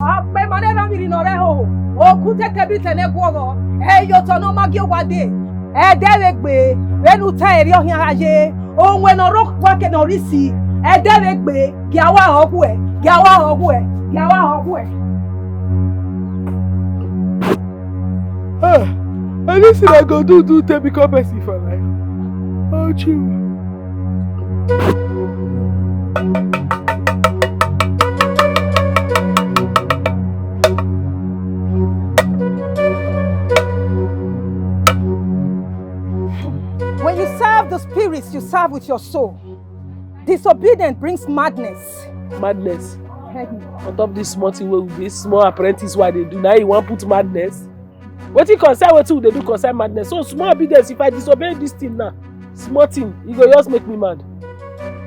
Pe mane na miri no re ho. O ku tete bi tene gwogo. E yo to no magi wade. E dere gbe. Renu ta eri ohin aye. O nwe no ro wa ke no risi. E dere gbe. Ki awa ogu e. Ki awa ogu e. Ki awa ogu e. Anything I go do to become person for life. Oh, true. When you serve the spirits, you serve with your soul. Disobedience brings madness. Madness. On top this small thing where this small apprentice what they do now, you want put madness. What you concern what they do concern madness. So small obedience, if I disobey this thing now, small thing, you go just make me mad.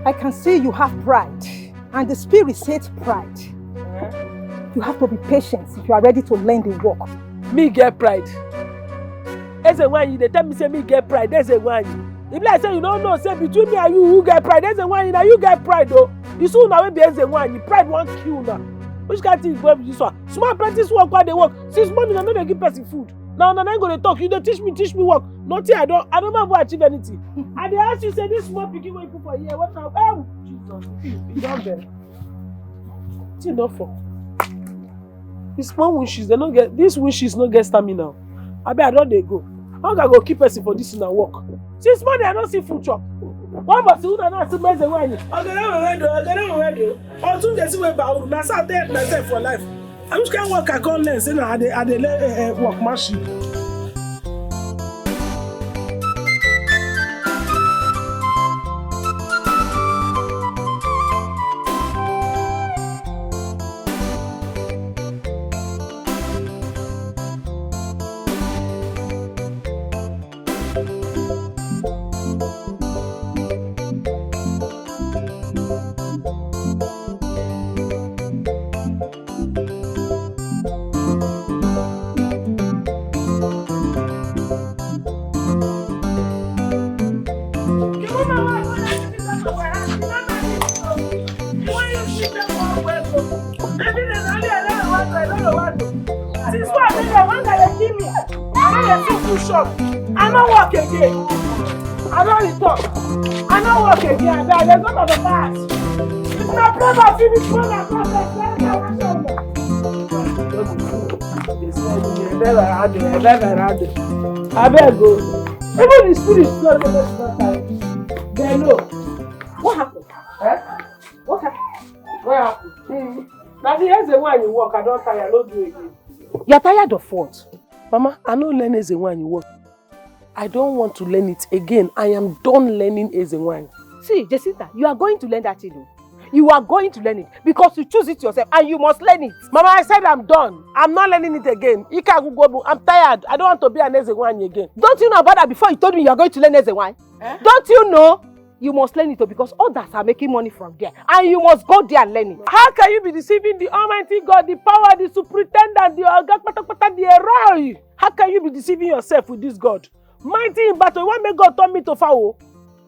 I can see you have pride, and the spirit hates pride. You have to be patient if you are ready to learn the work. Me get pride. There's a one they tell me say me get pride. There's a one. If I say you don't know, say between me and you who get pride. There's a one now you get pride though. You soon now be there's a one. You pride won't kill now. Which kind of thing is this one? Small apprentice work while they work. Since morning I know they give person food. Now I ain't gonna talk. You don't teach me work. Nothing I don't ever achieve anything. And they ask you say this small picking what you put for here. What now? Oh Jesus, you don't get. It's enough for. These small wishes they don't get. These wishes no get stamina. I bet I don't they go. How can I go keep person for this in a work? Since morning I don't see food chop. One but soon and I see mess away. I don't know. Or soon they see way back. Now start there myself for life. I just can't work. I can't learn. Say now I dey work machine. I don't work again. I don't return. I don't work again. There's not of the past. It's not never finished when I come I better go. Even the spirit is not the next time. They know. What happened? What happened? What happened? Now here's the one you work. I don't tire. I don't do it again. You're tired of what? Mama, I don't learn as a wine you work. I don't want to learn it again. I am done learning as a wine. See, Jacinta, you are going to learn that thing. You are going to learn it because you choose it yourself and you must learn it. Mama, I said I'm done. I'm not learning it again. I'm tired. I don't want to be an Eze wine again. Don't you know about that before you told me you are going to learn Eze wine? Don't you know? You must learn it because others are making money from there and you must go there and learn it. How can you be deceiving the Almighty God, the power, the superintendent, the Eroi? How can you be deceiving yourself with this God? Mighty in battle, you want make God turn me to foul?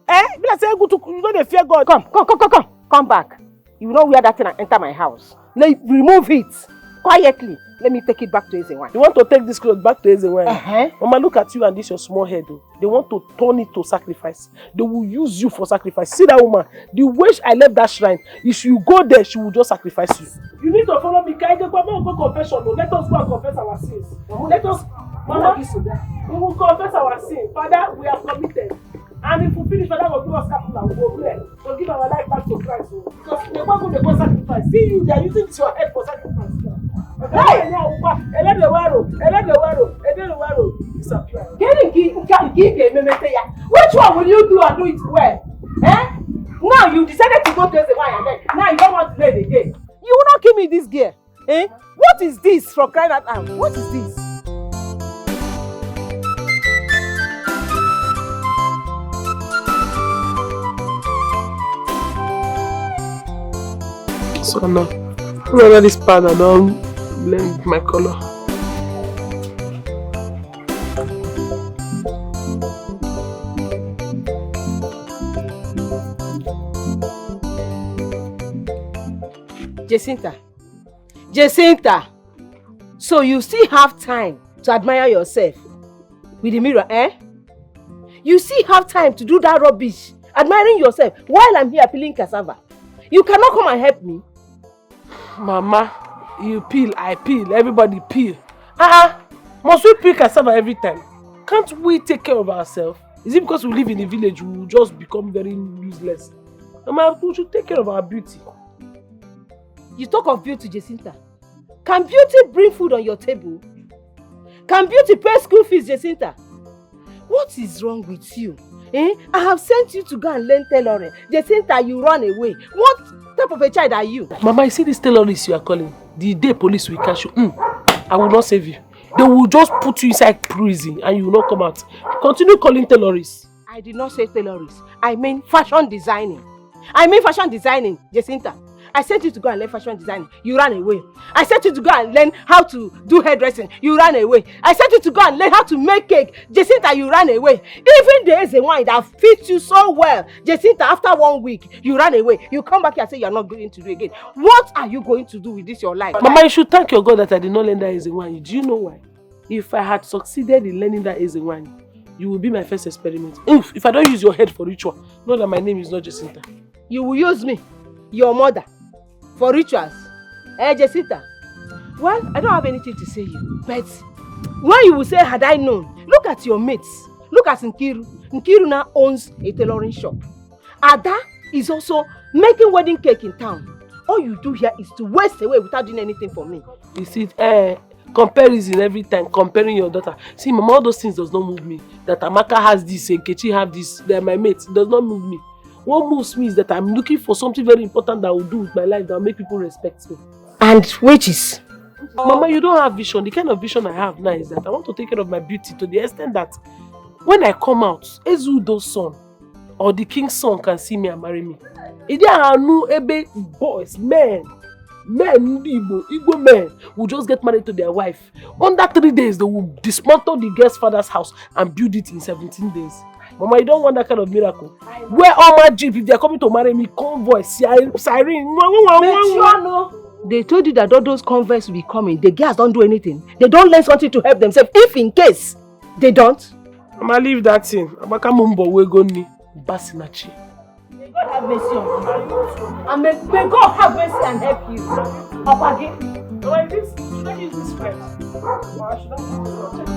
Be like say you don't fear God. Come back. You know where that thing and enter my house. Remove it quietly. Let me take it back to Ezewan. You want to take this cloth back to Ezewan? Mama, look at you and this your small head. They want to turn it to sacrifice. They will use you for sacrifice. See that woman? The way I left that shrine, if you go there, she will just sacrifice you. You need to follow me. Can you go confession? Let us go and confess our sins. Let us, Mama, we will confess our sins. Father, we have committed. And if we finish, Father will give us capital. We will pray to give our life back to Christ. Because they want to go sacrifice. See you, they are using your head for sacrifice. Hey! Which one will you do and do it well? Now you decided to go to Ezewan and then now you don't want to learn again. You will not give me this gear. What is this from crying out loud? What is this? So now, whether this pan I don't blend my color. Jacinta, Jacinta, so you still have time to admire yourself with the mirror, eh? You still have time to do that rubbish, admiring yourself while I'm here peeling cassava. You cannot come and help me. Mama, you peel, I peel, everybody peel. Must we peel cassava every time? Can't we take care of ourselves? Is it because we live in a village we will just become very useless? Mama, we should take care of our beauty. You talk of beauty, Jacinta. Can beauty bring food on your table? Can beauty pay school fees, Jacinta? What is wrong with you? I have sent you to go and learn tailoring. Jacinta, you run away. What type of a child are you? Mama, you see this terrorist you are calling? The day police will catch you, I will not save you. They will just put you inside prison and you will not come out. Continue calling terrorists. I did not say terrorists. I mean fashion designing. I mean fashion designing, Jacinta. I sent you to go and learn fashion designing. You ran away. I sent you to go and learn how to do hairdressing. You ran away. I sent you to go and learn how to make cake. Jacinta, you ran away. Even there is a wine that fits you so well. Jacinta, after 1 week, you ran away. You come back here and say you are not going to do it again. What are you going to do with this your life? Mama, you should thank your God that I did not learn that Ezewani. Do you know why? If I had succeeded in learning that Ezewani, you will be my first experiment. If I don't use your head for ritual, know that my name is not Jacinta. You will use me, your mother, for rituals. Jacinta? Well, I don't have anything to say you. But when you will say, had I known, look at your mates. Look at Nkiru. Nkiru now owns a tailoring shop. Ada is also making wedding cake in town. All you do here is to waste away without doing anything for me. You see, comparison every time, comparing your daughter. See, Mama, all those things does not move me. That Amaka has this, and Kechi have this, they're my mates. It does not move me. What moves me is that I'm looking for something very important that I will do with my life that will make people respect me. And which is? Mama, you don't have vision. The kind of vision I have now is that I want to take care of my beauty to the extent that when I come out, Ezudo's son or the king's son can see me and marry me. Boys, men, Igbo men will just get married to their wife. Under 3 days, they will dismantle the guest father's house and build it in 17 days. Mama, you don't want that kind of miracle. Where all my jeep, if they are coming to marry me, convoy, siren. They told you that all those convoys will be coming. The girls don't do anything. They don't learn something to help themselves. If in case they don't. Mama, leave that thing. Amaka Mumbo, we go ni Basinachi. May God have mercy on you. And may God have mercy and help you. Opagi. Should I use this friend? Or should I use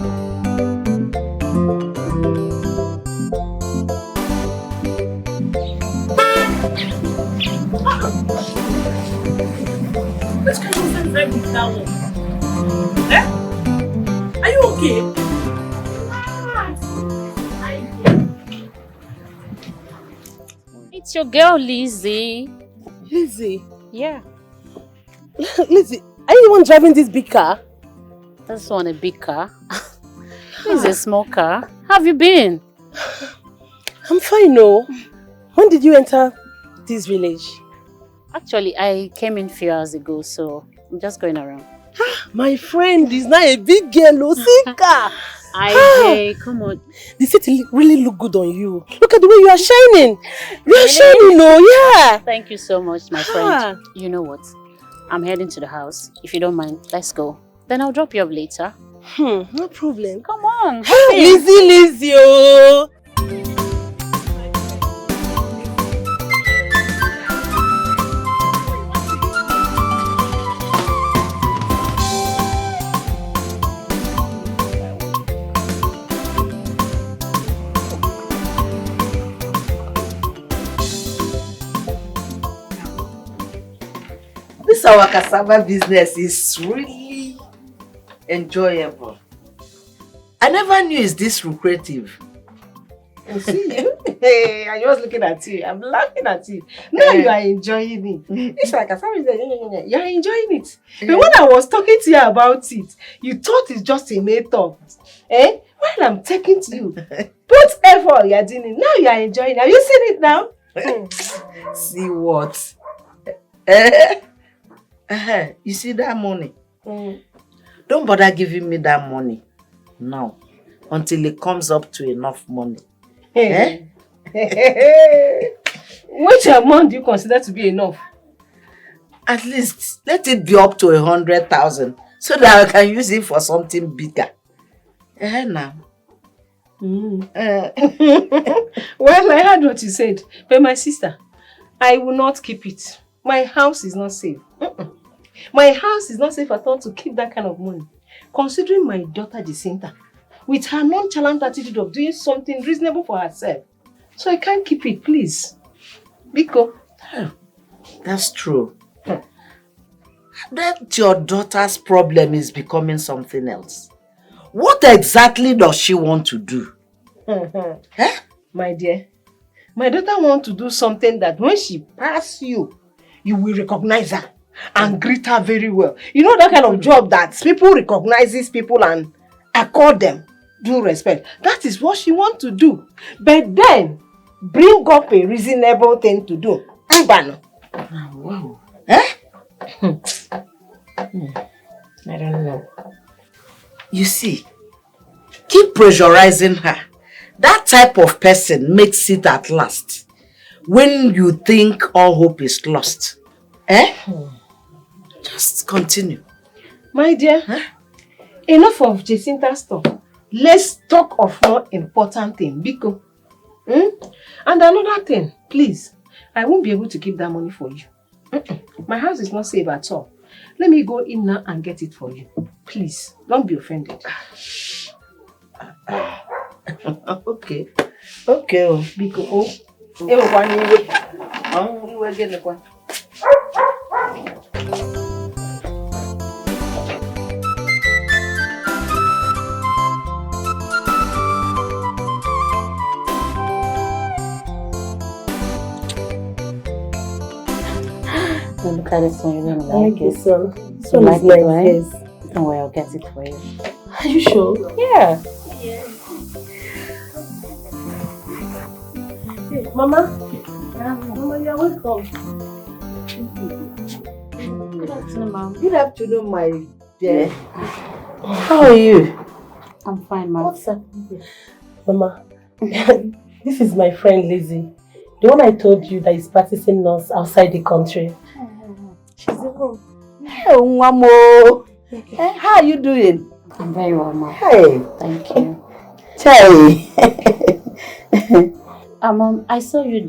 this guy was very big that one. Eh? Are you okay? It's your girl, Lizzie. Lizzie? Yeah. Lizzie, are you the one driving this big car? This one a big car. This is a small car. How have you been? I'm fine, no. When did you enter this village? Actually, I came in a few hours ago, so I'm just going around. My friend is now a big girl, Osika. Hey, come on. The city really look good on you. Look at the way you are shining. You are shining, oh yeah. Thank you so much, my friend. You know what? I'm heading to the house. If you don't mind, let's go. Then I'll drop you off later. No problem. Come on. Lizzie, oh. This our cassava business is really enjoyable. I never knew it's this lucrative. You see, hey, I'm just looking at you. I'm laughing at you. Now you are enjoying it. It's like a family. You are enjoying it. But when I was talking to you about it, you thought it's just a method. Eh? While I'm taking to you, put effort you are doing it. Now you are enjoying it. Have you seen it now? See what? You see that money? Don't bother giving me that money now until it comes up to enough money. Which amount do you consider to be enough? At least let it be up to 100,000 so that I can use it for something bigger. Now. Well, I heard what you said. But my sister, I will not keep it. My house is not safe. My house is not safe at all to keep that kind of money. Considering my daughter Jacinta, with her nonchalant attitude of doing something reasonable for herself. So I can't keep it, please. Biko. That's true. That your daughter's problem is becoming something else. What exactly does she want to do? My dear, my daughter wants to do something that when she passes you, you will recognize her and greet her very well. You know that kind of job that people recognizes people and accord them due respect. That is what she wants to do. But then, bring up a reasonable thing to do. Mbano. Wow. I don't know. You see, keep pressurizing her. That type of person makes it at last. When you think all hope is lost. Just continue. My dear, enough of Jacinta's stuff. Let's talk of more important thing, Biko. And another thing, please. I won't be able to keep that money for you. My house is not safe at all. Let me go in now and get it for you. Please, don't be offended. Okay. Okay. Biko, Look at this one, you really like it. So like nice, it, right? yes. Don't worry, I'll get it for you. Are you sure? Yeah. Hey, Mama. Mama, you're welcome. Good afternoon, Mom. Good afternoon, my dear. How are you? I'm fine, Mom. What's up? Mama, this is my friend Lizzie. The one I told you that is practicing nurse outside the country. She's at home. Hey, Nwamo. How are you doing? I'm very well, Mom. Hey. Thank you. Hey. Mom, I saw you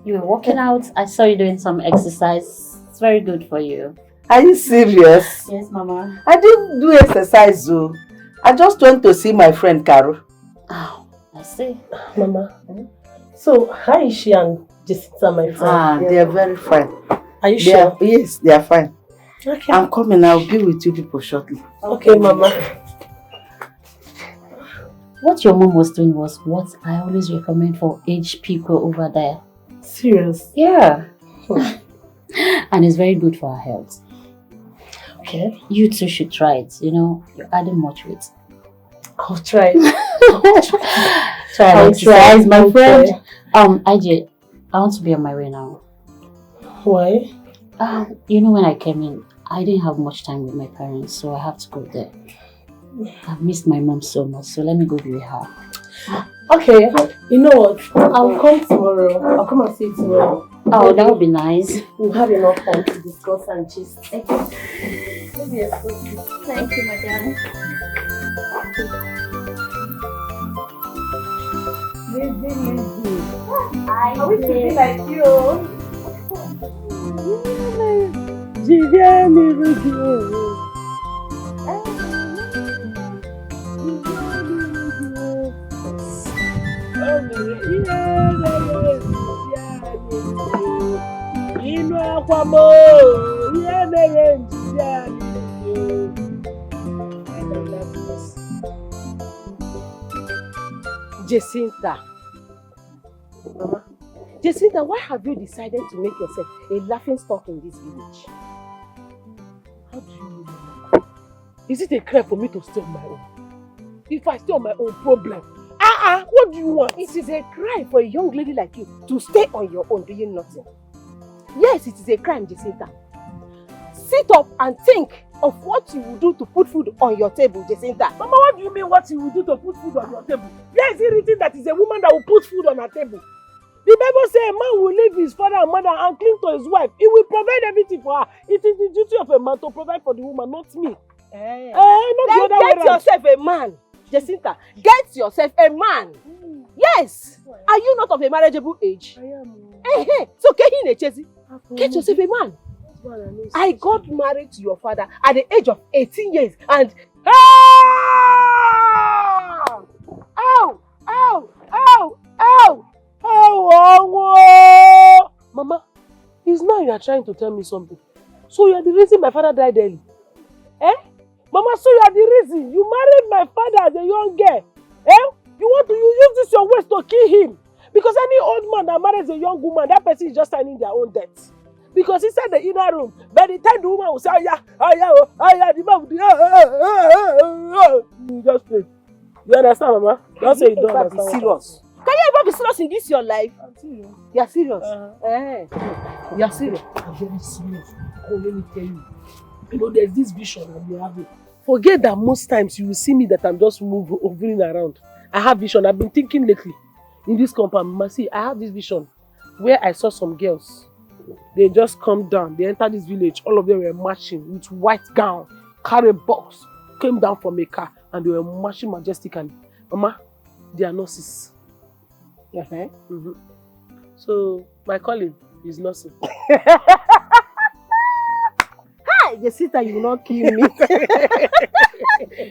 were working out. I saw you doing some exercise. It's very good for you. Are you serious? Yes, Mama. I didn't do exercise though. I just went to see my friend Carol. Oh, I see. Mama, so how is she and Jessica, my friend? They are very fine. Are you sure? Yes, they are fine. Okay. I'm coming. I'll be with you people shortly. Okay, Mama. What your mom was doing was what I always recommend for aged people over there. Serious? Yeah. And it's very good for our health. Okay. You too should try it. You know, you're adding much weight. I'll try. Try I'll and exercise, try. my I'll friend. try. IJ, I want to be on my way now. Why? You know, when I came in, I didn't have much time with my parents, so I have to go there. I've missed my mom so much, so let me go be with her. Okay, you know what? I'll come tomorrow. I'll come and see you tomorrow. Oh, that would be nice. We'll have enough time to discuss and gist. Thank you, madam. I wish to be like you. Jacinta. Mama, Jacinta, why have you decided to make yourself a laughing stock in this village? How do you mean, Mama? Is it a crime for me to stay on my own? If I stay on my own, problem. What do you want? It is a crime for a young lady like you to stay on your own doing nothing. Yes, it is a crime, Jacinta. Sit up and think of what you will do to put food on your table, Jacinta. Mama, what do you mean what you will do to put food on your table? Where is it written that is a woman that will put food on her table? The Bible says a man will leave his father and mother and cling to his wife. He will provide everything for her. It is the duty of a man to provide for the woman, not me. Not Then the other way get around. yourself a man. Jacinta, get yourself a man. Yes. Are you not of a marriageable age? I am. So get yourself a man. I got married to your father at the age of 18 years and Ah! Ow! Ow! Ow! Ow! Ow! Mama, it's now you are trying to tell me something. So you are the reason my father died early. Mama, so you are the reason you married my father as a young girl. You want to use this your ways to kill him. Because any old man that marries a young woman, that person is just signing their own death. Because inside the inner room, by the time the woman will say, the man will do, you just play. You understand, Mama? Don't say you don't understand. Be serious. Can you ever be serious in this your life? I'm serious. You are serious? You are serious? I'm very serious. Oh, let me tell you. You know, there's this vision I've been having. Forget that most times you will see me that I'm just hovering around. I have vision. I've been thinking lately in this compound. Mama, see, I have this vision where I saw some girls. They just come down. They enter this village. All of them were marching with white gown, carry box, came down from a car, and they were marching majestically. Mama, they are nurses. So my calling is nursing. Hi, Jacinta, you will not kill me.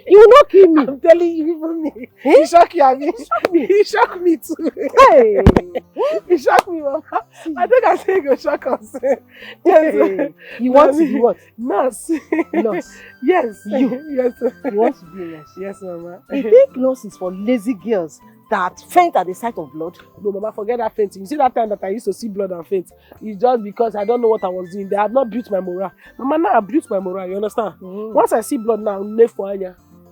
You will not kill me. I'm telling you, even me. He shocked you, I mean. He shocked me too. Hey. He shocked me, Mama. I think I say go shock us. Yes. You want to be what? Nurse. Nurse. Yes. You. Yes. You want to be a nurse? Yes, Mama. You think nurse is for lazy girls that faint at the sight of blood? No, Mama, forget that fainting. You see that time that I used to see blood and faint? It's just because I don't know what I was doing. They have not built my morale. Mama, now I built my morale, you understand? Once I see blood now,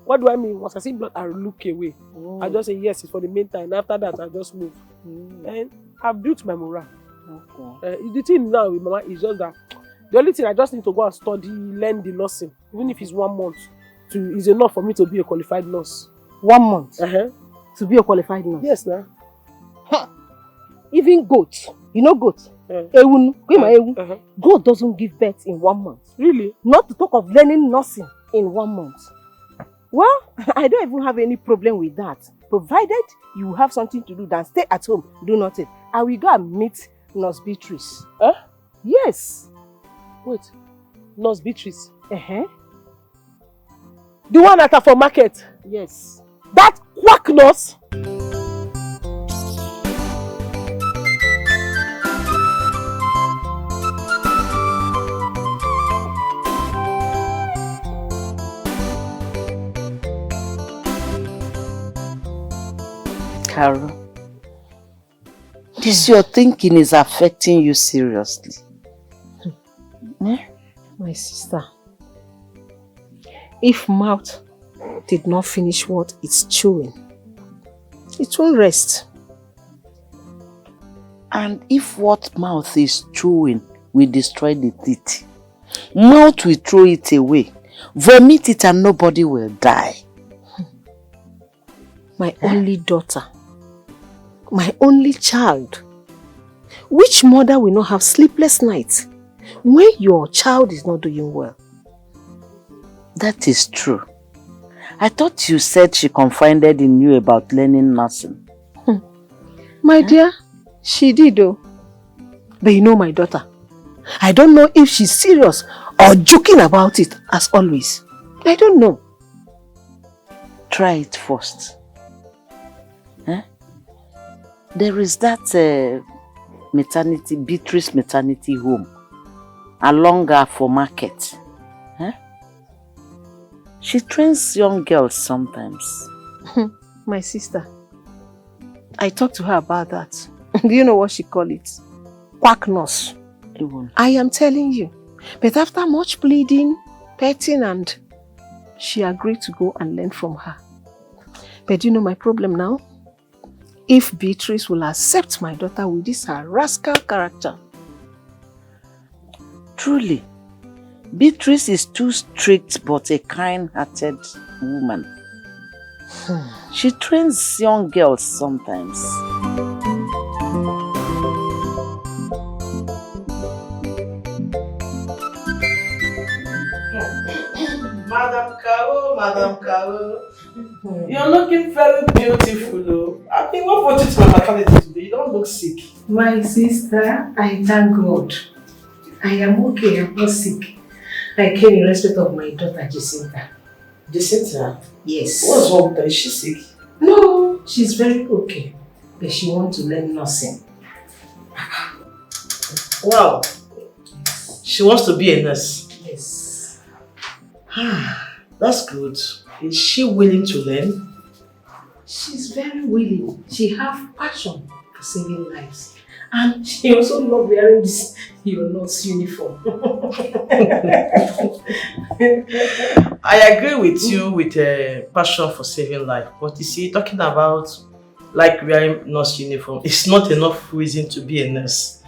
what do I mean? Once I see blood, I look away. I just say, yes, it's for the meantime. After that, I just move. And I've built my morale. Okay. The thing now with Mama is just that the only thing I just need to go and study, learn the nursing. Even if it's 1 month, is enough for me to be a qualified nurse. 1 month? To be a qualified nurse? Yes, now. Even goat, you know goat? Goat doesn't give birth in 1 month. Really? Not to talk of learning nursing in 1 month. Well, I don't even have any problem with that. Provided you have something to do, then stay at home, do nothing. I will go and meet Nurse Beatrice. Yes. Wait, Nurse Beatrice? The one at for market? Yes. That quack nurse? Carol, this your thinking is affecting you seriously. My sister, if mouth did not finish what it's chewing, it won't rest. And if what mouth is chewing will destroy the teeth, mouth will throw it away, vomit it, and nobody will die. My only daughter, my only child. Which mother will not have sleepless nights when your child is not doing well? That is true. I thought you said she confided in you about learning nursing. My dear, she did though. But you know my daughter, I don't know if she's serious or joking about it as always. I don't know. Try it first. There is that Beatrice maternity home along for market. She trains young girls sometimes. My sister, I talked to her about that. Do you know what she call it? Quack nurse. I am telling you. But after much pleading, petting, and she agreed to go and learn from her. But do you know my problem now? If Beatrice will accept my daughter with this her rascal character. Truly, Beatrice is too strict but a kind-hearted woman. She trains young girls sometimes. Kao, Madam Kao. You're looking very beautiful, though. I think what brought you to my maternity today? You don't look sick. My sister, I thank God. I am okay, I'm not sick. I came in respect of my daughter Jacinta. Jacinta? Yes. What's wrong with her? Is she sick? No, she's very okay. But she wants to learn nursing. Wow. She wants to be a nurse. Yes. That's good. Is she willing to learn? She's very willing. She has passion for saving lives. And she also loves wearing this your nurse uniform. I agree with you with a passion for saving life. But you see, talking about like wearing nurse uniform, it's not enough reason to be a nurse.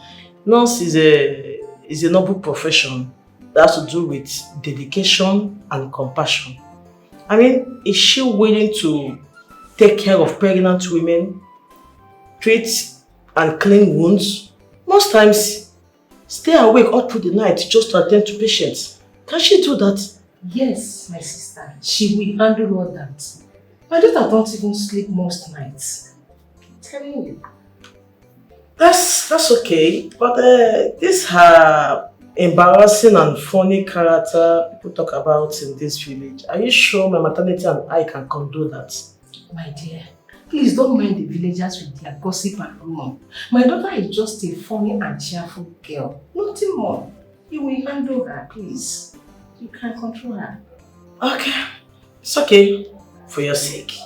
Nurse is a noble profession that has to do with dedication and compassion. I mean, is she willing to take care of pregnant women, treat and clean wounds? Most times, stay awake all through the night just to attend to patients. Can she do that? Yes, my sister. She will handle all that. My daughter don't even sleep most nights. I'm telling you. That's okay, but this her embarrassing and funny character people talk about in this village. Are you sure my maternity and I can condone that? My dear, please don't mind the villagers with their gossip and rumor. My daughter is just a funny and cheerful girl. Nothing more. You will handle her, please. You can control her. Okay, it's okay. For your sake,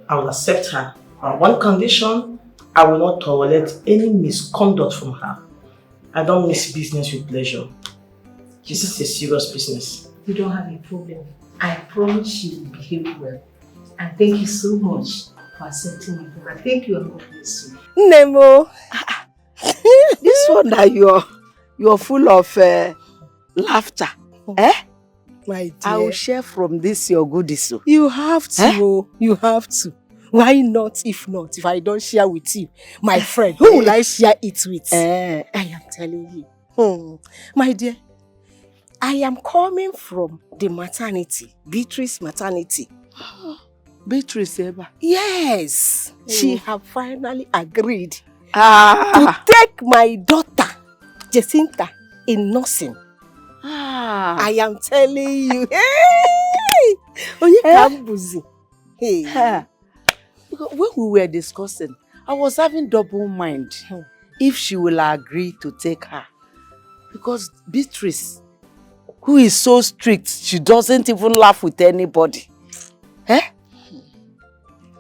I will accept her. On one condition, I will not tolerate any misconduct from her. I don't mix business with pleasure. This is a serious business. You don't have a problem. I promise she will behave well. And thank you so much for accepting me. And thank you and God bless you. Nemo, this one that you're full of laughter. Eh? My dear. I will share from this your goodies. You have to. You have to. Why not if not? If I don't share with you, my friend, who will I share it with? I am telling you. My dear, I am coming from the maternity, Beatrice maternity. Beatrice Eba? Yes. She have finally agreed to take my daughter, Jacinta, in nursing. I am telling you. Hey! Onye Hey. Because when we were discussing, I was having double mind if she will agree to take her. Because Beatrice, who is so strict, she doesn't even laugh with anybody. Eh?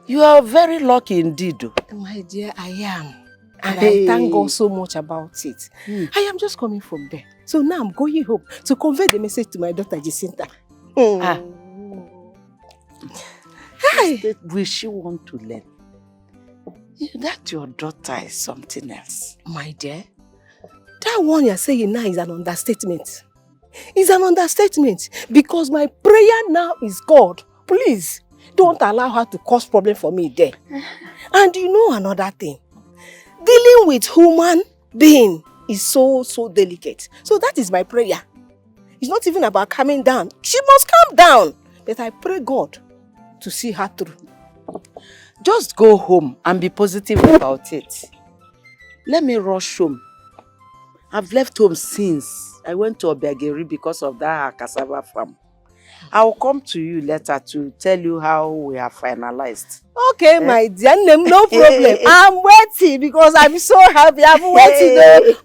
You are very lucky indeed. My dear, I am. And I thank God so much about it. I am just coming from there. So now I'm going home to convey the message to my daughter Jacinta. Hey. Will she want to learn? That your daughter is something else. My dear, that one you're saying now is an understatement. It's an understatement because my prayer now is, God, please don't allow her to cause problem for me there. And you know another thing, dealing with human being is so delicate. So that is my prayer. It's not even about calming down. She must calm down. But I pray God to see her through. Just go home and be positive about it. Let me rush home. I've left home since I went to Obiageri because of that cassava farm. I will come to you later to tell you how we have finalized. Okay, my dear, no problem. I'm waiting because I'm so happy. I'm waiting.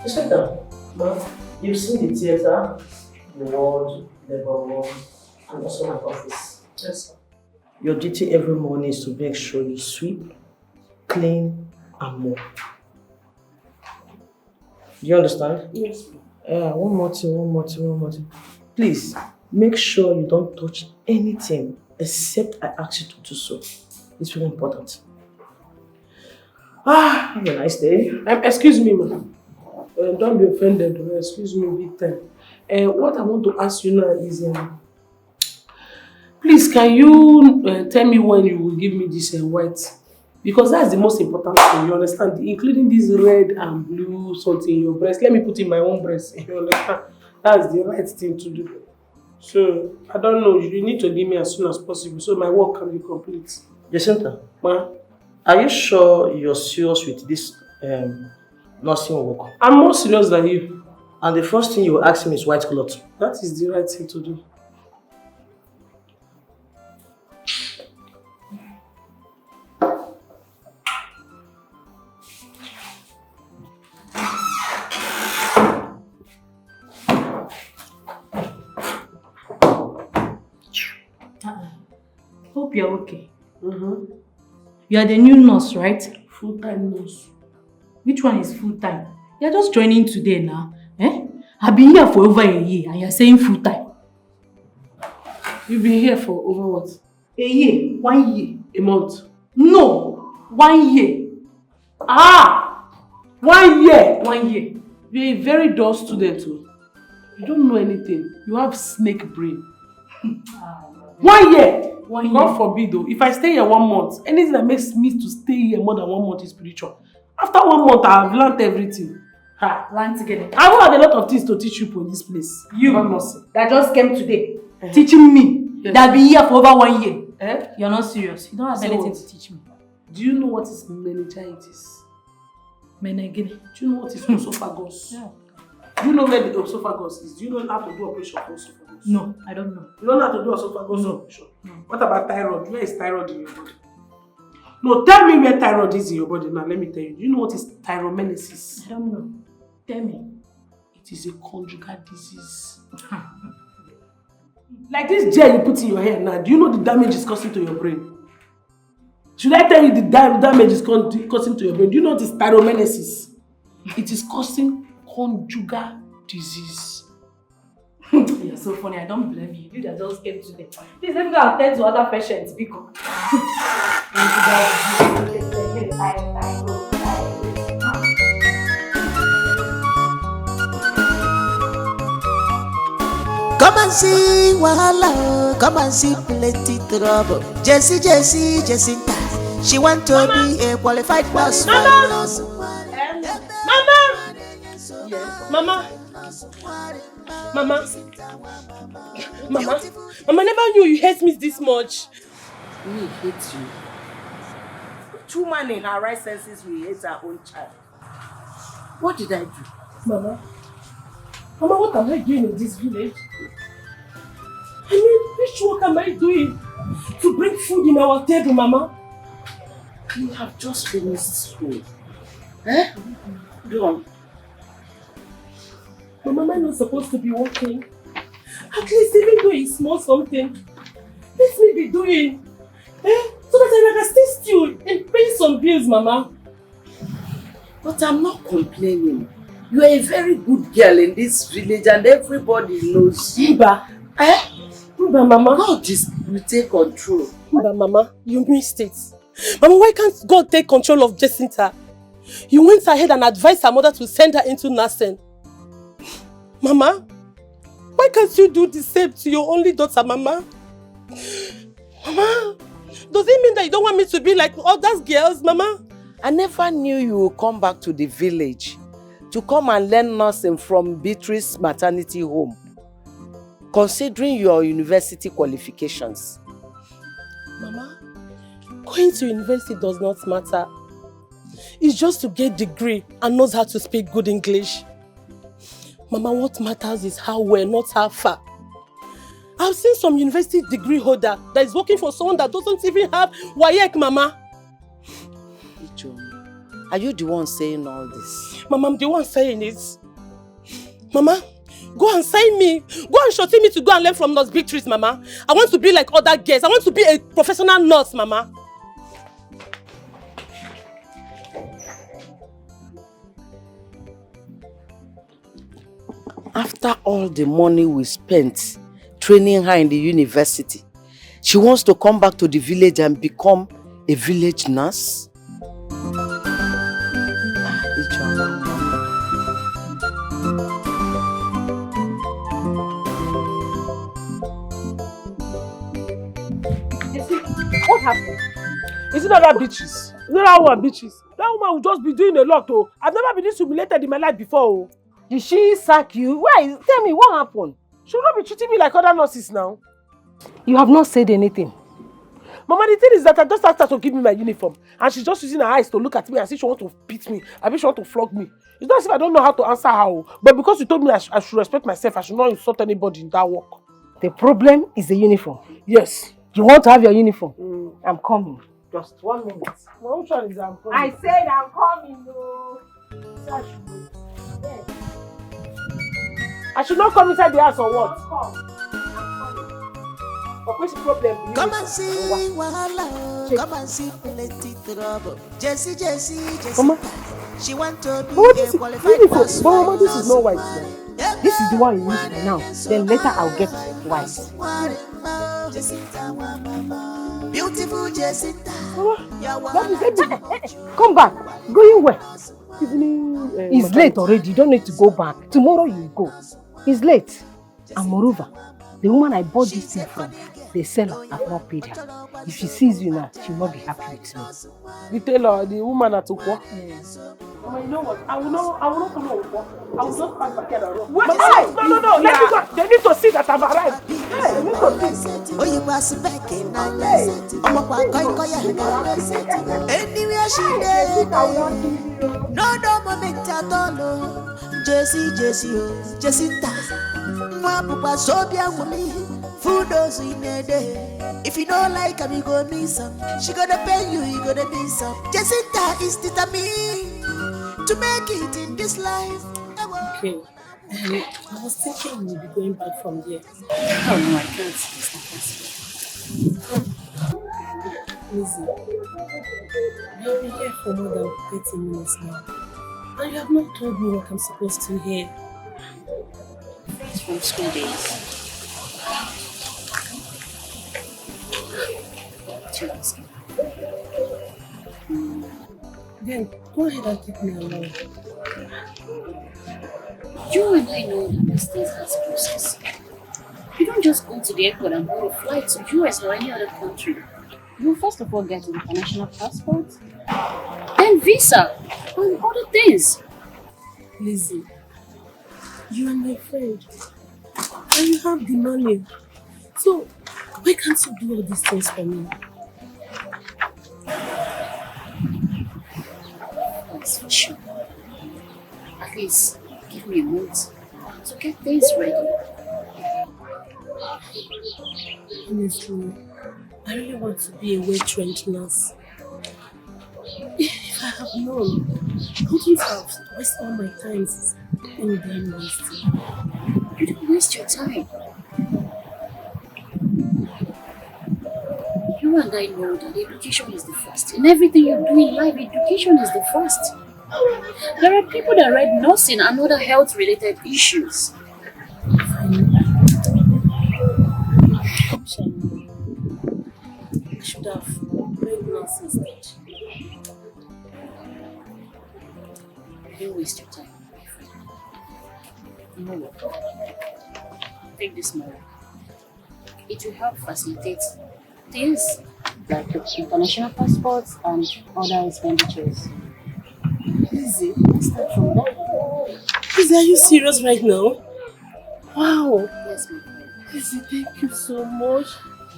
Sit down. Ma, you've seen the theater, the ward, the ward, and also my office. Yes, sir. Your duty every morning is to make sure you sweep, clean, and mop. Do you understand? Yes, ma'am. One more thing. Please, make sure you don't touch anything except I ask you to do so. It's very important. Have a nice day. Excuse me, ma'am. Don't be offended. Excuse me, big time. What I want to ask you now is, please, can you tell me when you will give me this white? Because that's the most important thing, you understand? Including this red and blue something in your breast. Let me put in my own breast, you understand? That's the right thing to do. So, I don't know, you need to give me as soon as possible so my work can be complete. Jacinta, Ma? are you sure you're serious with this nursing work? I'm more serious than you. And the first thing you will ask me is white cloth. That is the right thing to do. Hope you're okay. You are the new nurse, right? Full-time nurse. Which one is full-time? You're just joining today now. I've been here for over a year and you're saying full-time. You've been here for over what? A year. 1 year. A month. No. 1 year. 1 year. 1 year. You're a very dull student. You don't know anything. You have snake brain. 1 year. 1 year. God forbid though. If I stay here 1 month, anything that makes me to stay here more than 1 month is spiritual. After 1 month, I have learned everything. Learn together. I will have a lot of things to teach you for this place. You nursing. that just came today, teaching me, Yes. that been here for over 1 year. You're not serious. You don't have So anything what? to teach me. Do you know what is meningitis? Menegini. Do you know what is esophagus? Yeah. Do you know where the esophagus is? Do you know how to do operation for esophagus? No, I don't know. You don't know how to do esophagus operation? No. What about thyroid? Where is thyroid in your body? No, tell me where thyroid is in your body now. Let me tell you. Do you know what is thyromenesis? I don't know. Tell me. It is a conjugal disease. Like this gel you put in your hair now, do you know the damage it's causing to your brain? Should I tell you the damage it's causing to your brain? Do you know what is thyromenesis? It is causing conjugal disease. You're so funny. I don't blame you. You that just came today. Please let me go and attend to other patients because. Come and see wahala, come and see plenty trouble. Jessie, Jacinta, she want to be a qualified nurse. Mama never knew you hate me this much. Me hate you. Which woman in her right senses will hate her own child? What did I do? Mama, what am I doing in this village? I mean, which work am I doing to bring food in our table, Mama? You have just finished school. Eh? Go on. Mama, am I not supposed to be working? At least even though it's small something, let me be doing. So that I can stay still and pay some bills, Mama. But I'm not complaining. You are a very good girl in this village and everybody knows. Mba. Mba, Mama. God will take control. Mba, Mama, you missed it. Mama, why can't God take control of Jacinta? You went ahead and advised her mother to send her into nursing. Mama, why can't you do the same to your only daughter, Mama? Mama, does it mean that you don't want me to be like other girls, Mama? I never knew you would come back to the village to come and learn nursing from Beatrice Maternity Home, considering your university qualifications. Mama, going to university does not matter. It's just to get a degree and knows how to speak good English. Mama, what matters is how well, not how far. I've seen some university degree holder that is working for someone that doesn't even have WAEC, Mama. Are you the one saying all this? Mama, I'm the one saying it. Mama, go and sign me. Go and shorten me to go and learn from Nurse Beatrice, Mama. I want to be like other girls. I want to be a professional nurse, Mama. After all the money we spent training her in the university, she wants to come back to the village and become a village nurse? know that bitches? You know that woman bitches? That woman will just be doing a lot, oh. I've never been this humiliated in my life before, oh. Did she sack you? Why? Tell me, what happened? She will not be treating me like other nurses now. You have not said anything. Mama, the thing is that I just asked her to give me my uniform, and she's just using her eyes to look at me as if she wants to beat me, as if she wants to flog me. It's not as if I don't know how to answer her, oh. But because you told me I should respect myself, I should not insult anybody in that work. The problem is the uniform. Yes. You want to have your uniform? I'm coming. Just 1 minute. Well, which one is I'm coming? I said I'm coming, no. I should not come inside the house or what? What's the problem? Come and see wahala, come and see plenty trouble. Jessie, Mama. she want to be Mama, a qualified person. Mama, this is not white now. This is the one you need now. Then later I'll get white. Beautiful Jacinta. Come back. Going where? Evening. It's late already. You don't need to go back. Tomorrow you go. It's late. And moreover, the woman I bought this thing from, the seller, I've not paid her. If she sees you now, she will not be happy with me. The tailor, the woman at Ukwa. Mama, you know what? I will not follow Ukwa. I will just pass back here and run. Wait, no. Let me go. They need to see that I've arrived. Hey, they need to see. Oh, you pass back in anywhere she did. No moment at all. Jessie, Jacinta. Papa Sobia Wumi. Food those in a day. If you don't like her, you go miss some. She gonna pay you, you gonna miss some. Jacinta is determined to make it in this life. Okay. I was thinking we'll be going back from there. Oh no, I can't. It's not possible. Lizzie, you've been here for more than 30 minutes now. And you have not told me what I'm supposed to hear. Friends from school days. Then go ahead and take me along. You and I know that this thing has process. You don't just go to the airport and board a flight to US or any other country. You first of all get an international passport, then visa, and other things. Lizzie, you are my friend. And you have the money. So, why can't you do all these things for me? That's for sure. At least give me a month to get things ready. Honestly, I really want to be a well-trained nurse. If I have known, I wouldn't have wasted all my time in the university. You don't waste your time. You and I know that education is the first. In everything you do in life, education is the first. There are people that read nursing and other health-related issues. I should have read nurse instead. Don't waste your time, my friend. You know what? Take this money. It will help facilitate things like international passports and other expenditures. Lizzie, let's start from there. Lizzie, are you serious right now? Wow. Yes, my friend. Lizzie, thank you so much.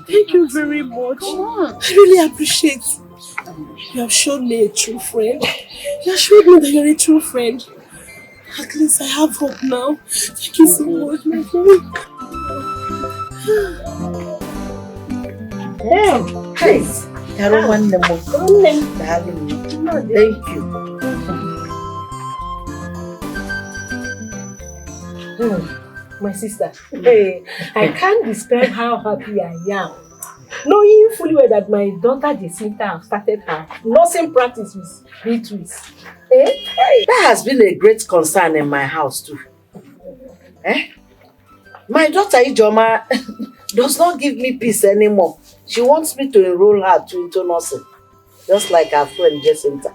Thank you very much. Come on. I really appreciate it. You have shown me a true friend. You have shown me that you're a true friend. At least I have hope now. Thank you so much, my friend. Hey, I don't want them more. Thank you. My sister, hey, I can't describe how happy I am. Knowing fully well that my daughter Jacinta have started her nursing practice with Beatrice. That has been a great concern in my house too. My daughter Ijoma does not give me peace anymore. She wants me to enroll her into nursing, just like her friend Jacinta.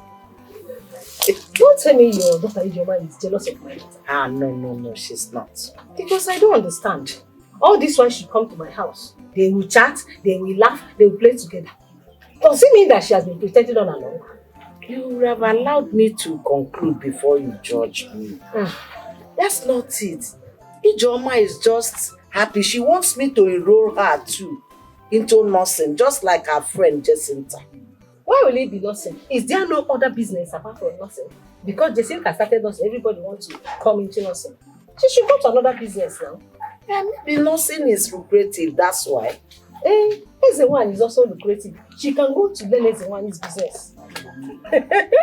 Don't tell me your daughter Ijoma is jealous of my daughter. No, she's not. Because I don't understand. All this while she come to my house. They will chat, they will laugh, they will play together. Does it mean that she has been pretending all along? You would have allowed me to conclude before you judge me. That's not it. Ijoma is just happy. She wants me to enroll her too into nursing, just like her friend Jacinta. Why will it be nursing? Is there no other business apart from nursing? Because Jacinta started nursing, everybody wants to come into nursing. She should go to another business now. Yeah, maybe nursing is lucrative, that's why. Ezewan is also lucrative. She can go to learn Ezewan's business.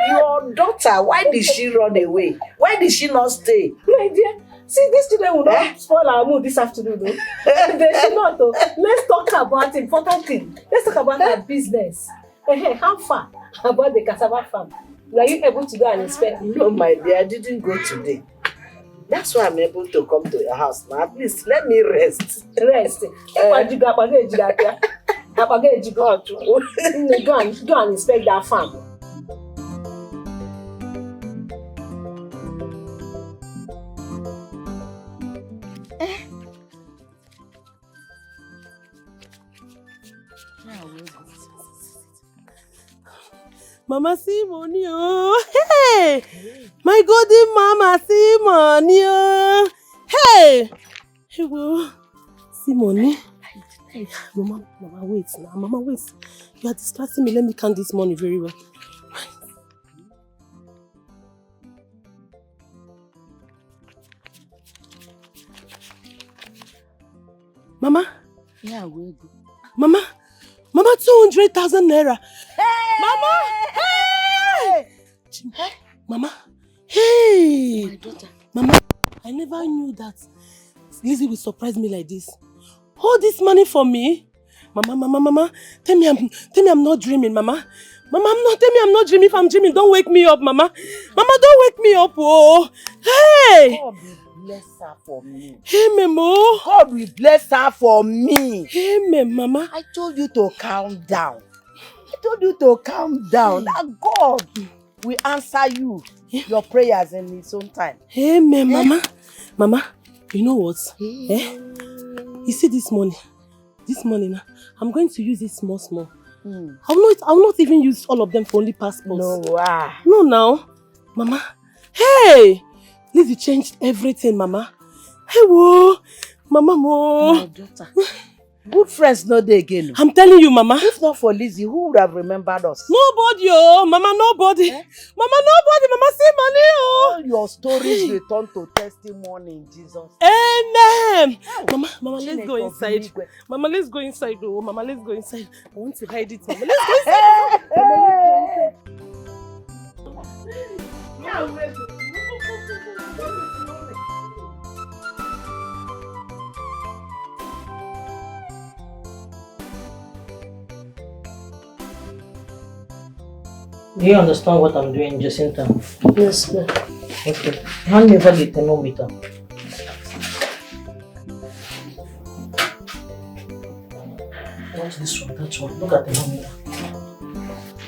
Your daughter, why did she run away? Why did she not stay? My dear, see, these children will not spoil our mood this afternoon, though. They should not, though. Let's talk about important thing. Let's talk about her business. How far about the cassava farm? Were you able to go and inspect? No, my dear, I didn't go today. That's why I'm able to come to your house now. At least let me rest. Rest. Go and inspect that farm. Mama see money, oh. Hey! My golden mama see money, oh. Hey! Hey, well, see money. Hey, Mama, wait now. Mama, wait. You are distracting me. Let me count this money very well. Mama? Yeah, wait. Mama, 200,000 naira. Hey! Mama! Hey! Mama, hey! My daughter. Mama, I never knew that Lizzie will surprise me like this. All this money for me? Mama, tell me I'm not dreaming, Mama. Tell me I'm not dreaming. If I'm dreaming, don't wake me up, Mama. Mama, don't wake me up, oh. Hey! God will bless her for me. Amen, oh. God will bless her for me. Amen, Mama. I told you to calm down. That God will answer you your prayers in His own time. Amen, Mama. Mama, you know what? You see this money now, I'm going to use it small. I'll not even use all of them for only passports. No, now. Mama. Hey! Lizzie changed everything, Mama. Hey, whoa. Mama, mo. My daughter. Good friends no dey again. I'm telling you, Mama. If not for Lizzie, who would have remembered us? Nobody, oh. Mama, nobody. Mama, nobody. Mama, see money, oh. All your stories return to testimony in Jesus. Amen. Mama, let's go inside. Mama, let's go inside, oh. Mama, let's go inside. I want to hide it, Mama. Let's go inside. Do you understand what I'm doing, Jacinta? Yes, sir. Okay. Hand me over the thermometer. What's this one? That one.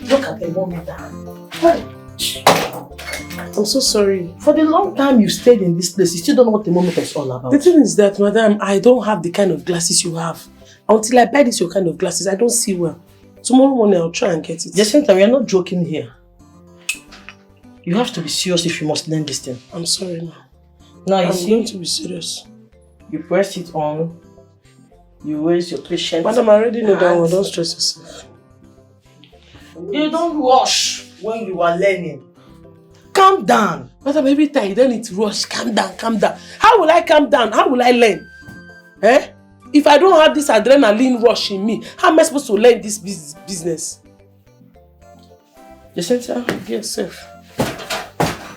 Look at the thermometer. I'm so sorry. For the long time you stayed in this place, you still don't know what thermometer is all about. The thing is that, madam, I don't have the kind of glasses you have. Until I buy this your kind of glasses, I don't see well. Tomorrow morning I'll try and get it. Jacinta, we are not joking here. You have to be serious if you must learn this thing. I'm sorry now. Now you I'm see, going to be serious. you press it on, you raise your patient. Madam, I already know that one. Don't stress yourself. You don't rush when you are learning. Calm down. Madam, every time you don't need to rush. Calm down. How will I calm down? How will I learn? If I don't have this adrenaline rush in me, how am I supposed to learn this business? Jacinta? Yes, sir.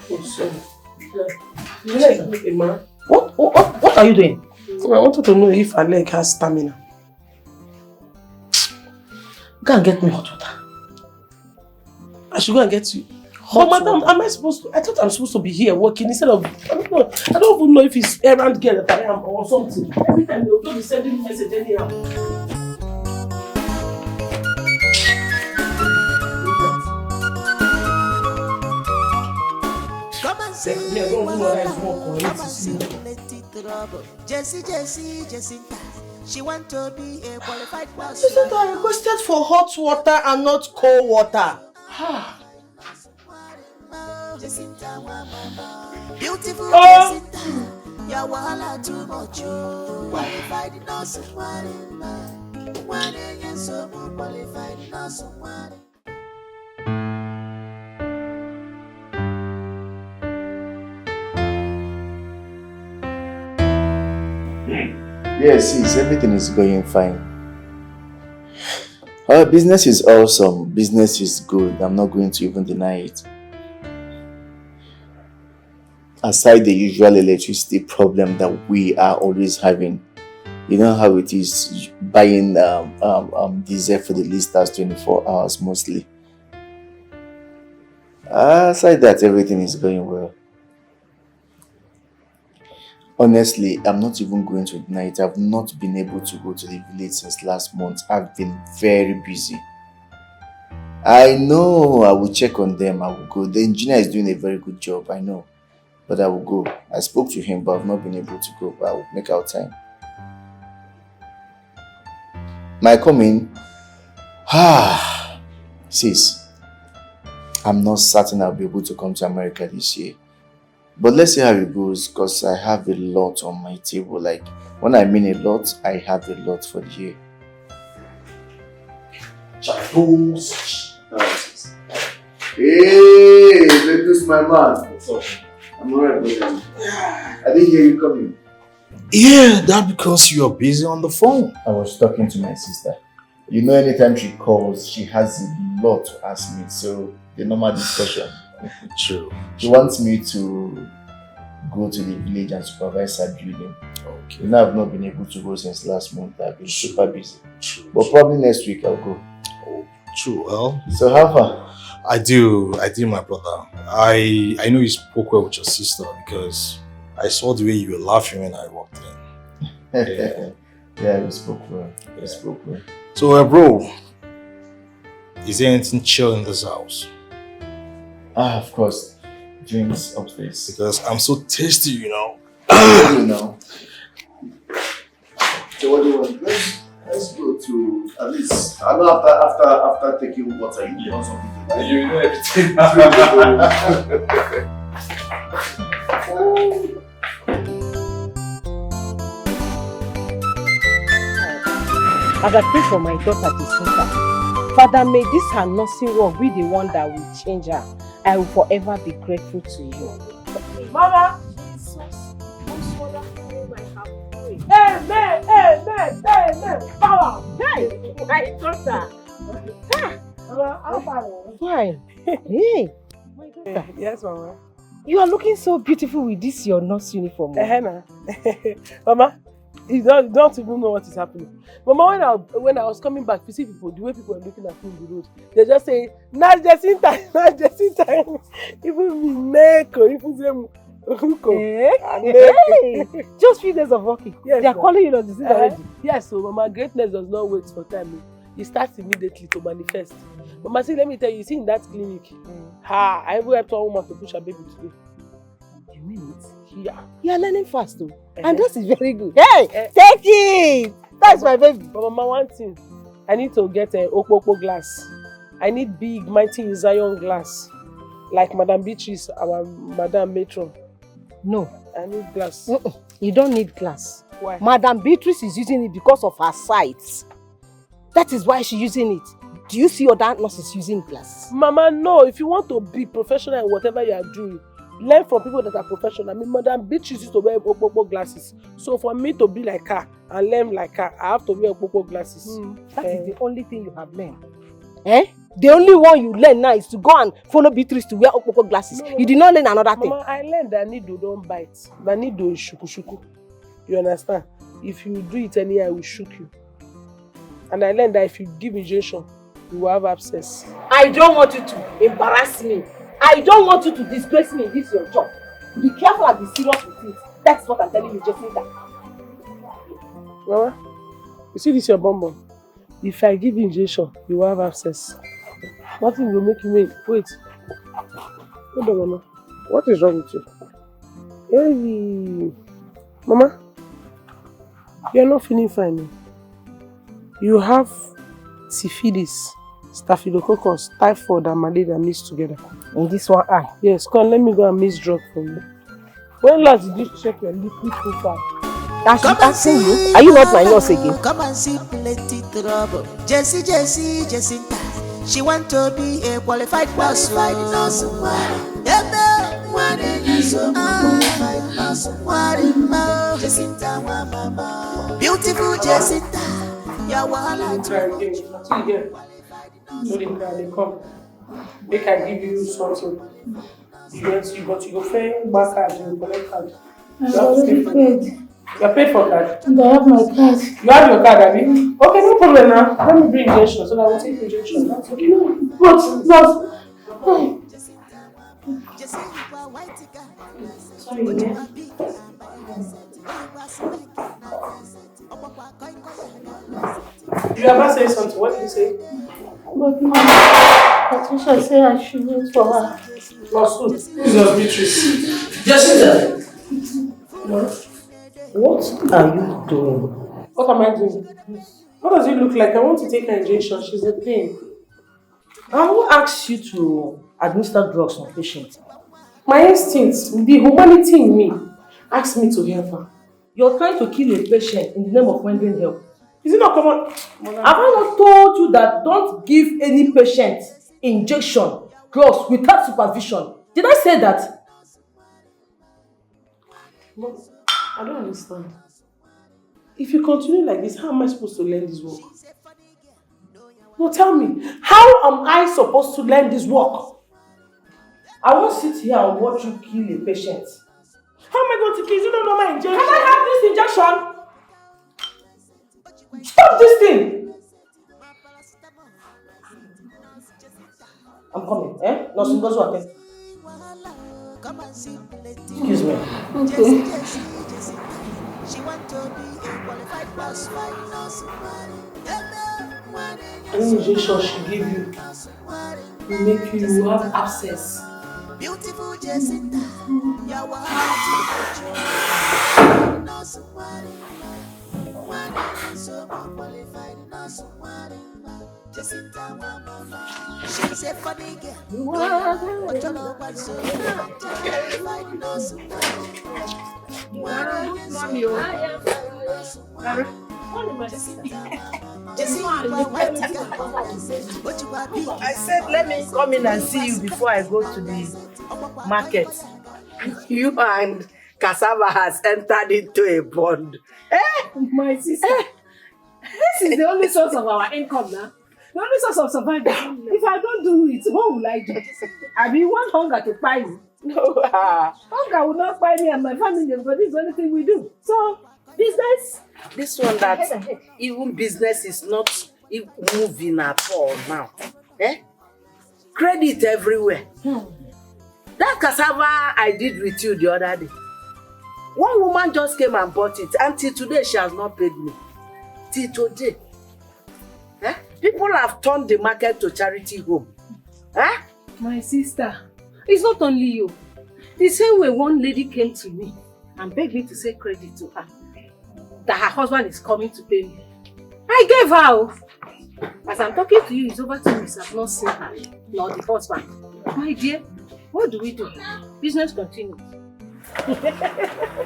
Oh, sorry. What are you doing? I wanted to know if her leg has stamina. Go and get me hot water. I should go and get you. Madam, am I supposed to? I thought I'm supposed to be here working instead of. I don't know. I don't even know if it's errand girl that I am or something. Every time they'll be sending me message anyhow. Come and see what I want. Come and see plenty trouble. Jacinta, She want to be a qualified nurse. You said I requested for hot water and not cold water. Beautiful Jacinta, your wahala too much. Qualified nurse, one yes, so qualified nurse, one. Yes, everything is going fine. Our business is awesome. Business is good. I'm not going to even deny it. Aside the usual electricity problem that we are always having, you know how it is buying diesel for the listers 24 hours mostly. Aside that, everything is going well. Honestly, I'm not even going to deny it. I've not been able to go to the village since last month. I've been very busy. I know I will check on them. I will go. The engineer is doing a very good job, I know. But I will go. I spoke to him, but I've not been able to go. But I will make out time. My coming. Sis, I'm not certain I'll be able to come to America this year. But let's see how it goes, because I have a lot on my table. Like, when I mean a lot, I have a lot for the year. Hey, this is my man. What's up? I'm alright, brother. I didn't hear you coming. Yeah, that's because you're busy on the phone. I was talking to my sister. You know, anytime she calls, she has a lot to ask me. So, the normal discussion. True. She wants me to go to the village and supervise her building. Okay. You know, I've not been able to go since last month. I've been super busy. True. But probably next week I'll go. Oh, true. Well, so how far? I do, my brother. I know you spoke well with your sister because I saw the way you were laughing when I walked in. Yeah, we spoke well. We spoke well. So, bro, is there anything chill in this house? Of course. Drinks upstairs. Because I'm so tasty, you know. You know. So what do you want? Let's go to at least. I know after taking water, you know something. Right? You know everything. As I pray for my daughter Jacinta, Father, may this her nursing work be the one that will change her. I will forever be grateful to you. Mama! Amen! Power! Hey! My daughter! Fine. Hey! My daughter. Yes, Mama. You are looking so beautiful with this your nurse uniform. Mama, you don't even know what is happening. Mama, when I was coming back, you see people, the way people were looking at me on the road, they just say, Nurse Jacinta. Even me, Neko, even them, Just few days of working. Yes, they are calling you Nurse Jacinta already. Yes, so Mama, greatness does not wait for time. It starts immediately to manifest. Mama, see, let me tell you, see in that clinic, I even helped one woman to push her baby today. You mean it? Yeah. You are learning fast though. And that is very good. Hey, take it! That's my baby. But Mama, one thing, I need to get an Okpokpo glass. I need big, mighty Zion glass. Like Madam Beatrice, our Madam Matron. No. I need glass. You don't need glass. Why? Madam Beatrice is using it because of her sight. That is why she's using it. Do you see other nurses using glass? Mama, no. If you want to be professional in whatever you are doing, learn from people that are professional. I mean, Madam Beatrice used to wear Okpokpo glasses. So for me to be like her and learn like her, I have to wear Okpokpo glasses. That is the only thing you have learned. The only one you learn now is to go and follow Beatrice to wear Okpokpo glasses. No, you did not learn another thing. Mama, I learned that needle don't bite. That needle is shuku. You understand? If you do it anyhow, I will shook you. And I learned that if you give injection, you will have abscess. I don't want you to embarrass me. I don't want you to disgrace me in this your job. Be careful and be serious with it. That's what I'm telling you, Jacinta. Mama, you see this your bonbon? If I give injection, you will have abscess. Nothing will make you wait. Hold on, Mama. What is wrong with you? Hey, Mama. You're not feeling fine. You have syphilis, staphylococcus, typhoid, and malaria mixed together. In this one eye? Yes, come, let me go and mix drug for you. When last did you check your liquid profile? That's asking you? Are you not my nurse again? Come and see plenty trouble. Jacinta. She want to be a qualified nurse. Beautiful Jacinta. Make I give you something. You go pay back card, you collect card. You're paid for card? And I have my card. You have your card, Abby? Okay, no problem now. Let me bring injection so that I will take injection. That's okay. But sorry, yeah. You ever say something? What did you say? But Mom, Patricia said I should wait for her. Who is your Beatrice? Jacinta! What are you doing? What am I doing? What does it look like? I want to take her injection. She's in pain. I will ask you to administer drugs on patients. My instincts, the humanity in me, asked me to help her. You're trying to kill a patient in the name of rendering help. Is it not common? Have I not told you that don't give any patient injection, drugs without supervision? Did I say that? But I don't understand. If you continue like this, how am I supposed to learn this work? No, tell me, how am I supposed to learn this work? I won't sit here and watch you kill a patient. How am I going to kill you? You don't know my injection. Can I have this injection? Stop this thing! I'm coming, eh? No, Singozo, attend. Excuse me. Okay. She want to be a qualified nurse. Any injection she give you will make you have abscess. Beautiful Jacinta, you're she's a funny girl. I said, let me come in and see you before I go to the market. You and cassava has entered into a bond. My sister, this is the only source of our income now. The only source of survival. If I don't do it, what will I do? I mean, want hunger to buy me. No, hunger will not buy me and my family, but this is the only thing we do. So, business. This one that even business is not moving at all now. Credit everywhere. That cassava I did with you the other day. One woman just came and bought it. Until today, she has not paid me. Till today. People have turned the market to charity home. My sister, it's not only you. The same way one lady came to me and begged me to say credit to her. That her husband is coming to pay me. I gave her. As I'm talking to you, it's over 2 weeks I've not seen her, nor the husband. My dear, what do we do? Business continues.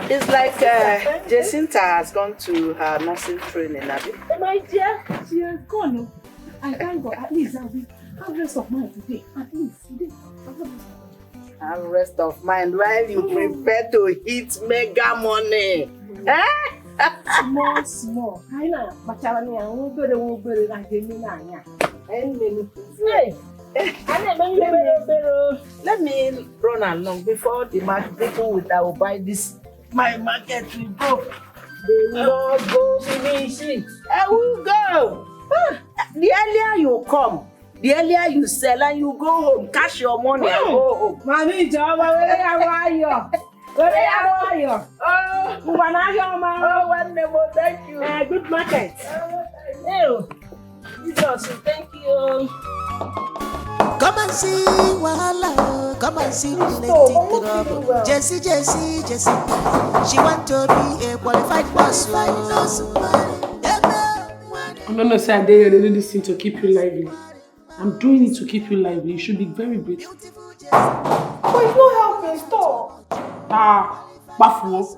It's like Jacinta has gone to her nursing training. My dear, she has gone. I thank God. At least I will have rest of mind today. At least today. Have rest of mind while you prepare to hit mega money. Small. I know. But I won't be like let me run along before the market people that will buy this. My market will go. They will not go finish it. I will go. The earlier you come, the earlier you sell and you go home, cash your money and go home. Mommy, John, where are you? Where are you? Oh, wonderful, thank you. Good market. Jesus, thank you. Come and see wahala, come and see plenty trouble. Jessie, she want to be a qualified boss like us. I'm not gonna say I dare do this thing to keep you lively. I'm doing it to keep you lively. You should be very grateful. But it's not helping, stop. Bafu.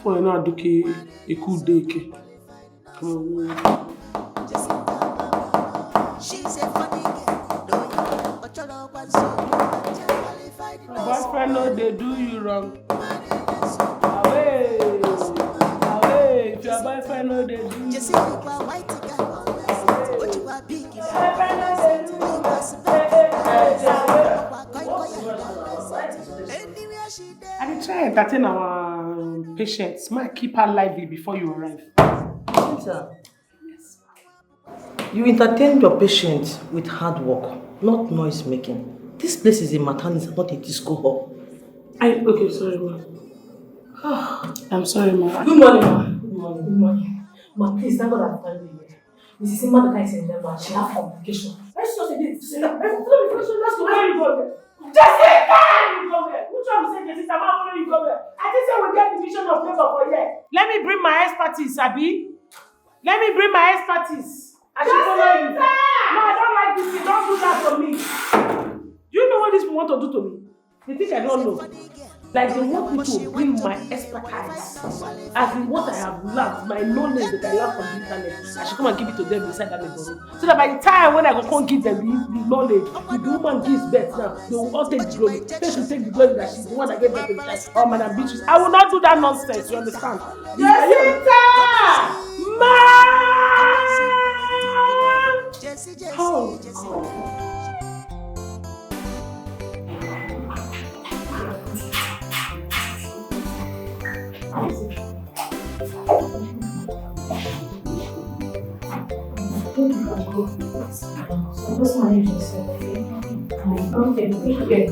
For you know, duke a cool day. She's a funny girl, but you're not one so. Boyfriend, no, they do you wrong. Away. If your boyfriend, no, they do you wrong. I try and entertain our patients. Might keep her lively before you arrive. Yes. You entertain your patient with hard work, not noise making. This place is a maternity, not a disco hall. Okay, sorry, ma. I'm sorry, ma. Good morning, ma. Good morning. Ma, please, thank God I'm finally here. Mrs. Imadoka is in Denver. She has complication. Let's just say this. Let's go. Where you go there? Jessica! You go there. Which one say Jessica? I'm not following you go there. I think say we get division of labor for here. Let me bring my expertise, Abi. Let me bring my expertise. I should follow you. No, I don't like this. You don't do that to me. Do you know what these people want to do to me? They think I don't know. Like they want me to bring my expertise, as in what I have learned, my knowledge that I learned from the internet. I should come and give it to them inside that bedroom. So that by the time when I go come give them the knowledge, if the woman gives birth now, they will all take the glory. They should take the glory that she's the one that gave birth to the child. Oh, Madam Beatrice, I will not do that nonsense. You understand? Jacinta! Just manage yourself, okay? Okay, take care.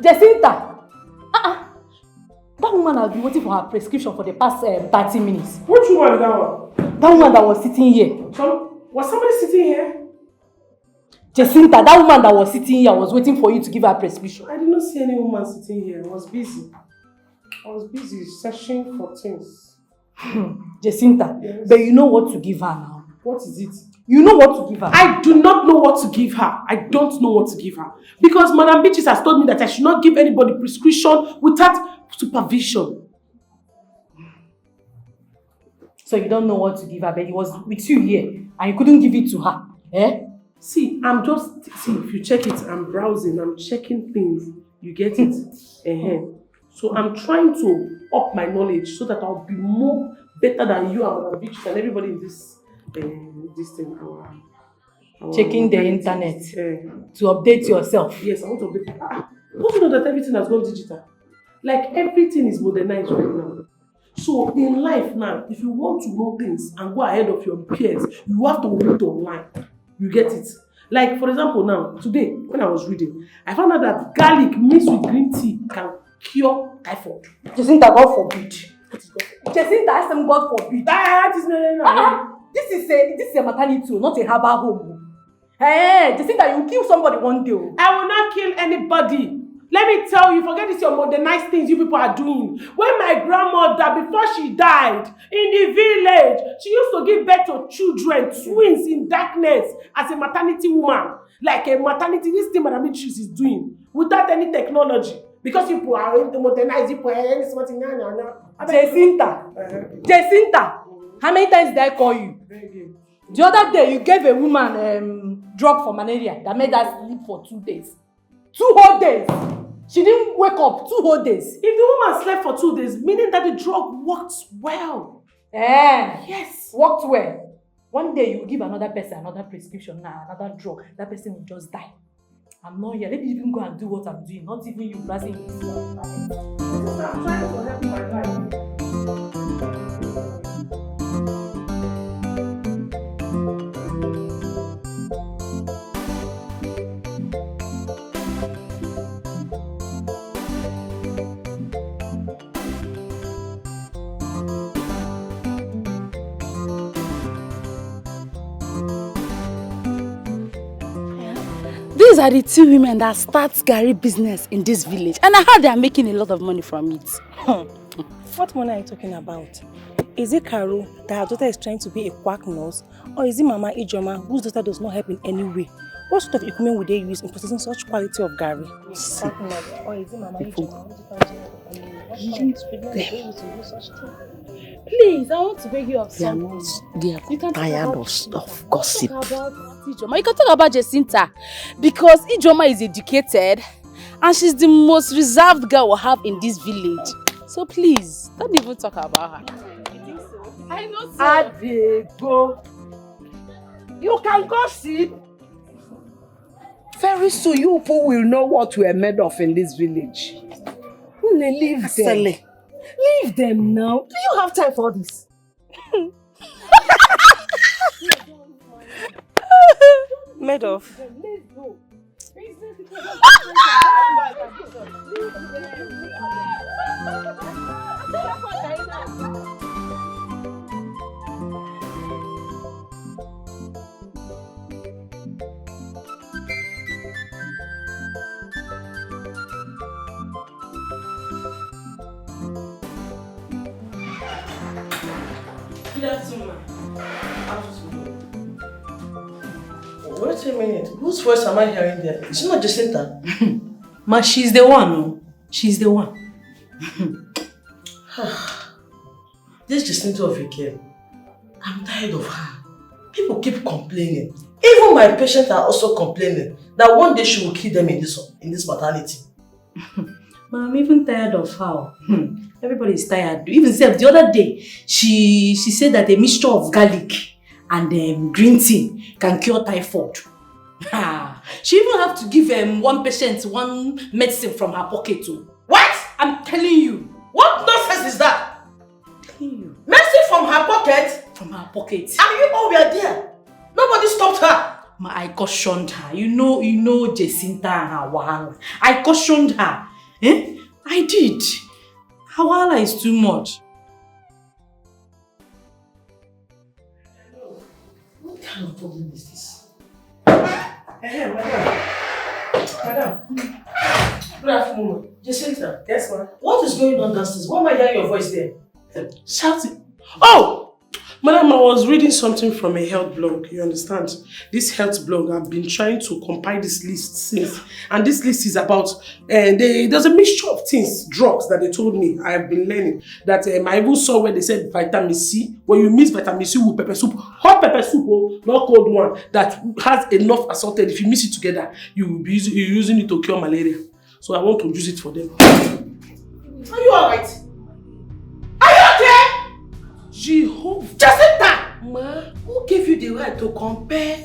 Jacinta! That woman has been waiting for her prescription for the past 30 minutes. Which woman is that one? That woman that was sitting here. Was somebody sitting here? Jacinta, that woman that was sitting here was waiting for you to give her prescription. I did not see any woman sitting here. I was busy. Searching for things. Jacinta, yes. But you know what to give her now. What is it? You know what to give her. I do not know what to give her. I don't know what to give her. Because Madam Beatrice has told me that I should not give anybody prescription without supervision. So you don't know what to give her, but it was with you here and you couldn't give it to her. Eh? See, if you check it, I'm browsing, I'm checking things. You get it? So I'm trying to up my knowledge so that I'll be more better than you and Madam Beatrice and everybody in this thing. Checking the internet to update yourself. Yes, I want to update. Don't you know that everything has gone digital? Like everything is modernized right now. So in life now, if you want to know things and go ahead of your peers, you have to read online. You get it? Like for example now, today when I was reading, I found out that garlic mixed with green tea can cure typhoid. Jacinta, God forbid. Jacinta, I said God forbid. This is a maternity, not a herbal home. Hey, Jacinta, you kill somebody one day. I will not kill anybody. Let me tell you, forget this your modernized things you people are doing. When my grandmother, before she died, in the village, she used to give birth to children, twins in darkness, as a maternity woman. Like a maternity, this thing Madam Beatrice is doing, without any technology. Because people are modernized, people are something. Jacinta, how many times did I call you? The other day, you gave a woman drug for malaria that made her sleep for 2 days. 2 whole days. She didn't wake up 2 whole days. If the woman slept for 2 days, meaning that the drug worked well. Yes. Worked well. One day you will give another person another prescription now, another drug. That person will just die. I'm not here. Let me even go and do what I'm doing. Not even you blasting me. I'm trying to help my life. These are the 2 women that start Gary business in this village, and I heard they are making a lot of money from it. What money are you talking about? Is it Karu that her daughter is trying to be a quack nurse, or is it Mama Ijoma whose daughter does not help in any way? What sort of equipment would they use in processing such quality of Gary? Or is it Mama Ijoma Please, I want to beg you of something. They are tired of gossip. Ijoma. You can talk about Jacinta because Ijoma is educated and she's the most reserved girl we have in this village. So please, don't even talk about her. I know so. Adego. You can gossip. Very soon you people will know what we are made of in this village. Leave them. Leave them now. Do you have time for this? Madoff. Good afternoon. Wait a minute. Whose voice am I hearing there? It's not Jacinta. Ma, she's the one, no? She's the one. This Jacinta of a girl, I'm tired of her. People keep complaining. Even my patients are also complaining that one day she will kill them in this maternity. Ma, I'm even tired of her. Everybody is tired. Even the other day, she said that a mixture of garlic and green tea can cure typhoid. She even have to give one patient one medicine from her pocket too. What? I'm telling you. What nonsense is that? I'm telling you. Medicine from her pocket? From her pocket. And you all were there. Nobody stopped her. Ma, I cautioned her. You know Jacinta and her wahala. I cautioned her. I did. Her wahala is too much. What kind of problem is this? Madam. Good afternoon. Jacinta. Yes, ma'am. What is going on downstairs? Why am I hearing your voice there? Shouting. Oh! Madam, I was reading something from a health blog, you understand? This health blog, I've been trying to compile this list since. And this list is about, there's a mixture of things, drugs that they told me, I've been learning. That I even saw where they said vitamin C. When you mix vitamin C with pepper soup, hot pepper soup, not cold one, that has enough assorted. If you mix it together, you're using it to cure malaria. So I want to use it for them. Are you alright? Are you okay? Jehovah. Jacinta! Ma, who gave you the right to compare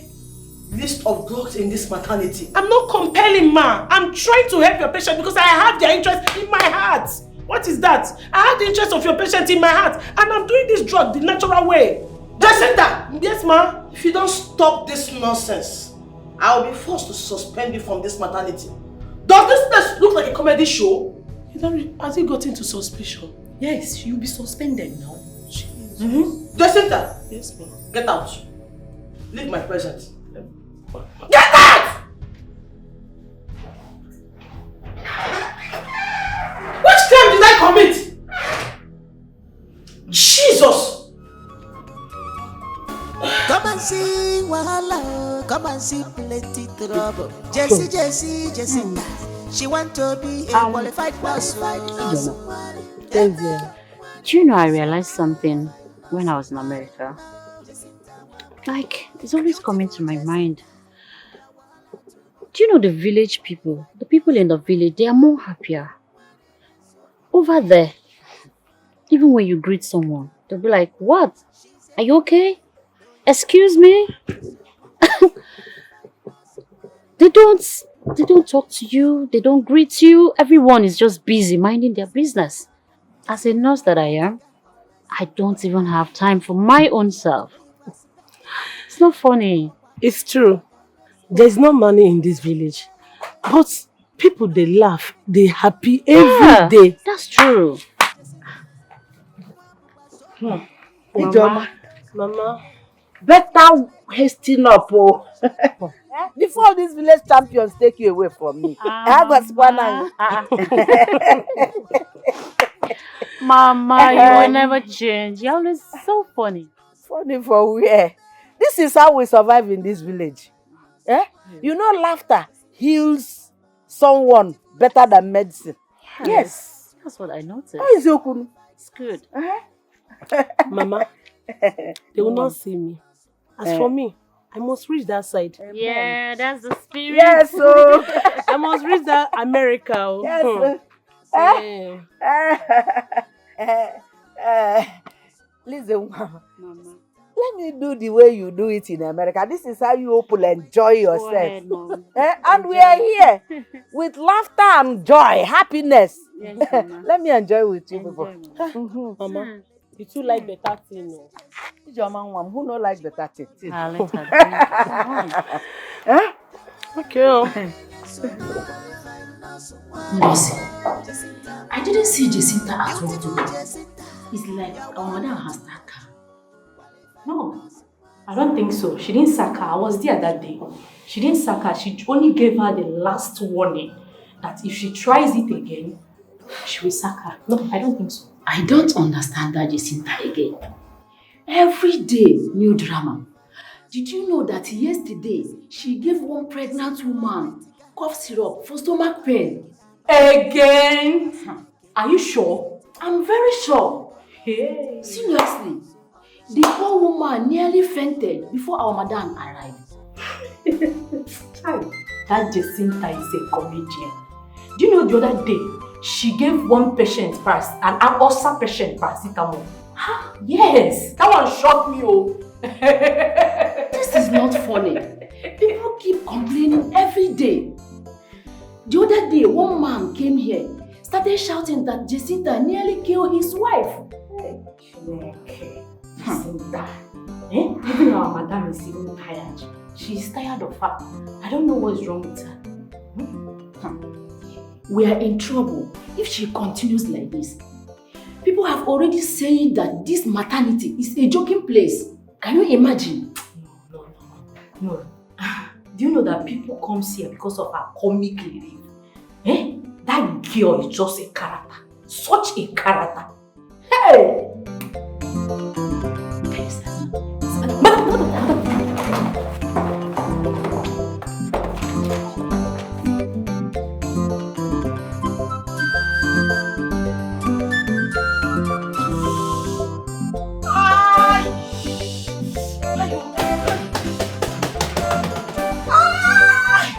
list of drugs in this maternity? I'm not compelling, ma. I'm trying to help your patient because I have their interest in my heart. What is that? I have the interest of your patient in my heart and I'm doing this drug the natural way. Jacinta! Yes, ma. If you don't stop this nonsense, I will be forced to suspend you from this maternity. Does this place look like a comedy show? Has he got into suspicion? Yes, you'll be suspended now. Jacinta! Yes, ma'am. Get out. Leave my presence. Get out! Which crime did I commit? Jesus! Come and see wahala, come and see plenty trouble. Jacinta. She want to be a qualified nurse like us. Do you know I realized something when I was in America? Like, it's always coming to my mind. Do you know the village people? The people in the village, they are more happier. Over there, even when you greet someone, they'll be like, what? Are you okay? Excuse me? They don't talk to you, they don't greet you. Everyone is just busy minding their business. As a nurse that I am, I don't even have time for my own self. It's not funny. It's true. There's no money in this village. But people, they laugh, they happy every day. That's true. Mama. Better hasten up, oh. Before these village champions take you away from me. Mama, you will never change. You're always so funny. Funny for where? This is how we survive in this village. Eh? You know, laughter heals someone better than medicine. Yes. That's what I noticed. How is your kunu? It's good. Mama, they will not see me. As for me, I must reach that side. Yeah, that's the spirit. Yes, so I must reach that America. Yes. Listen, Mama. Let me do the way you do it in America. This is how you people enjoy yourself. Ahead, Mom. And we are here with laughter and joy, happiness. Yes, Let me enjoy with you people. Mama, you too like better thing. Your man, who don't like better thing? Okay. Mercy, I didn't see Jacinta at all today. It's like our mother has sacked her. No, I don't think so. She didn't sack her. I was there that day. She didn't sack her. She only gave her the last warning that if she tries it again, she will sack her. No, I don't think so. I don't understand that Jacinta again. Every day, new drama. Did you know that yesterday, she gave one pregnant woman cough syrup for stomach pain? Again? Are you sure? I'm very sure. Hey. Seriously. The poor woman nearly fainted before our madam arrived. That Jacinta is a comedian. Do you know the other day, she gave one patient an ulcer patient paracetamol? Huh? Yes, that one shocked me. Oh. This is not funny. People keep complaining every day. The other day, one man came here, started shouting that Jacinta nearly killed his wife. Jacinta. Even our madam is even tired. She's tired of her. I don't know what's wrong with her. We are in trouble if she continues like this. People have already said that this maternity is a joking place. Can you imagine? No. Do you know that people come here because of her comic relief? That girl is just a character. Such a character. Hey!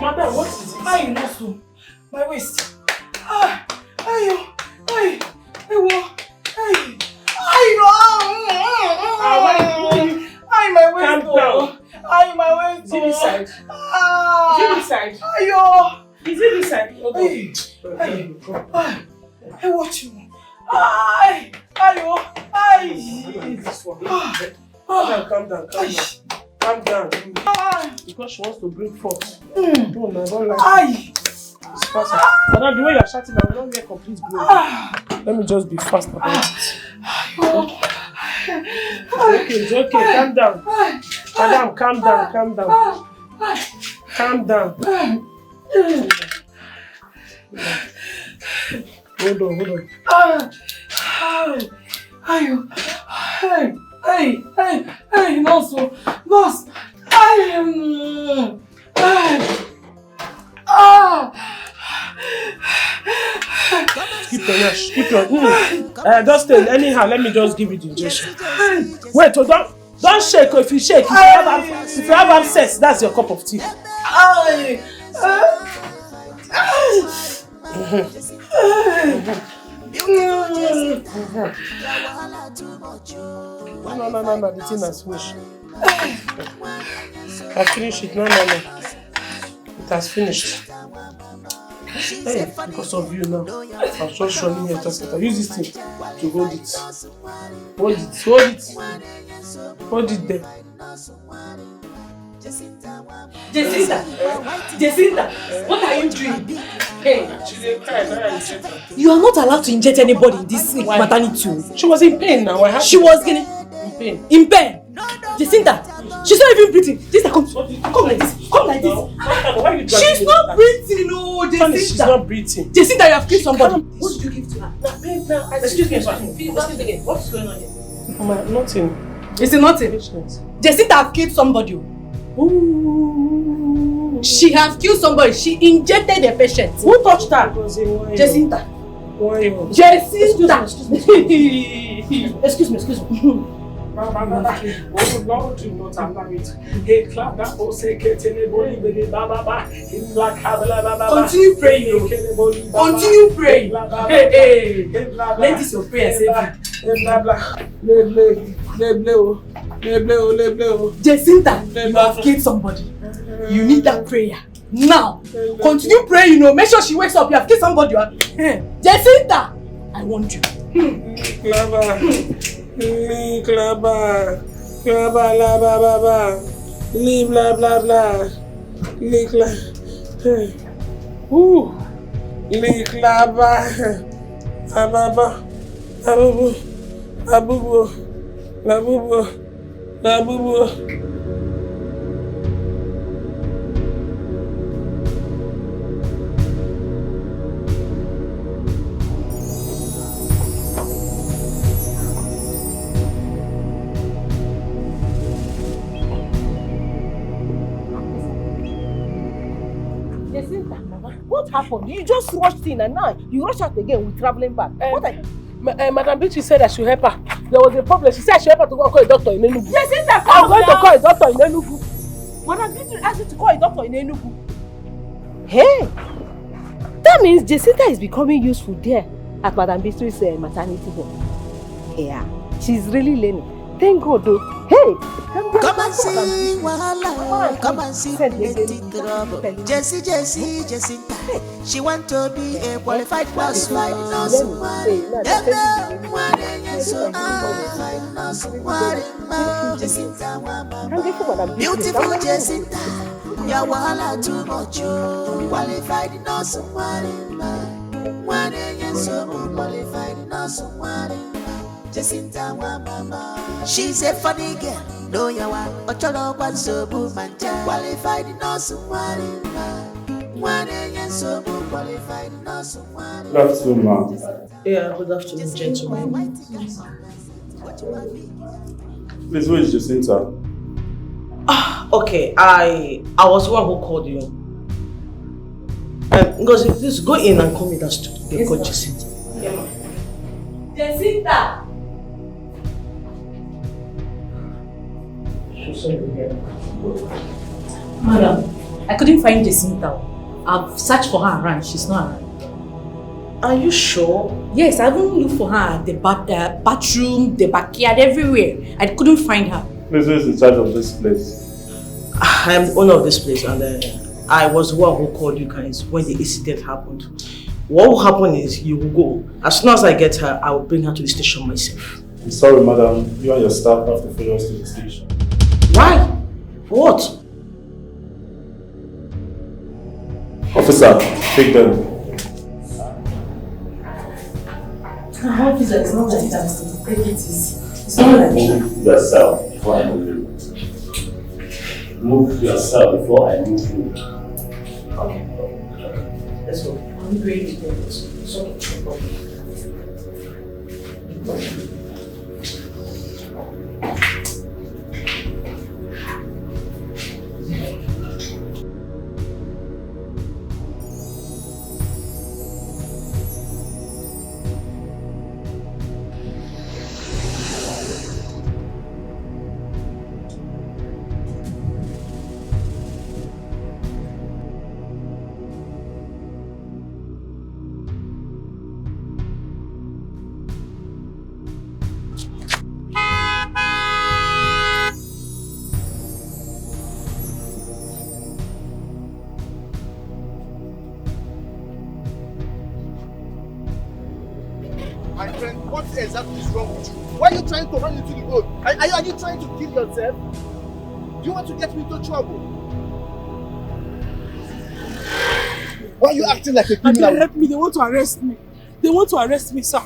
Madam, what is it? My waist. Is it this side? Is it this side? Hey, what you want? Calm down. Because she wants to bring forth. No, I don't like it. It's faster. But now the way you're shouting, I will not get complete glory. Let me just be fast about it. It's okay. Calm down. Madam, calm down. Hold on. Hey, nurse. Keep your yash. Just stay. Anyhow, let me just give you the injection. Wait, don't shake. If you shake, if you have abscess, that's your cup of tea. No, the thing has finished. I finished it. No. It has finished. Hey, because of you now. I was just running here. I use this thing to hold it. Hold it there. Jacinta, what are you doing? Hey, you are not allowed to inject anybody in this maternity. She was in pain now. She was in pain. In pain? Jacinta, she's not even breathing. Jacinta, come like this. Come like this. She's not breathing, no, Jacinta. She's not breathing. Jacinta, you have killed somebody. What did you give to her? Excuse me. What's going on here? Mama, nothing. Is it nothing? Jacinta have killed somebody. Ooh. She has killed somebody. She injected a patient. Who touched her? Jacinta. Why? Jacinta. Excuse me. Lord, do not allow it. Continue praying. Continue praying. Hey. Let this your prayer save you. Jacinta, you have killed somebody. You need that prayer. Now, continue praying, Make sure she wakes up. You have killed somebody. Jacinta, I want you. What happened? You just rushed in and now you rush out again with traveling back. Madam Beatrice said I should help her. There was a problem. She said I should help her to go call a doctor in Enugu. Jacinta, I'm going to call a doctor in Enugu. Madam Beatrice asked you to call a doctor in Enugu. Hey, that means Jacinta is becoming useful there at Madam Beatrice's maternity home. Yeah, she's really learning. Thank God though. Hey, come and see Wahala. Come and see plenty trouble. Jessie, Jacinta. She want to be a qualified nurse like nurse. Beautiful Jacinta. Your Wahala too much. Qualified nurse. Qualified nurse. Jacinta mama. She's a funny girl. No yawa. Ocholo kwan sobu manja. Qualified nurse qualified nurse. Good afternoon, ma'am. Yeah, good afternoon, gentlemen. Please, where is Jacinta? Okay, I was the one who called you. Because please go in and call me that stupid. They called Jacinta. Yeah. Jacinta! Madam, I couldn't find Jacinta. I've searched for her around. She's not around. Are you sure? Yes, I even looked for her at the bathroom, the backyard, everywhere. I couldn't find her. Please, who is in charge of this place? I am the owner of this place, and I was the one who called you guys when the incident happened. What will happen is you will go. As soon as I get her, I will bring her to the station myself. I'm sorry, madam. You and your staff have to follow us to the station. Why? What? Officer, take them. Officer, it's not like that. Take it easy. It's not like that. Move yourself before I move you. Move yourself before I move you. Okay. Let's go. I'm ready to do this. So, exactly is wrong with you? Why are you trying to run into the road? Are you trying to kill yourself? Do you want to get me into trouble? Why are you acting like a criminal? Help me, they want to arrest me. They want to arrest me, sir.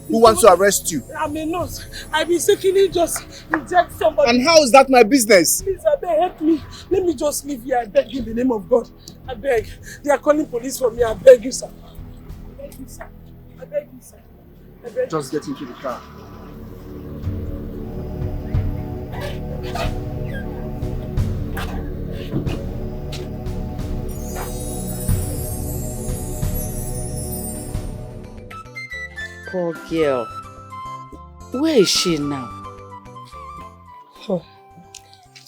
Who wants to arrest you? I'm a nurse. I mistakenly just reject somebody. And how is that my business? Please, I beg, help me. Let me just leave here. I beg you in the name of God. I beg. They are calling police for me. I beg you, sir. I beg you, sir. I beg you, sir. I beg you. Just get into the car. Poor girl. Where is she now?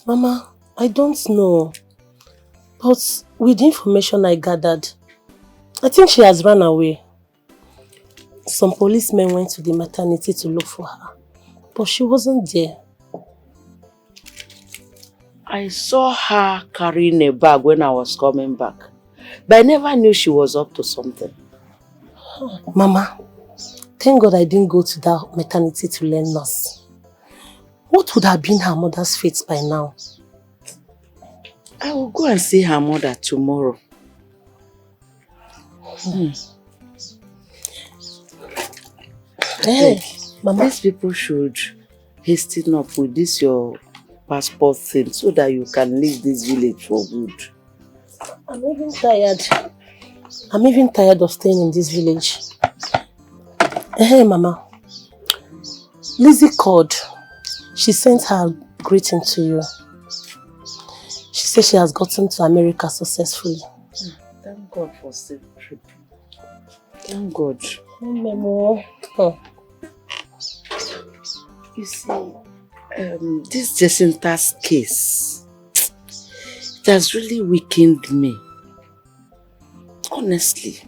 Mama, I don't know. But with the information I gathered, I think she has run away. Some policemen went to the maternity to look for her, but she wasn't there. I saw her carrying a bag when I was coming back, but I never knew she was up to something. Mama, thank God I didn't go to that maternity to learn nurse. What would have been her mother's fate by now? I will go and see her mother tomorrow. Hey, Mama. These people should hasten up with this your passport thing so that you can leave this village for good. I'm even tired. I'm even tired of staying in this village. Hey, Mama. Lizzie called. She sent her greeting to you. She said she has gotten to America successfully. Thank God for safe trip. Thank God. Memo. You see, this Jacinta's case, it has really weakened me. Honestly.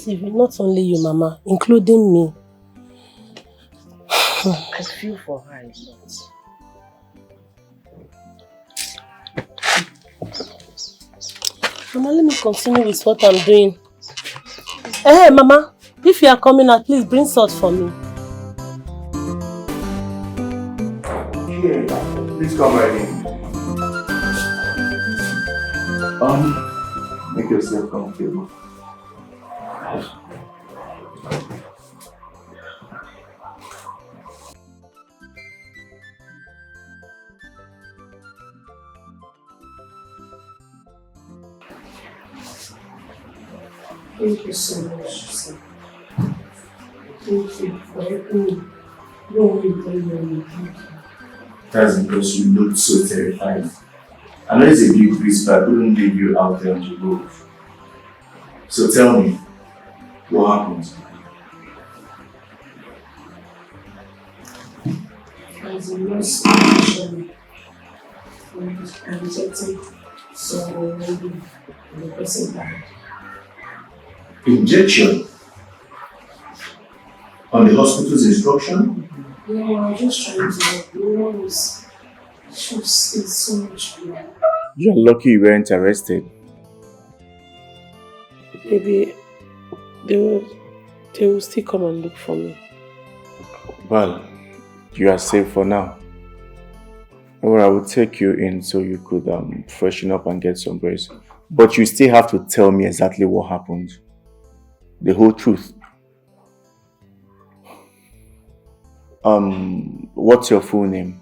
Not only you, Mama, including me. I feel for her a lot. Mama, let me continue with what I'm doing. Hey, Mama, if you are coming out, please bring salt for me. Here, please come right in. Make yourself comfortable. Thank you so much, sir. Thank you for helping me. Don't worry, very well. That's because you looked so terrified. I know it's a big risk, but I couldn't leave you out there on the road. So tell me, what happened? As a nurse, actually, I rejected someone and the person died. Injection? On the hospital's instruction? No, I'm just trying to help. No one was just in so much blood. You're lucky you weren't arrested. Maybe they will still come and look for me. Well, you are safe for now. Or I will take you in so you could freshen up and get some rest. But you still have to tell me exactly what happened. The whole truth. What's your full name?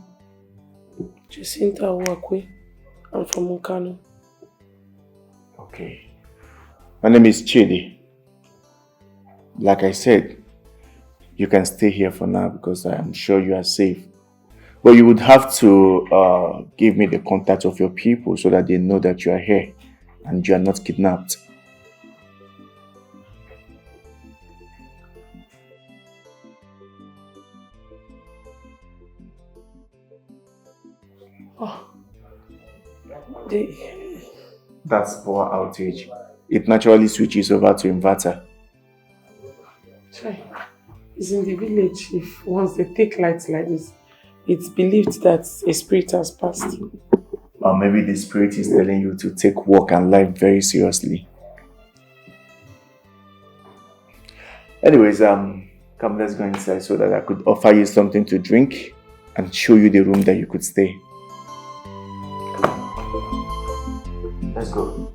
Jacinta Wakwe. I'm from Nkanu. Okay. My name is Chidi. Like I said, you can stay here for now because I am sure you are safe. But you would have to give me the contact of your people so that they know that you are here and you are not kidnapped. Oh. That's power outage. It naturally switches over to inverter. It's in the village. If once they take lights like this, it's believed that a spirit has passed. Or maybe the spirit is telling you to take work and life very seriously. Anyways, can Come, let's go inside so that I could offer you something to drink and show you the room that you could stay. Let's go.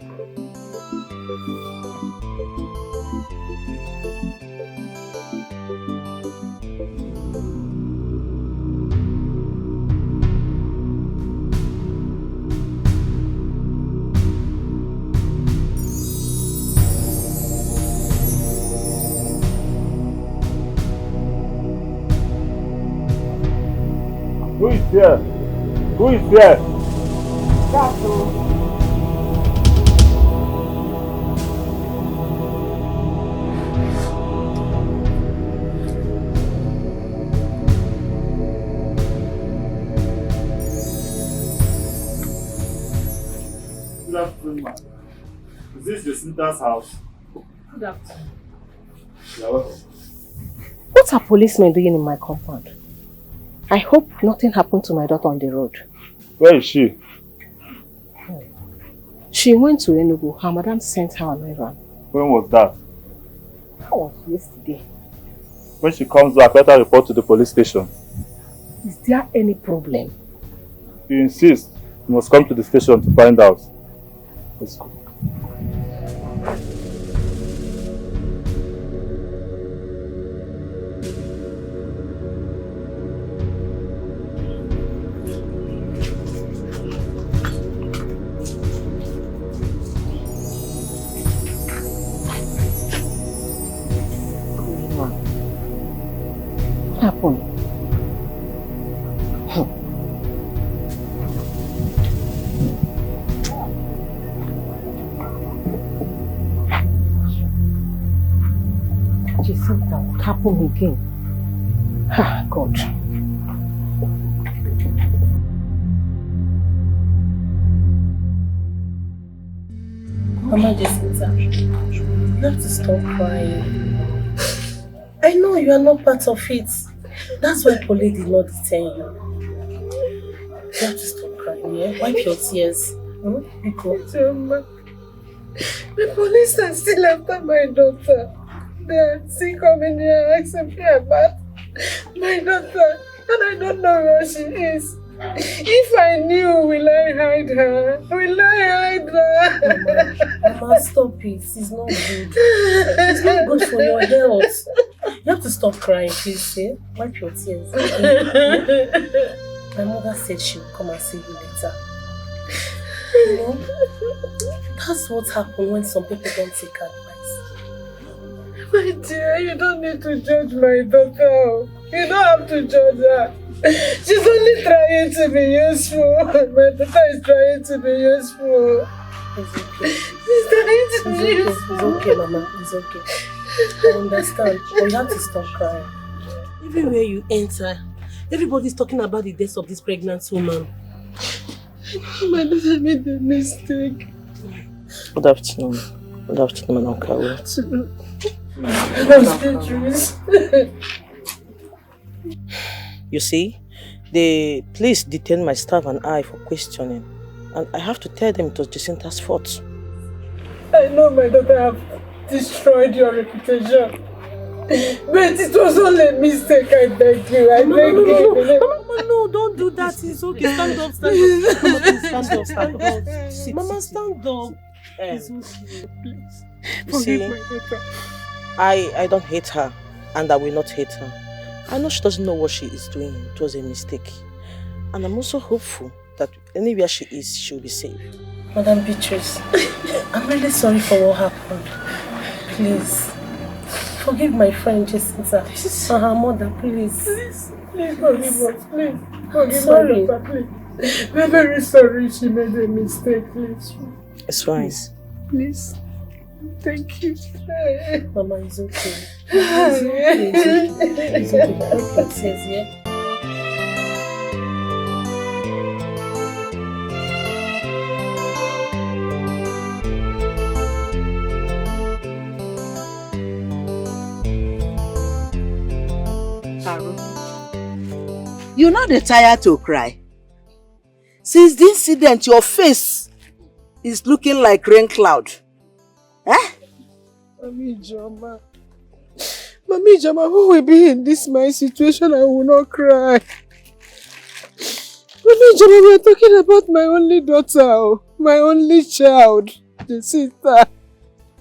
Who is there? Who is there? Good afternoon, ma'am. Is this Jacinta's house? Good afternoon. You're welcome. What are policemen doing in my compound? I hope nothing happened to my daughter on the road. Where is she? She went to Enugu. Her madam sent her on errand. When was that? That was yesterday. When she comes back, let her report to the police station. Is there any problem? If you insist, you must come to the station to find out. Let's go. What happened? Jacinta, what happened again? Ah, God. Mama Jacinta, you have to stop crying. I know you are not part of it. That's why Polly did not detain you. You have to stop crying, yeah? Wipe your tears. Because The police are still after my daughter. They are still coming here asking me about my daughter, and I don't know where she is. If I knew, will I hide her? Will I hide her? Mama, stop it. It's not good. It's not good for your health. You have to stop crying, please. Yeah? Wipe your tears. My mother said she would come and see you later. You know, that's what happens when some people don't take advice. My dear, you don't need to judge my daughter. You don't have to judge her. She's only trying to be useful. My daughter is trying to be useful. It's okay. She's trying to be useful. It's okay, Mama. It's okay. I understand. But you have to stop crying. Everywhere you enter, everybody's talking about the death of this pregnant woman. My daughter made a mistake. Good afternoon. Good afternoon, Madam Kawa. You see, the police detained my staff and I for questioning, and I have to tell them it was Jacinta's fault. I know my daughter have destroyed your reputation, but it was only a mistake. I beg you. I beg you. Mama, no, don't do that. It's okay. Stand up, stand up. Mama, please stand up, stand up. Sit, Mama, stand up. It's okay, please. You see, I don't hate her, and I will not hate her. I know she doesn't know what she is doing. It was a mistake. And I'm also hopeful that anywhere she is, she'll be safe. Madam Beatrice, I'm really sorry for what happened. Please, forgive my friend Jacinta and her mother, please. Please forgive us, please. Forgive my daughter, please. We're very sorry she made a mistake, please. It's fine. Please. Thank you. Mama, it's okay. It's okay. It's okay. Wipe your tears, yeah? You're not tired to cry. Since the incident, your face is looking like rain cloud. Eh? Mami Joma, Mami Jama, who will be in this my situation? I will not cry. Mami Jama, we are talking about my only daughter, my only child, the sister.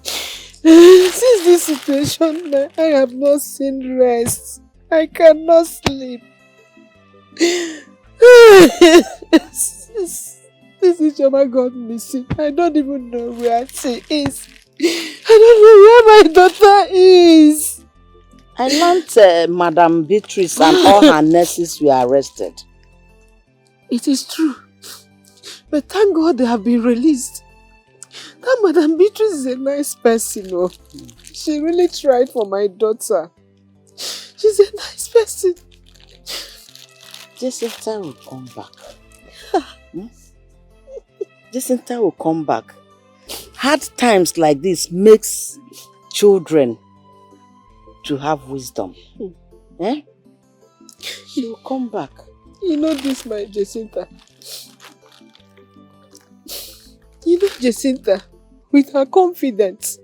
Since this situation, I have not seen rest. I cannot sleep. This is Jama got missing. I don't even know where she is. I don't know where my daughter is. I learned Madam Beatrice and all her nurses were arrested. It is true. But thank God they have been released. That Madam Beatrice is a nice person. Oh. She really tried for my daughter. She's a nice person. Jacinta will come back. Jacinta will come back. Hard times like this makes children to have wisdom. Eh? She will come back. You know this, my Jacinta. You know Jacinta, with her confidence.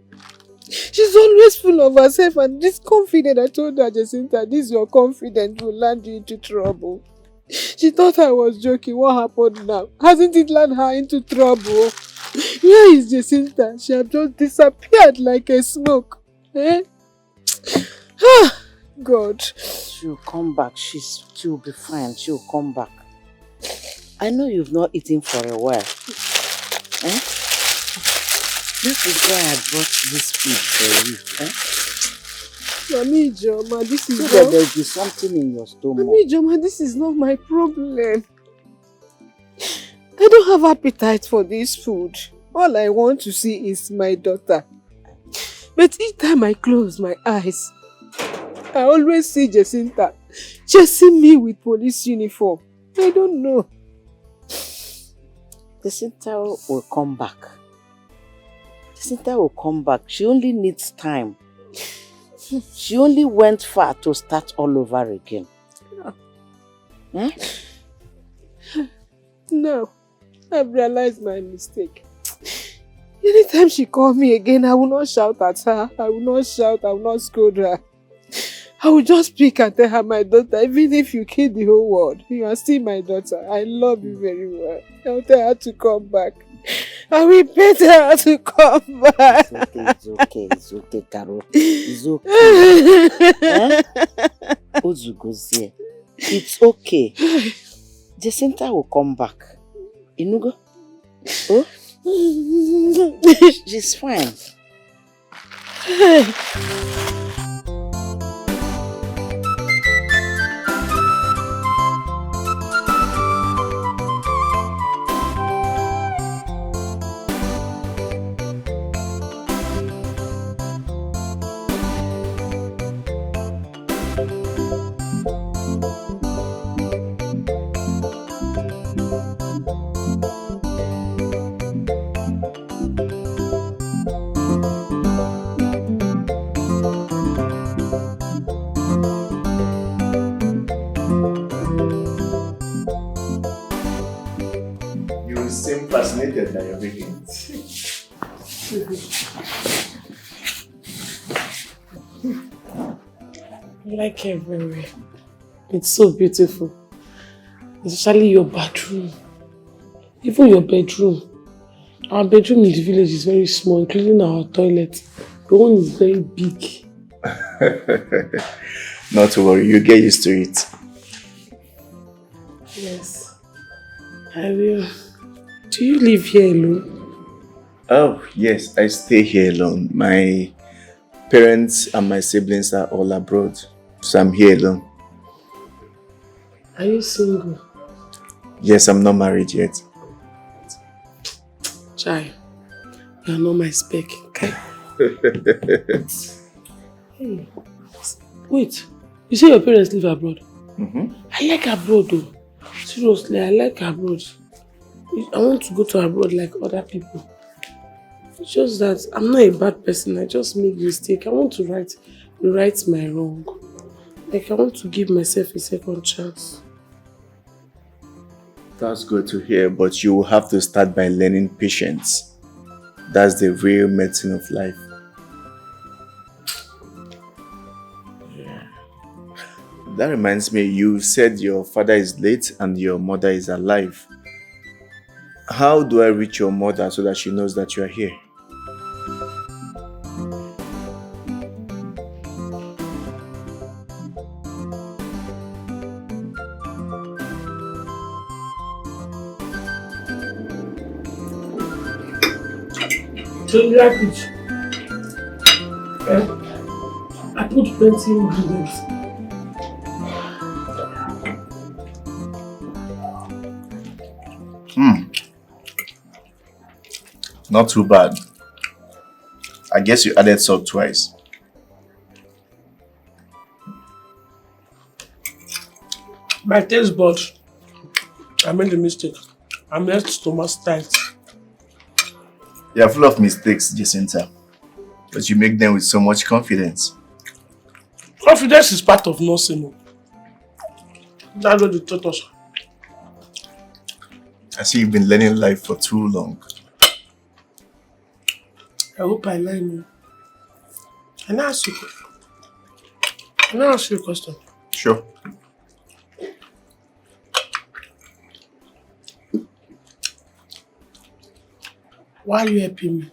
She's always full of herself, and this confidence, I told her, Jacinta, this your confidence will land you into trouble. She thought I was joking. What happened now? Hasn't it landed her into trouble? Where is Jacinta? She has just disappeared like a smoke. Eh? God. She'll come back. She'll be fine. She'll come back. I know you've not eaten for a while. Eh? This is why I brought this food for you. Eh? Mami Joma, this is so that there'll be something in your stomach. Mami Joma, this is not my problem. I don't have appetite for this food. All I want to see is my daughter. But each time I close my eyes, I always see Jacinta chasing me with police uniform. I don't know. Jacinta will come back. Jacinta will come back. She only needs time. She only went far to start all over again. No. No. I've realized my mistake. Anytime she calls me again, I will not shout at her. I will not shout. I will not scold her. I will just speak and tell her, my daughter, even if you kill the whole world, you are still my daughter. I love you very well. I will tell her to come back. I will beg her to come back. It's okay, Carol. It's okay. Ozugozie. It's okay. Jacinta will come back. Inugo? Oh? She's fine. Fascinated by your baking. I like everywhere. It's so beautiful. Especially your bathroom. Even your bedroom. Our bedroom in the village is very small, including our toilet. The one is very big. Not to worry, you get used to it. Yes. I will. Do you live here alone? Oh, yes, I stay here alone. My parents and my siblings are all abroad, so I'm here alone. Are you single? Yes, I'm not married yet. Chai, you are not my spec, okay? Hey, wait, you say your parents live abroad? Mm-hmm. I like abroad though. Seriously, I like abroad. I want to go to abroad like other people. It's just that I'm not a bad person. I just make mistake. I want to right my wrong. Like I want to give myself a second chance. That's good to hear, but you will have to start by learning patience. That's the real medicine of life. That reminds me, you said your father is late and your mother is alive. How do I reach your mother so that she knows that you are here? Don't like it. I put plenty ingredients. Not too bad. I guess you added salt twice. My taste bud. I made a mistake. I made stomach tight. You are full of mistakes, Jacinta. But you make them with so much confidence. Confidence is part of nursing. That's what they taught us. I see you've been learning life for too long. I hope I learn. Can I ask you a question? Sure. Why are you helping me?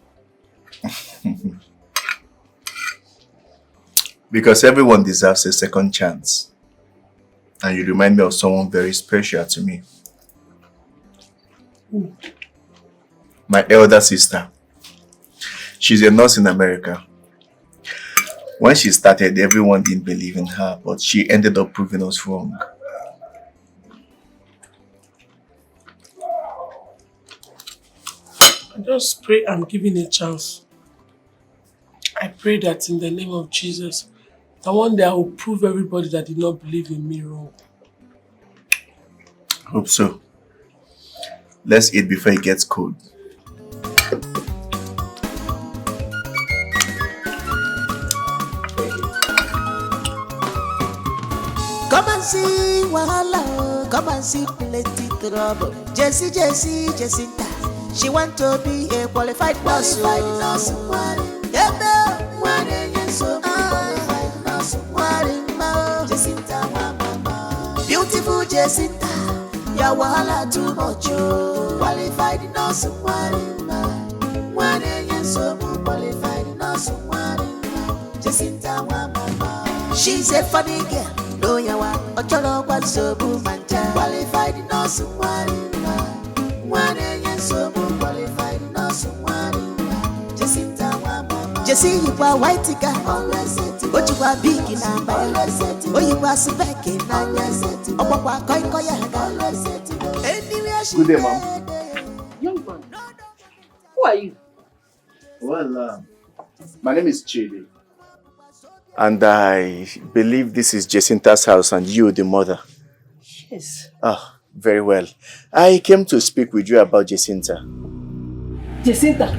Because everyone deserves a second chance. And you remind me of someone very special to me. Who? My elder sister. She's a nurse in America. When she started, everyone didn't believe in her, but she ended up proving us wrong. I just pray I'm given a chance. I pray that in the name of Jesus, that one day I will prove everybody that did not believe in me wrong. Hope so. Let's eat before it gets cold. Come and see wahala, come and see plenty trouble. Jessie, Jacinta, she want to be a qualified nurse. Beautiful Jacinta, your wahala too much. Qualified nurse, qualified nurse, Jacinta, she's a funny girl. No yawa, ochoro kwa sobu manja. Qualified nurse, qualified nurse, Jacinta, Jessie, you are white girl. What you are big in a man. Oh, you are spec in a Good day, Mom. Young man, who are you? Well, my name is Chidi. And I believe this is Jacinta's house and you, the mother. Yes. Ah, very well. I came to speak with you about Jacinta. Jacinta,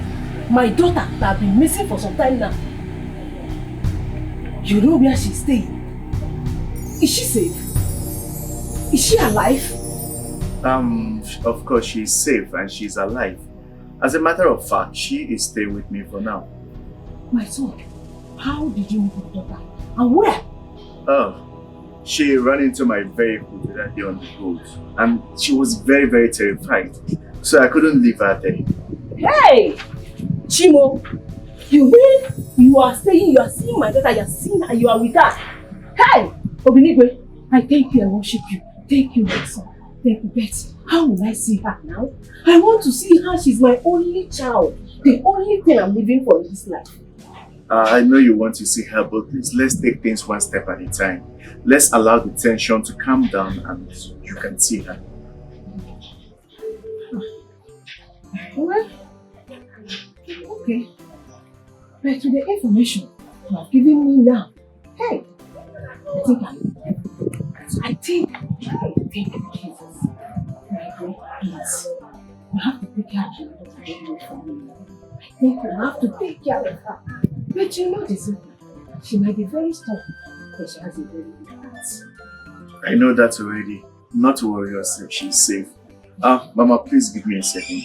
my daughter that has been missing for some time now. You know where she's staying? Is she safe? Is she alive? Of course she is safe and she's alive. As a matter of fact, she is staying with me for now. My son, how did you meet your daughter? And where? Oh, she ran into my vehicle the other day on the road. And she was very, very terrified. So I couldn't leave her there. Hey! Chimo, you mean you are seeing my daughter, you are seeing her, you are with her. Hey! Obinigwe, I thank you, I worship you. Thank you, my son. Thank you, Betty. How will I see her now? I want to see her. She's my only child. The only thing I'm living for in this life. I know you want to see her, but please, let's take things one step at a time. Let's allow the tension to calm down and you can see her. Well, okay. But to the information you have given me now, hey, I think Jesus. Please, you have to take care of your daughter from me. I think you have to take care of her. But you know this, she might be very stubborn, but she has a very good heart. I know that already. Not to worry yourself, she's safe. Mama, please give me a second.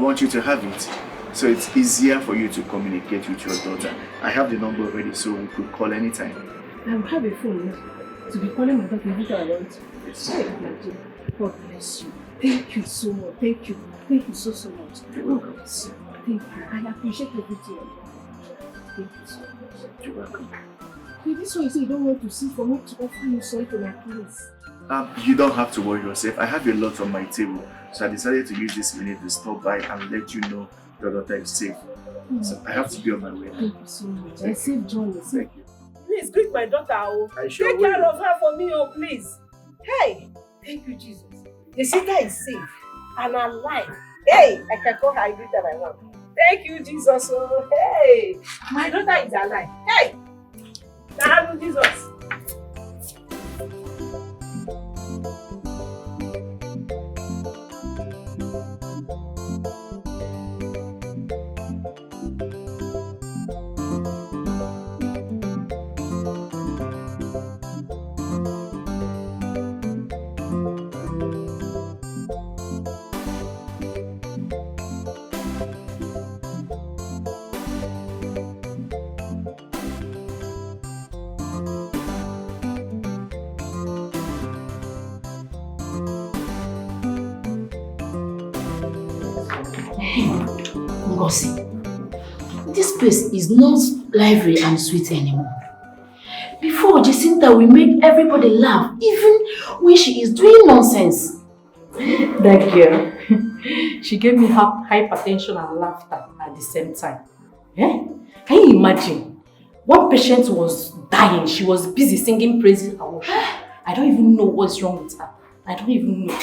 want you to have it. So it's easier for you to communicate with your daughter. I have the number already, so we could call anytime. I have a phone now. To be calling my daughter every time I want. Sorry, God bless you. Thank you so much. Thank you. Thank you so much. God bless you. Thank you. I appreciate everything. Thank you so much. You're welcome. Hey, this one you say you don't want to see for me to offer you sorry for my place. You don't have to worry yourself. I have a lot on my table. So I decided to use this minute to stop by and let you know your daughter is safe. So I have to be on my way. Thank you so much. I saved John. Thank you. Please greet my daughter, oh. I sure Take will. care of her for me, oh, please. Hey, thank you, Jesus. The sister is safe and alive. Hey, I can call her every time I want. Thank you, Jesus. Oh, hey, my daughter is alive. Hey, thank you, Jesus. Ngozi, this place is not lively and sweet anymore. Before, Jacinta will make everybody laugh, even when she is doing nonsense. That girl, she gave me hypertension and laughter at the same time. Eh? Can you imagine? One patient was dying, she was busy singing praises. I don't even know what's wrong with her. I don't even know.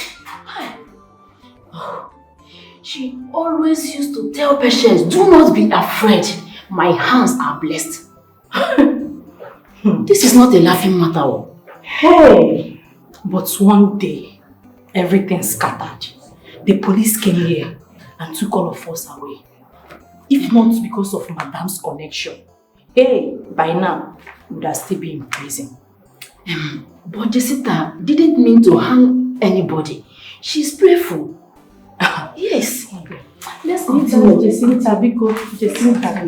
She always used to tell patients, do not be afraid, my hands are blessed. This is not a laughing matter. Hey! But one day, everything scattered. The police came here and took all of us away. If not because of Madame's connection, hey, by now, we would have still been in prison. But Jacinta didn't mean to harm anybody. She's prayerful. Yes. Let's continue, Jacinta, because Jacinta, I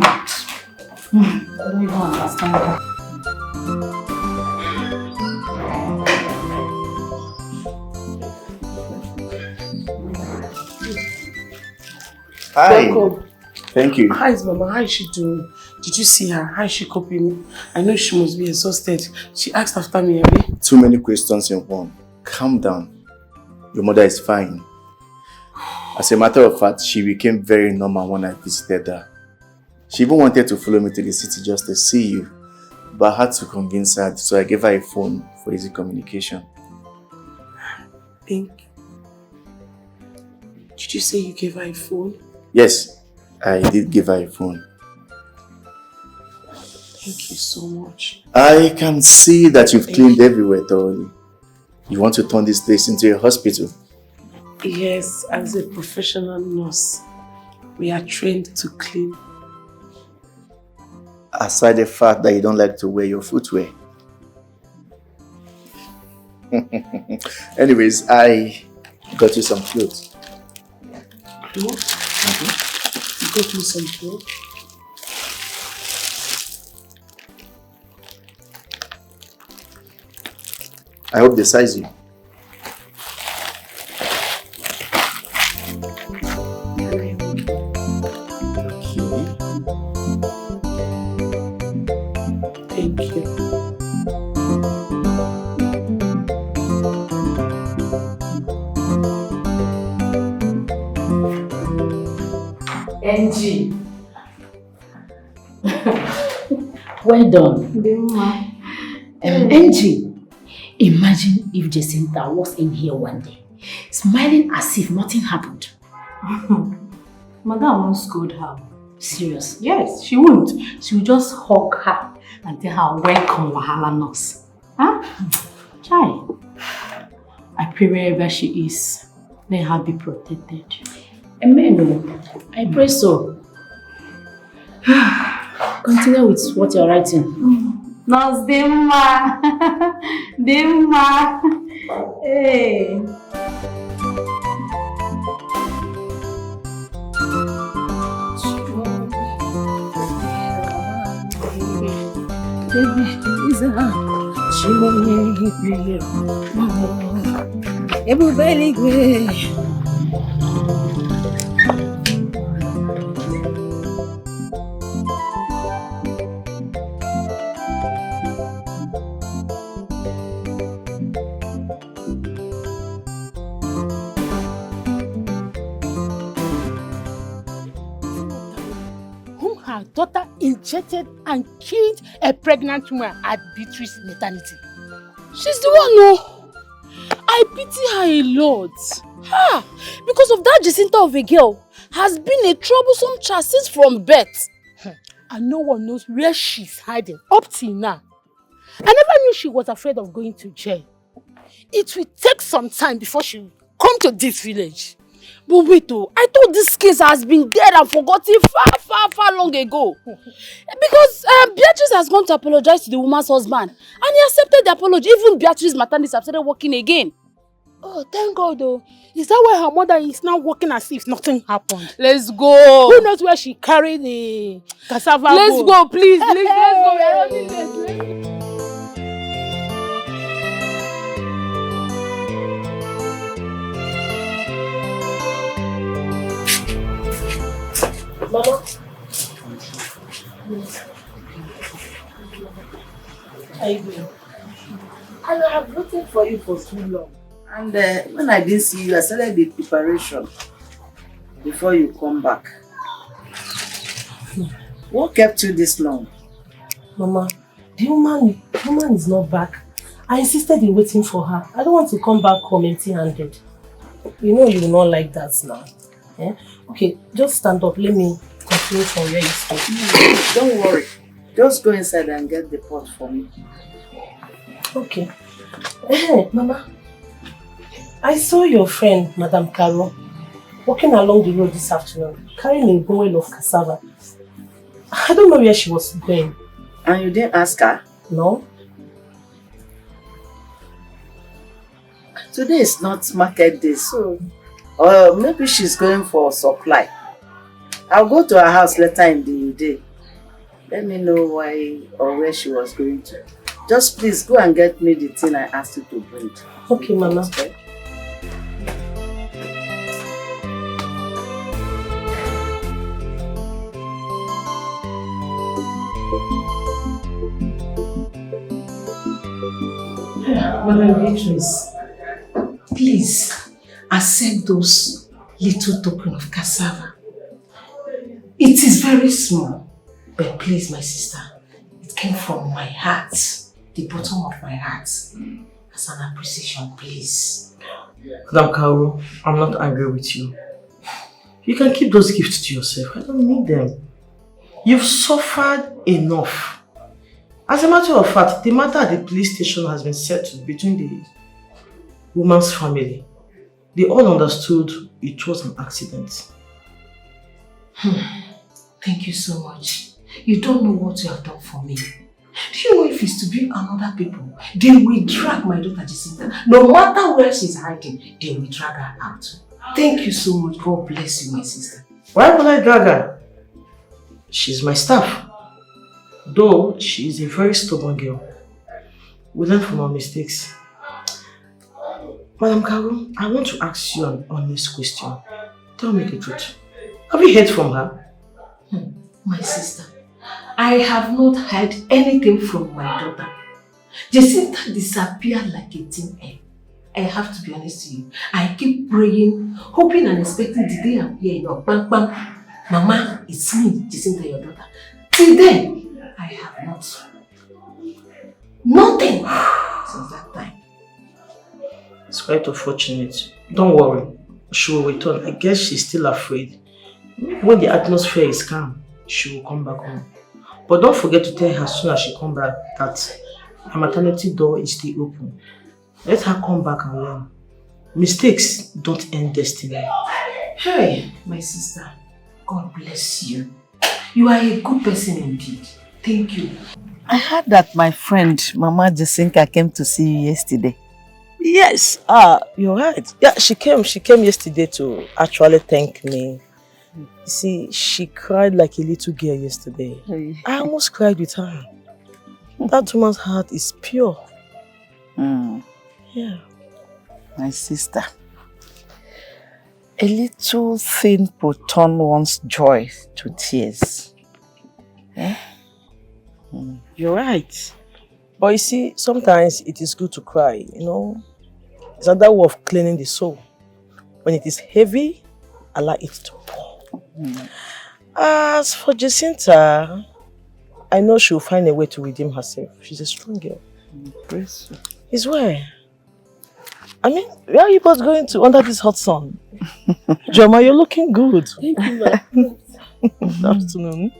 don't even understand that. Hi. Welcome. Thank you. How is Mama? How is she doing? Did you see her? How is she coping? I know she must be exhausted. She asked after me, Abby. Too many questions in one. Calm down. Your mother is fine. As a matter of fact, she became very normal when I visited her. She even wanted to follow me to the city just to see you, but I had to convince her, so I gave her a phone for easy communication. Thank you. Did you say you gave her a phone? Yes, I did give her a phone. Thank you so much. I can see that you've cleaned everywhere thoroughly. You want to turn this place into a hospital? Yes, as a professional nurse, we are trained to clean. Aside the fact that you don't like to wear your footwear. Anyways, I got you some clothes. Clothes? You got me some clothes? I hope they size you. Thank you. NG. Well done. NG. Imagine if Jacinta walks in here one day, smiling as if nothing happened. Madame won't scold her. Serious? Yes, she won't. She will just hug her and tell her, welcome, Wahala nurse. Huh? Chai. I pray wherever she is, let her be protected. Amen. I pray so. Continue with what you're writing. Nurse Dimma. Dimma. Hey. Whom her daughter injected and killed a pregnant woman at Beatrice maternity. She's the one, no. I pity her a lot. Ha! Because of that Jacinta of a girl has been a troublesome child since from birth. And no one knows where she's hiding up till now. I never knew she was afraid of going to jail. It will take some time before she will come to this village. But wait, I thought this case has been dead and forgotten far long ago. Because Beatrice has gone to apologize to the woman's husband and he accepted the apology. Even Beatrice's maternity have started working again. Oh, thank God though. Is that why her mother is now working as if nothing happened? Let's go. Who knows where she carried the cassava? Let's go, please. Let's go. We are running this. Mama. How you doing? I have waited for you for too long. And when I didn't see you, I started the preparation before you come back. What kept you this long? Mama, the woman is not back. I insisted in waiting for her. I don't want to come back home empty-handed. You know you will not like that now. Eh? Okay, just stand up. Let me continue from where you stop. Don't worry. Just go inside and get the pot for me. Okay. Hey, Mama. I saw your friend, Madame Caro, walking along the road this afternoon, carrying a bowl of cassava. I don't know where she was going. And you didn't ask her? No. Today is not market day, so maybe she's going for supply. I'll go to her house later in the day. Let me know why or where she was going to. Just please go and get me the thing I asked you to bring. Okay, Mama. Madam Beatrice, please accept those little token of cassava. It is very small, but please, my sister, it came from my heart, the bottom of my heart, as an appreciation, please. Madam Caro, I'm not angry with you. You can keep those gifts to yourself. I don't need them. You've suffered enough. As a matter of fact, the matter at the police station has been settled between the woman's family. They all understood it was an accident. Thank you so much. You don't know what you have done for me. Do you know if it's to be another people, they will drag my daughter Jacinta. No matter where she's hiding, they will drag her out. Thank you so much. God bless you, my sister. Why would I drag her? She's my staff. Though she is a very stubborn girl. We learn from our mistakes. Madam Caro, I want to ask you an honest question. Tell me the truth. Have you heard from her? My sister, I have not heard anything from my daughter. Jacinta disappeared like a thin air. I have to be honest with you. I keep praying, hoping and expecting the day I'm here, bang bang. Mama, it's me, Jacinta, your daughter. Till then, I have not. Nothing since that time. It's quite unfortunate. Don't worry. She will return. I guess she's still afraid. When the atmosphere is calm, she will come back home. But don't forget to tell her as soon as she comes back that her maternity door is still open. Let her come back and learn. Mistakes don't end destiny. Hey, my sister, God bless you. You are a good person indeed. Thank you. I heard that my friend, Mama Jacinta, came to see you yesterday. Yes, you're right. Yeah, she came yesterday to actually thank me. You see, she cried like a little girl yesterday. I almost cried with her. That woman's heart is pure. Yeah. My sister. A little thing will turn one's joy to tears. Eh? You're right. But you see, sometimes it is good to cry, you know. It's another way of cleaning the soul. When it is heavy, allow it to pour. As for Jacinta, I know she'll find a way to redeem herself. She's a strong girl. Praise you. It's where? I mean, where are you both going to under this hot sun? Joma, you're looking good. Thank you, ma. Good afternoon.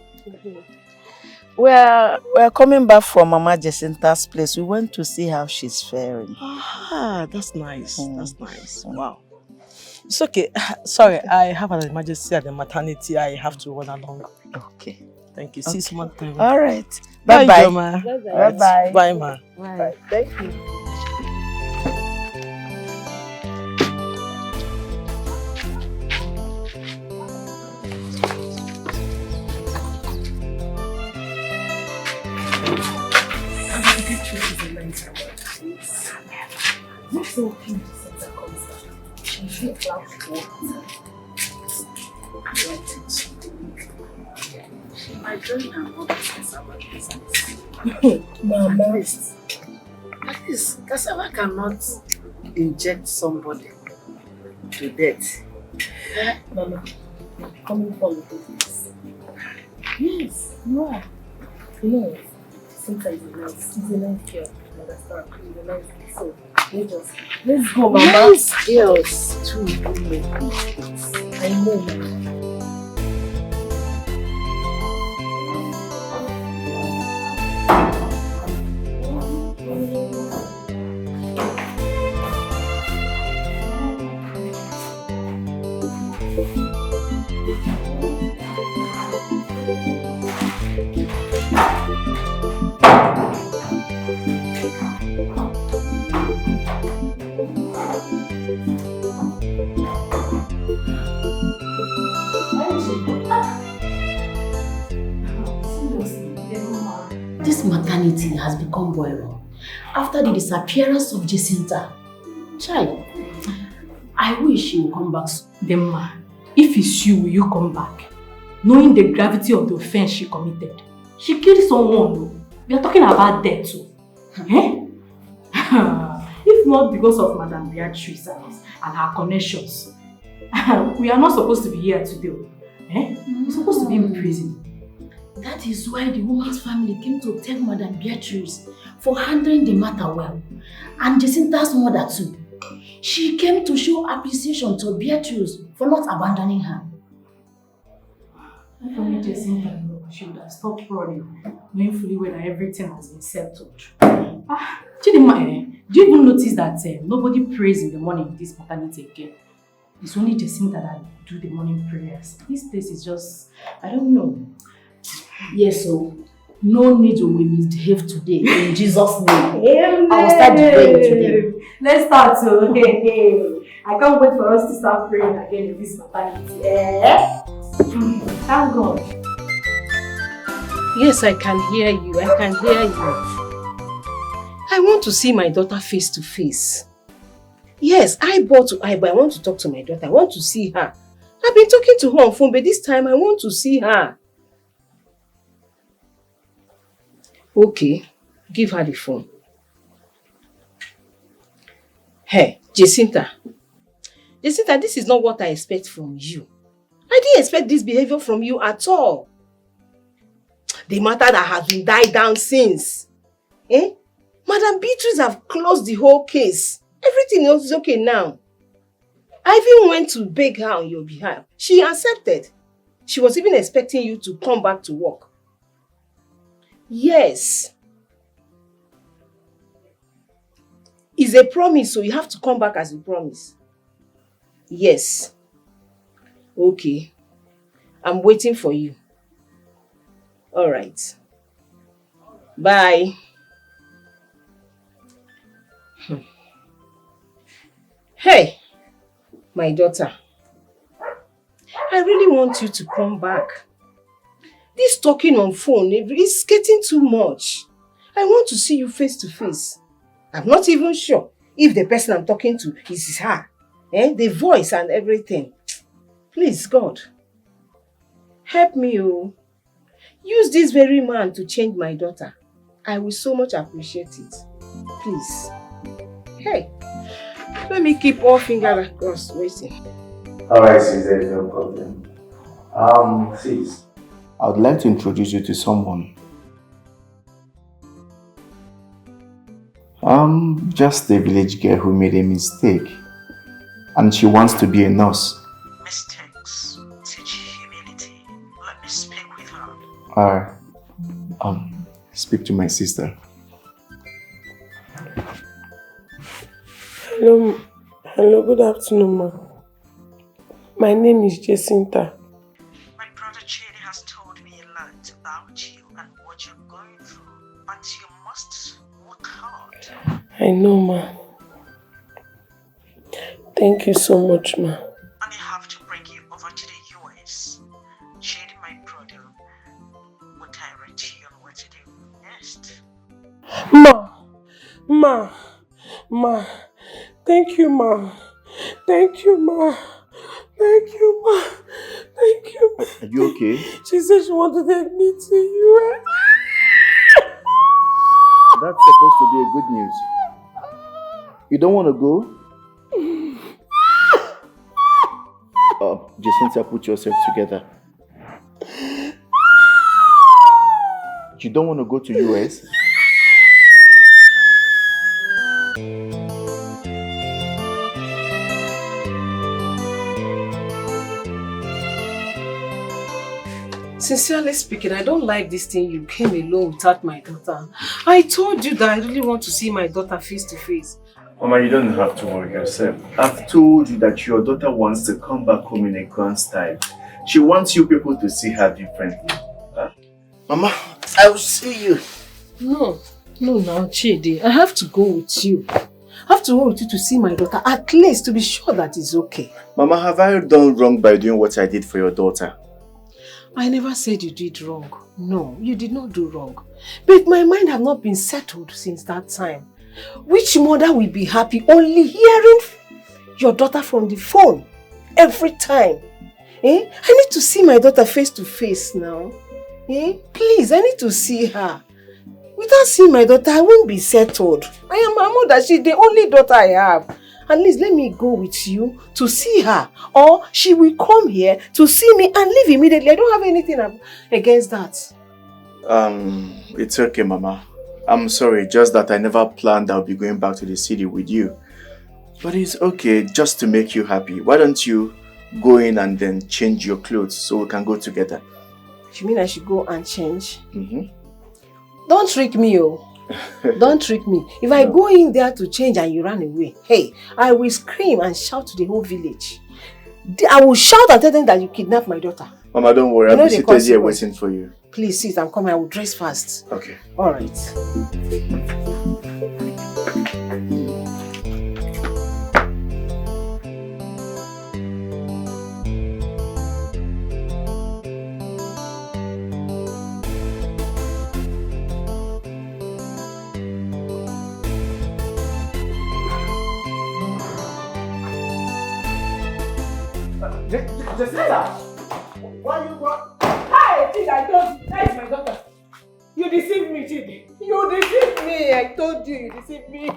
We're coming back from Mama Jacinta's place. We went to see how she's faring. Ah, that's nice. That's nice. Wow. It's okay. Sorry, I have an emergency at the maternity. I have to run along. Okay. Thank you. See you some other time. All right. Bye, Bye-bye. Joma. Bye-bye. Bye, ma. Bye. Thank you. She might join her mother's cassava business. Mama. At least cassava cannot inject somebody to death. Mama, coming from the business. Yes, you are. You know, Cynthia is a nice girl. You understand? She's a nice girl. So, let's go, Mama. Nice girls too do make mistakes. I know, Mama. This maternity has become boring after the disappearance of Jacinta. Child, I wish she will come back soon. Then ma, if it's you, will you come back? Knowing the gravity of the offense she committed. She killed someone though. We are talking about death too. Eh? If not because of Madame Beatrice and her connections, we are not supposed to be here today. Eh? We're supposed to be in prison. That is why the woman's family came to thank Madame Beatrice for handling the matter well. And Jacinta's mother too. She came to show appreciation to Beatrice for not abandoning her. If only Jacinta knew, she would have stopped running, knowing fully well that everything has been settled. Chidinma, do you even notice that nobody prays in the morning in this maternity again? It's only Jacinta that do the morning prayers. This place is just, I don't know. Yes, so no need to misbehave today in Jesus' name. Amen. I will start praying today. Let's start. So, I can't wait for us to start praying again in this maternity. Thank God. Yes, I can hear you. I can hear you. I want to see my daughter face to face. Yes, eyeball to eyeball. I want to talk to my daughter. I want to see her. I've been talking to her on phone, but this time I want to see her. Okay, give her the phone. Hey, Jacinta. Jacinta, this is not what I expect from you. I didn't expect this behavior from you at all. The matter that has been died down since. Madam Beatrice have closed the whole case. Everything else is okay now. I even went to beg her on your behalf. She accepted. She was even expecting you to come back to work. Yes. It's a promise, so you have to come back as you promise. Yes. Okay. I'm waiting for you. All right. Bye. Hey, my daughter. I really want you to come back. This talking on phone is getting too much. I want to see you face to face. I'm not even sure if the person I'm talking to is her. The voice and everything. Please, God, help me. Use this very man to change my daughter. I will so much appreciate it. Please. Hey, let me keep all fingers crossed waiting. Alright, sis, there's no problem. Sis, I would like to introduce you to someone. Just a village girl who made a mistake. And she wants to be a nurse. Mistakes teach humility. Let me speak with her. Alright. Speak to my sister. Hello, good afternoon, ma. My name is Jacinta. My brother Chidi has told me a lot about you and what you're going through, but you must work hard. I know, ma. Thank you so much, ma. And I have to bring you over to the US. Chidi, my brother, will direct you on what to do next. Ma. Thank you, ma. Thank you, ma. Thank you, ma. Thank you, ma. Are you okay? She said she wanted to take me to US. That's supposed to be a good news. You don't want to go? Jacinta, put yourself together. You don't want to go to US? Sincerely speaking, I don't like this thing. You came alone without my daughter. I told you that I really want to see my daughter face to face. Mama, you don't have to worry yourself. I've told you that your daughter wants to come back home in a grand style. She wants you people to see her differently. Huh? Mama, I will see you. No, now, Chidi. I have to go with you. I have to go with you to see my daughter, at least to be sure that it's okay. Mama, have I done wrong by doing what I did for your daughter? I never said you did wrong. No, you did not do wrong. But my mind has not been settled since that time. Which mother will be happy only hearing your daughter from the phone every time? I need to see my daughter face to face now. Please, I need to see her. Without seeing my daughter, I won't be settled. I am her mother. She's the only daughter I have. At least let me go with you to see her. Or she will come here to see me and leave immediately. I don't have anything against that. It's okay, Mama. I'm sorry, just that I never planned I'll be going back to the city with you. But it's okay, just to make you happy. Why don't you go in and then change your clothes so we can go together? You mean I should go and change? Mm-hmm. Don't trick me, Don't trick me. If I go in there to change and you run away, hey, I will scream and shout to the whole village. I will shout and tell them that you kidnapped my daughter. Mama, don't worry. I'll be seated here waiting for you. Please sit, I'm coming. I will dress fast. Okay. All right. Jacinta! Why you go? Hi, Chidi, I told you. That is my daughter. You deceived me, Chidi. You deceived me. I told you, you deceived me.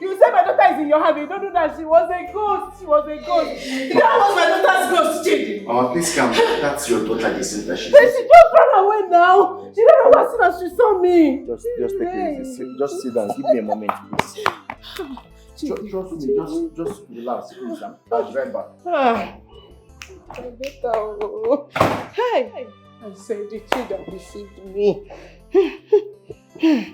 You said my daughter is in your hand. You don't know that she was a ghost. She was a ghost. That was my daughter's ghost, Chidi. Mama, please calm down. That's your daughter, Jacinta. She just ran away now. She ran away as soon as she saw me. Just take it easy. Just sit down. Give me a moment, please. Trust me. Just relax, please. I'll be right back. Hey! I said the Chidi deceived me. Hey!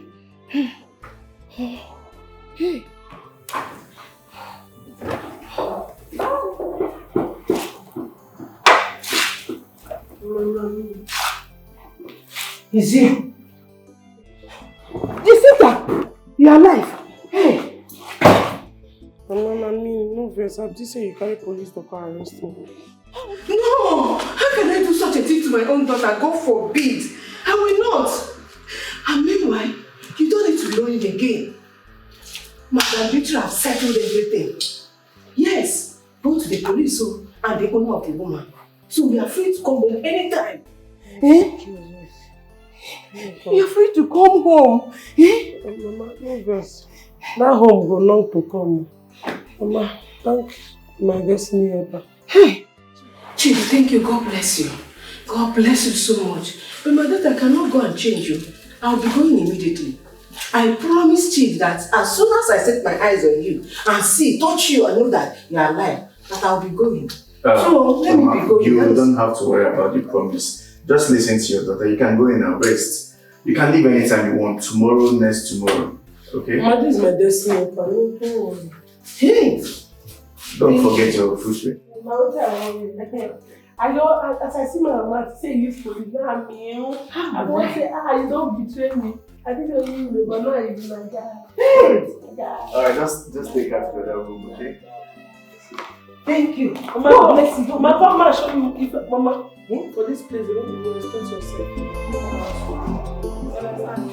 Is he? Jacinta! You're alive! Hey! Mama, no verse. I just say you carry police to come arrest me. No! How can I do such a thing to my own daughter? God forbid! I will not! And meanwhile, you don't to know him again. Madam Beatrice have settled everything. Yes, both the police and the owner of the woman. So we are free to come home anytime. Eh? You are free to come home. Eh? Mama, no verse. That home go long to come. Mama, thank my destiny helper. Hey, Chief, thank you. God bless you. God bless you so much. But my daughter cannot go and change you. I'll be going immediately. I promise Chief that as soon as I set my eyes on you and see, touch you and know that you are alive, that I'll be going. So let me be going. You don't have to worry about the promise. Just listen to your daughter. You can go in and rest. You can leave anytime you want. Tomorrow, next tomorrow. Okay? Mama, this is my destiny helper. Don't worry. Hey! Don't forget your footwear. I know, as I see my mama say use police, now I'm you. I won't say, you don't betray me. I didn't know you, but now you be my guy. Alright, just take her to the other room, okay? Thank you. Mama, God bless you. Mama, show me if Mama, for this place, you don't need to respect yourself.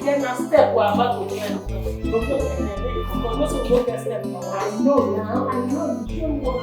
Then a step we're about to end. I know now, I know you don't want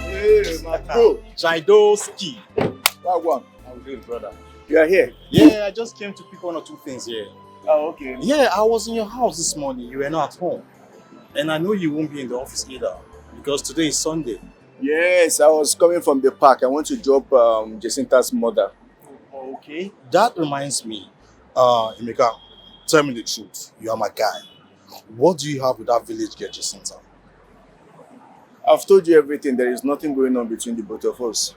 Hey, my bro, Jaidoski. That one. How you doing, brother? You are here? Yeah, I just came to pick one or two things here. Oh, okay. Yeah, I was in your house this morning. You were not at home. And I know you won't be in the office either because today is Sunday. Yes, I was coming from the park. I want to drop Jacinta's mother. Okay. That reminds me, Emeka, tell me the truth. You are my guy. What do you have with that village girl, Jacinta? I've told you everything. There is nothing going on between the both of us.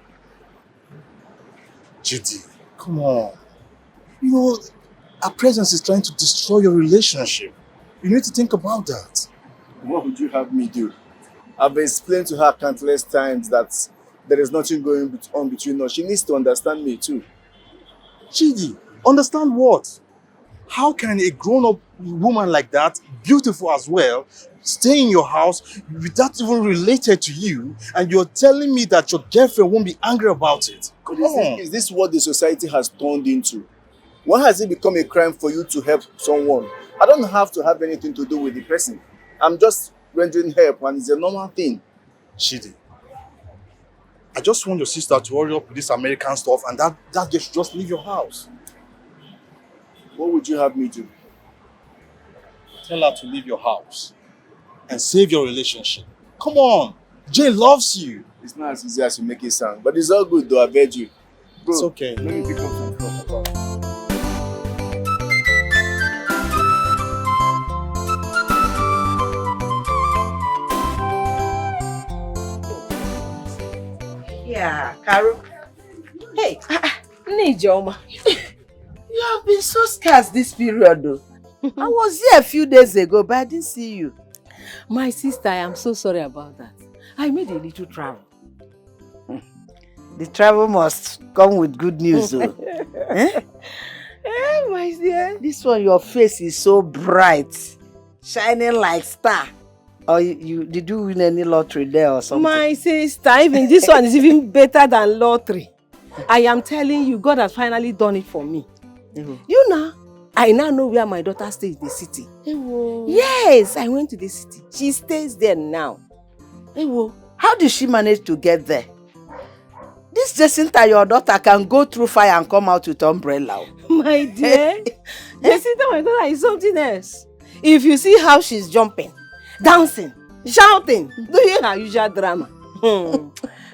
Judy, come on. You know, our presence is trying to destroy your relationship. You need to think about that. What would you have me do? I've explained to her countless times that there is nothing going on between us. She needs to understand me too. Chidi, understand what? How can a grown-up woman like that, beautiful as well, stay in your house without even related to you, and you're telling me that your girlfriend won't be angry about it? Come on. Is this what the society has turned into? Why has it become a crime for you to help someone? I don't have to have anything to do with the person. I'm just rendering help, and it's a normal thing. Chidi, I just want your sister to hurry up with this American stuff, and that girl should just leave your house. What would you have me do? Tell her to leave your house and save your relationship. Come on, Jay loves you. It's not as easy as you make it sound, but it's all good though, I beg you. Bro, it's okay. Let me pick up some stuff. Yeah, Carol. Hey, Nijoma. You have been so scarce this period though. I was here a few days ago, but I didn't see you. My sister, I am so sorry about that. I made a little travel. The travel must come with good news though. Eh? My dear. This one, your face is so bright, shining like star. Or did you win any lottery there or something? My sister, even this one is even better than lottery. I am telling you, God has finally done it for me. You know, I now know where my daughter stays in the city. Yes, I went to the city. She stays there now. How did she manage to get there? This Jacinta, your daughter, can go through fire and come out with umbrella. My dear, Jacinta, my daughter is something else. If you see how she's jumping, dancing, shouting, doing her usual drama.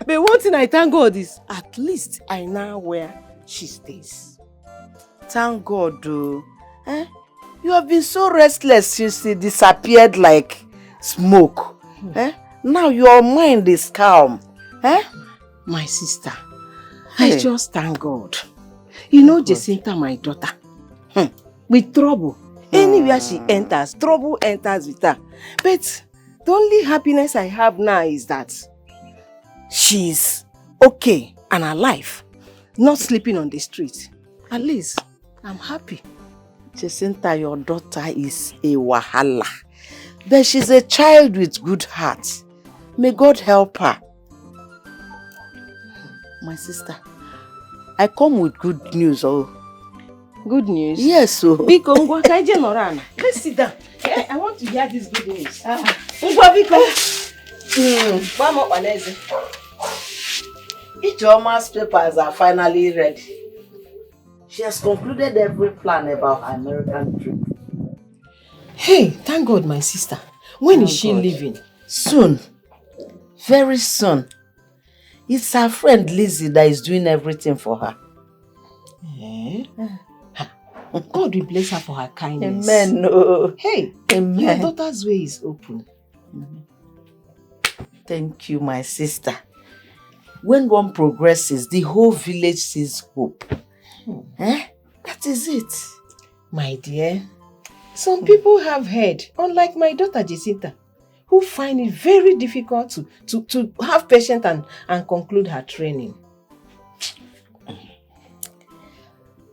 But one thing I thank God is, at least I know where she stays. Thank God, though. You have been so restless since you disappeared like smoke. Now your mind is calm. My sister, I just thank God. You know Jacinta, my daughter, with trouble, anywhere she enters, trouble enters with her. But the only happiness I have now is that she's okay and alive, not sleeping on the street. At least I'm happy. Jacinta, your daughter is a wahala. But she's a child with good heart. May God help her. My sister, I come with good news. Oh. Good news? Yes, so. Biko, Ngwa, kaije Norana. Let's sit down. I want to hear this good news. Ngwa, Biko. Mama, Waneze. Ijeoma's papers are finally ready. She has concluded every plan about her American trip. Hey, thank God, my sister. When is she leaving? Soon. Very soon. It's her friend Lizzie that is doing everything for her. Eh? God will bless her for her kindness. Amen. No. Hey, Amen. Your daughter's way is open. Thank you, my sister. When one progresses, the whole village sees hope. That is it. My dear, some people have heard, unlike my daughter Jacinta, who find it very difficult to have patience and conclude her training.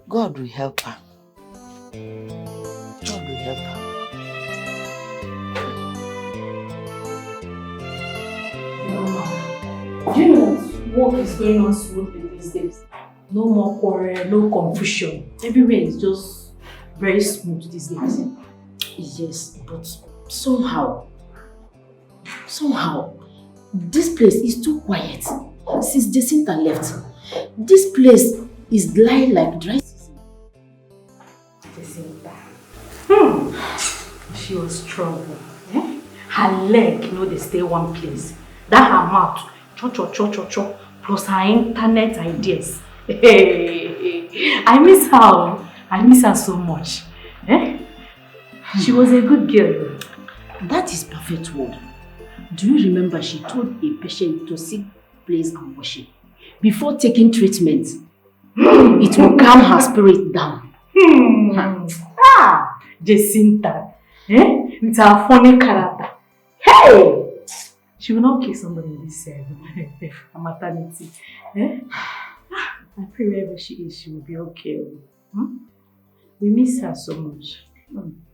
God will help her. God will help her. Do you know that work is going on smoothly these days? No more quarrel, no confusion. Everywhere is just very smooth these days. Yes, but somehow, this place is too quiet. Since Jacinta left, this place is lying like dry season. Jacinta. She was trouble. Her leg, they stay one place. That her mouth, cho, plus her internet ideas. Hey, I miss her. I miss her so much. She was a good girl. That is perfect word. Do you remember she told a patient to seek place and worship before taking treatment? It will calm her spirit down. Jacinta, with her funny character. Hey! She will not kill somebody in this maternity. I pray wherever she is, she will be okay. We miss her so much.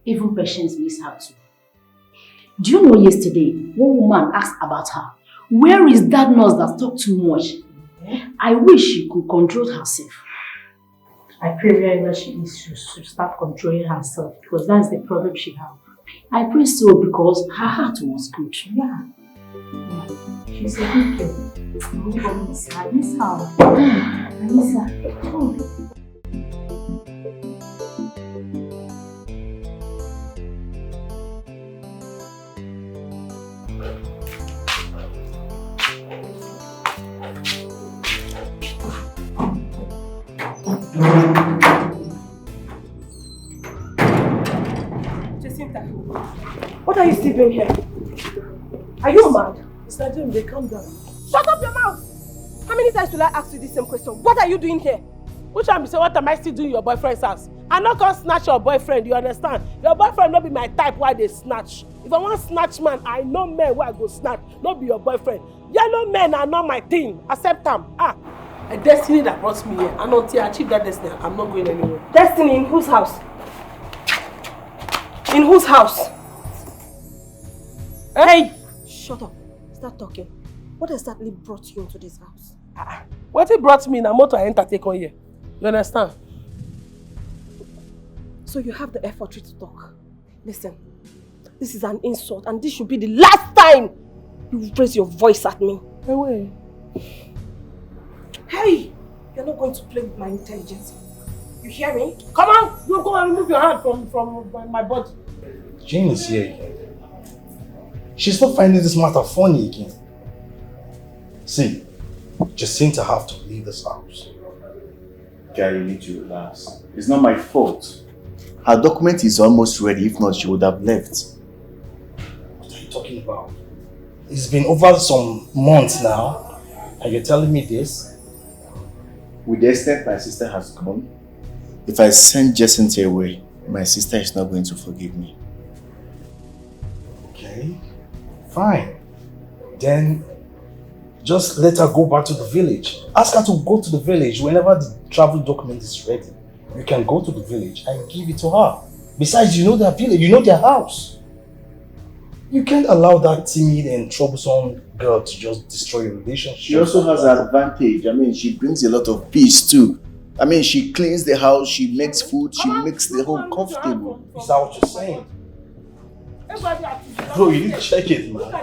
Even patients miss her too. Do you know yesterday, one woman asked about her. Where is that nurse that talked too much? I wish she could control herself. I pray wherever she is, she should start controlling herself because that's the problem she has. I pray so because her heart was good. Yeah. She's a good girl. I miss her. I miss her. I miss her. Oh. Jacinta, what are you still doing here? Are you mad? Mr. Jim, they calm down. Shut up your mouth! How many times will I ask you the same question? What are you doing here? Which one be say, what am I still doing in your boyfriend's house? I'm not gonna snatch your boyfriend, you understand? Your boyfriend not be my type why they snatch. If I want snatch man, I know men where I go snatch, not be your boyfriend. Yellow men are not my thing. Accept them. A destiny that brought me here. And until I achieve that destiny, I'm not going anywhere. Destiny in whose house? In whose house? Hey! Shut up. Start talking. What exactly brought you into this house? What it brought me in a motor I enter take on here. You understand? So you have the effort to talk. Listen, this is an insult and this should be the last time you raise your voice at me. Away. Hey! You're not going to play with my intelligence. You hear me? Come on! You go and remove your hand from my body. Jane is here again. She's not finding this matter funny again. See, Jacinta have to leave this house. Guy, you need to relax. It's not my fault. Her document is almost ready. If not, she would have left. What are you talking about? It's been over some months now, and you're telling me this? With the extent my sister has gone, if I send Jacinta away, my sister is not going to forgive me. Okay, fine. Then just let her go back to the village. Ask her to go to the village whenever the travel document is ready. you can go to the village and give it to her. Besides, you know their village, you know their house. You can't allow that timid and troublesome girl to just destroy your relationship. She also has an advantage. I mean, she brings a lot of peace too. I mean, she cleans the house, she makes food, she makes the home comfortable. Is that what you're saying? Bro, you need to check it, man.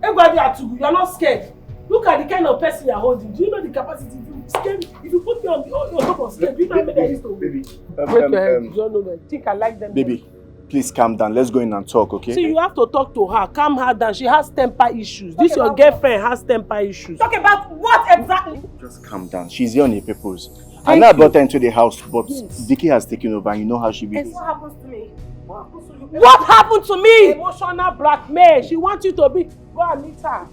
Everybody at you, you're not scared. Look at the kind of person you're holding. Do you know the capacity? If you put me on top of scared, do you know how many I used to Baby, you don't know them. Think I like them. baby, please calm down. Let's go in and talk, okay? See, you have to talk to her. Calm her down. She has temper issues. This your girlfriend has temper issues. Talk about what exactly? Just calm down. She's here on a purpose. I know I brought her into the house, but Vicky has taken over and you know how she behaves. What happens to me? What happens to you? What happened to me? Emotional blackmail. She wants you to be. Go and meet her.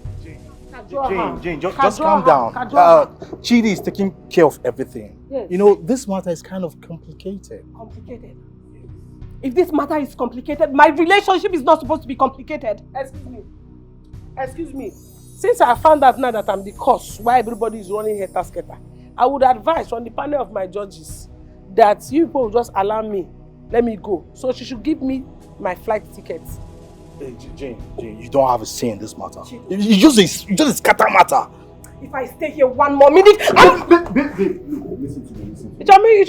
Jane, just calm down. Chidi is taking care of everything. Yes. You know, this matter is kind of complicated. Complicated? If this matter is complicated, my relationship is not supposed to be complicated. Excuse me. Excuse me. Since I found out now that I'm the cause why everybody is running helter-skelter, I would advise from the panel of my judges that you people will just allow me, let me go. So she should give me my flight tickets. Hey, Jane, you don't have a say in this matter. You just a scatter matter. If I stay here one more minute, Listen to me.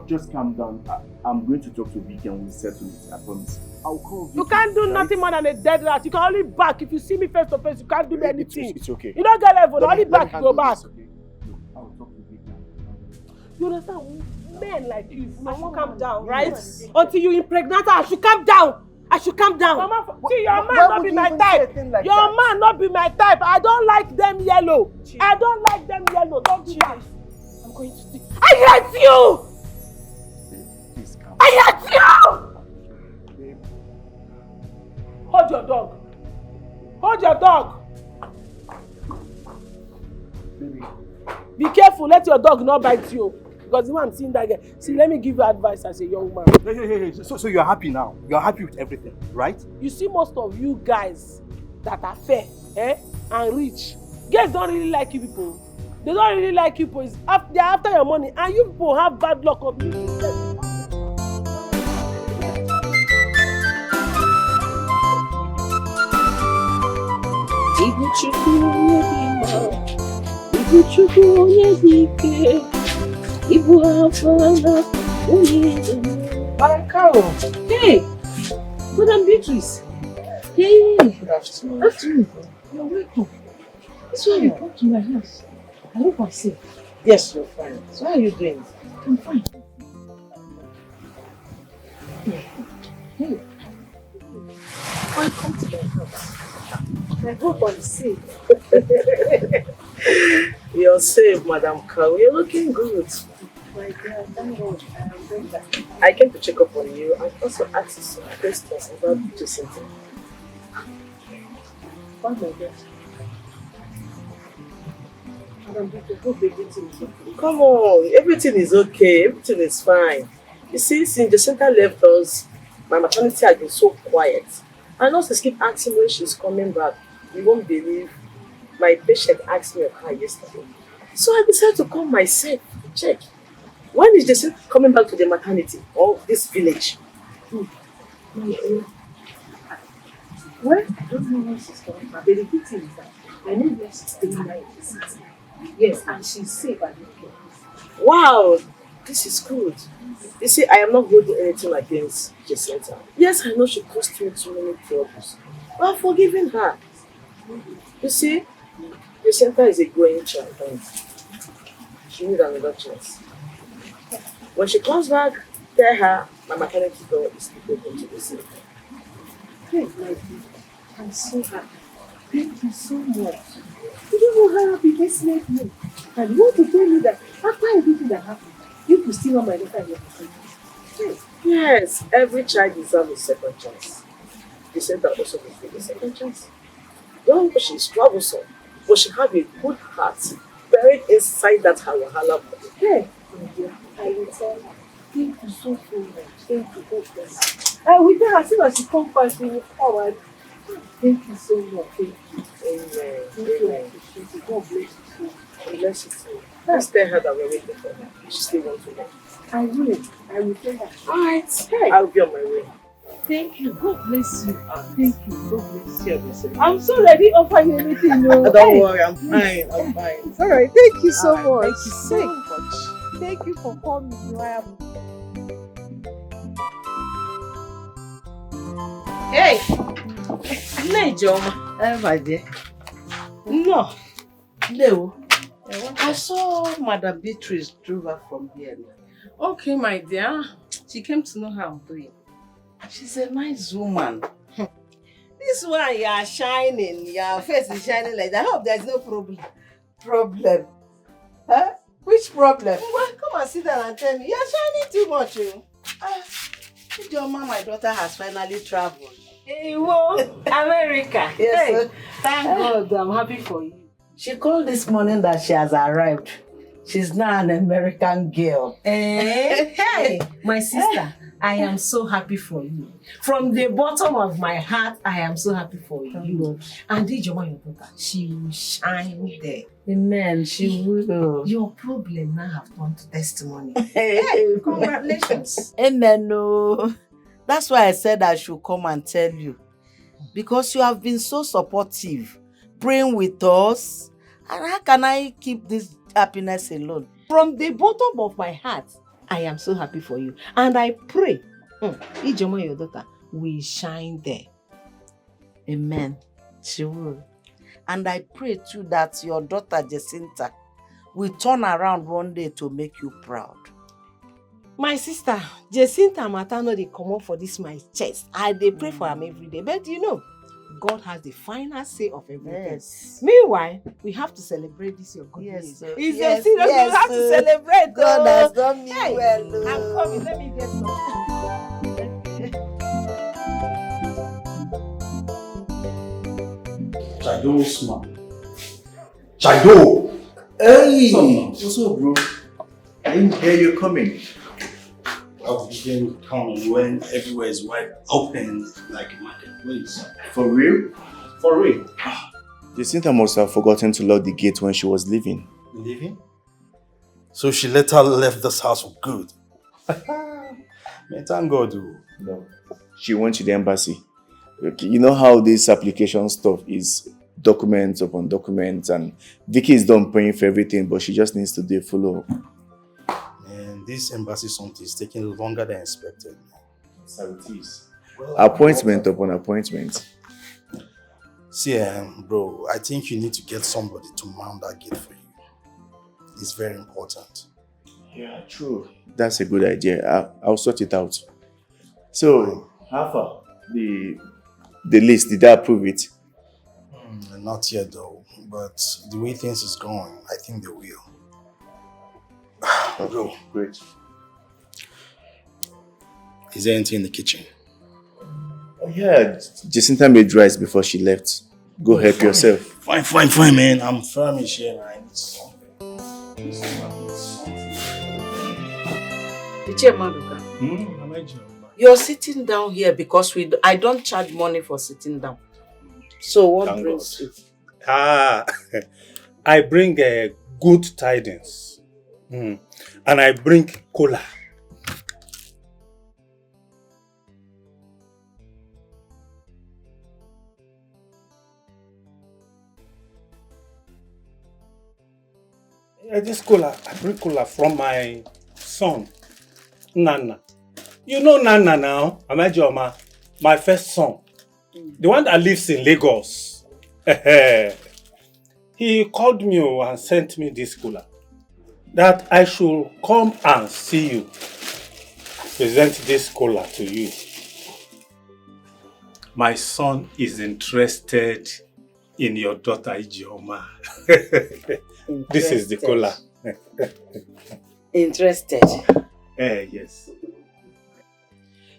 Just calm down. I'm going to talk to Vicky and we'll settle it. I promise. I'll call Vicky. You can't do nothing more than a dead rat. You can only back. If you see me face to face, you can't do me anything. It's okay. You don't get level. Only back, you go back. I'll talk to Vicky. You understand? Men like you, I should calm down, right? Yes. Until you impregnate her, I should calm down. I should calm down. Mama, see, your man not be my type. Your man not be my type. I don't like them yellow. I don't like them yellow. Don't do that. I'm going to see. I hate you! I hate you! Hold your dog. Hold your dog. Baby. Be careful. Let your dog not bite you. Because the way I'm seeing that guy. See, let me give you advice as a young man. Hey. So you're happy now? You're happy with everything, right? You see most of you guys that are fair and rich. Girls don't really like you people. They don't really like you people. They're after your money. And you people have bad luck of you. Madam Carol. Hey, Madam Beatrice. Hey, good afternoon. Afternoon. You're welcome. This is why you come to my house. I hope I'm safe. Yes, you're fine. So how are you doing? I'm fine. Hey, welcome to my house. I hope I'm safe. You're safe, Madam Carol. You're looking good. My God, thank God. I'm very glad. I came to check up on you and also ask you some questions about Jacinta. Oh my God. Madam Beatrice, hope everything is okay. Come on, everything is okay. Everything is fine. You see, since Jacinta left us, my maternity has been so quiet. And nurses keep asking when she's coming back. You won't believe. My patient asked me of her yesterday. So I decided to come myself to check. When is Jacinta coming back to the maternity or this village? Well, I don't know when she's coming back. But the good thing is that I know where she's staying now in the city. Yes, and she's safe and okay. Wow, this is good. You see, I am not holding anything against Jacinta. Yes, I know she caused me too many troubles. But I'm forgiving her. You see, Jacinta is a growing child and she needs another chance. When she comes back, tell her my maternity door is open to receive. Hey, my dear, I'm so happy. Thank you so much. You don't know how happy this made me. And you want to tell me that after everything that happened, you could still want my letter in your hand. Yes, every child deserves a second chance. Jacinta also deserves a second chance. Don't know she's troublesome, but she has a good heart buried inside that her wahala body. Hey, my dear, I will tell her. Thank you so much. Thank you, God bless you. I will tell her as soon as she comes back, we will forward. Thank you so much. Thank you. Amen. Thank you. I Amen. appreciate it. God bless you so. Bless you too. Just tell her that we're waiting for her. She still wants to know. I will. I will tell her. Alright. Hey. I'll be on my way. Thank you. God bless you. Thank you. God bless you. I'm I'm so ready to offer you anything. No. Don't worry, I'm fine. I'm fine. It's all right. Thank you so Alright, much. thank you so much. Thank you for coming. I am. Hey! Nne Ijeoma. My dear. No. No. I saw Madam Beatrice drove her from here. Okay, my dear. She came to know how I'm doing. She's a nice woman. This one, you are shining. Your face is shining like that. I hope there's no problem. Problem? Huh? Which problem? Well, come and sit down and tell me. You're shining too much. Ijeoma, my daughter has finally traveled. America. Yes, Hey, sir. thank God. I'm happy for you. She called this morning that she has arrived. She's now an American girl. Hey, my sister, I am so happy for you. From the bottom of my heart, I am so happy for you. And Ijeoma, your daughter, she will shine there. Amen, she will. Your problem now have turned to testimony. Hey, congratulations. Amen. No. That's why I said I should come and tell you. Because you have been so supportive, praying with us. And how can I keep this happiness alone? From the bottom of my heart, I am so happy for you. And I pray, Ijeoma, your daughter, will shine there. Amen. She will. And I pray too that your daughter Jacinta will turn around one day to make you proud. My sister, Jacinta Matano, they come up for this my chest. They pray for him every day. But you know, God has the final say of everything. Yes. Meanwhile, we have to celebrate this your good news. Sir. It's Yes, a serious, yes, we have to sir. celebrate. God oh. has done me Hey, well. I'm coming, let me get some. Chido, smart. Chido! Hey! What's up, bro? I didn't hear you coming. Well, you didn't come when everywhere is wide open like a marketplace. For real? For real. Jacinta must have forgotten to lock the gate when she was leaving. Leaving? So she later left this house for good. Man, thank God. No. She went to the embassy. Okay, you know how this application stuff is documents upon documents, and Vicky is done paying for everything, but she just needs to do a follow-up. Man, this embassy something is taking longer than expected. So it is. Appointment upon appointment. See, bro, I think you need to get somebody to mount that gate for you. It's very important. Yeah, true. That's a good idea. I'll sort it out. So, how far? The list, did I approve it? Not yet though, but the way things is going, I think they will. Bro, great. Is there anything in the kitchen? Oh, yeah, Jacinta made rice before she left. Go help yourself. Fine, man. I'm famished here. I need some. You're sitting down here because I don't charge money for sitting down. So what Thank brings God. you? I bring good tidings. And I bring cola. This cola, I bring cola from my son, Nana. You know Nana now, Amajoma, my first son. The one that lives in Lagos. He called me and sent me this cola. That I should come and see you. Present this cola to you. My son is interested in your daughter Ijeoma. This is the cola. Interested? Yes.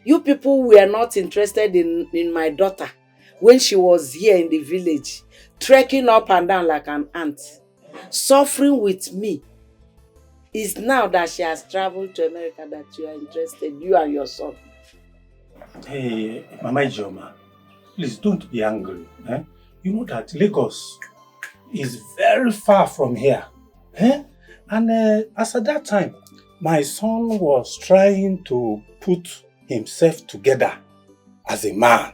You people were not interested in my daughter when she was here in the village, trekking up and down like an ant, suffering with me. It's now that she has traveled to America that you are interested, you and your son. Hey, Mama Ijeoma, Please don't be angry. Eh? You know that Lagos is very far from here. Eh? And as at that time, my son was trying to put himself together as a man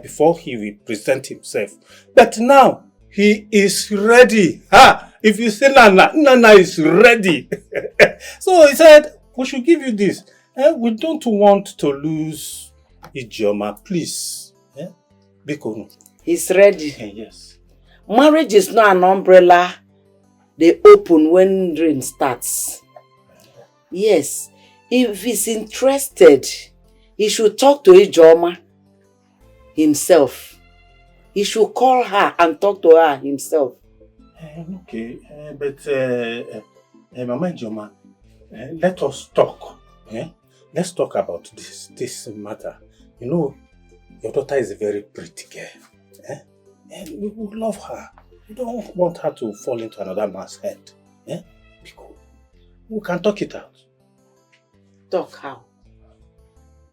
before he will present himself. But now, he is ready. If you say Nana is ready. So he said, we should give you this. We don't want to lose Ijeoma, please. Biko. He's ready. Yes. Marriage is not an umbrella they open when rain starts. Yes. If he's interested, he should talk to Ijeoma himself. He should call her and talk to her himself. Okay, but Mama Ijeoma, let us talk. Let's talk about this matter. You know, your daughter is a very pretty girl. And we would love her. We don't want her to fall into another man's head. Because we can talk it out. Talk how?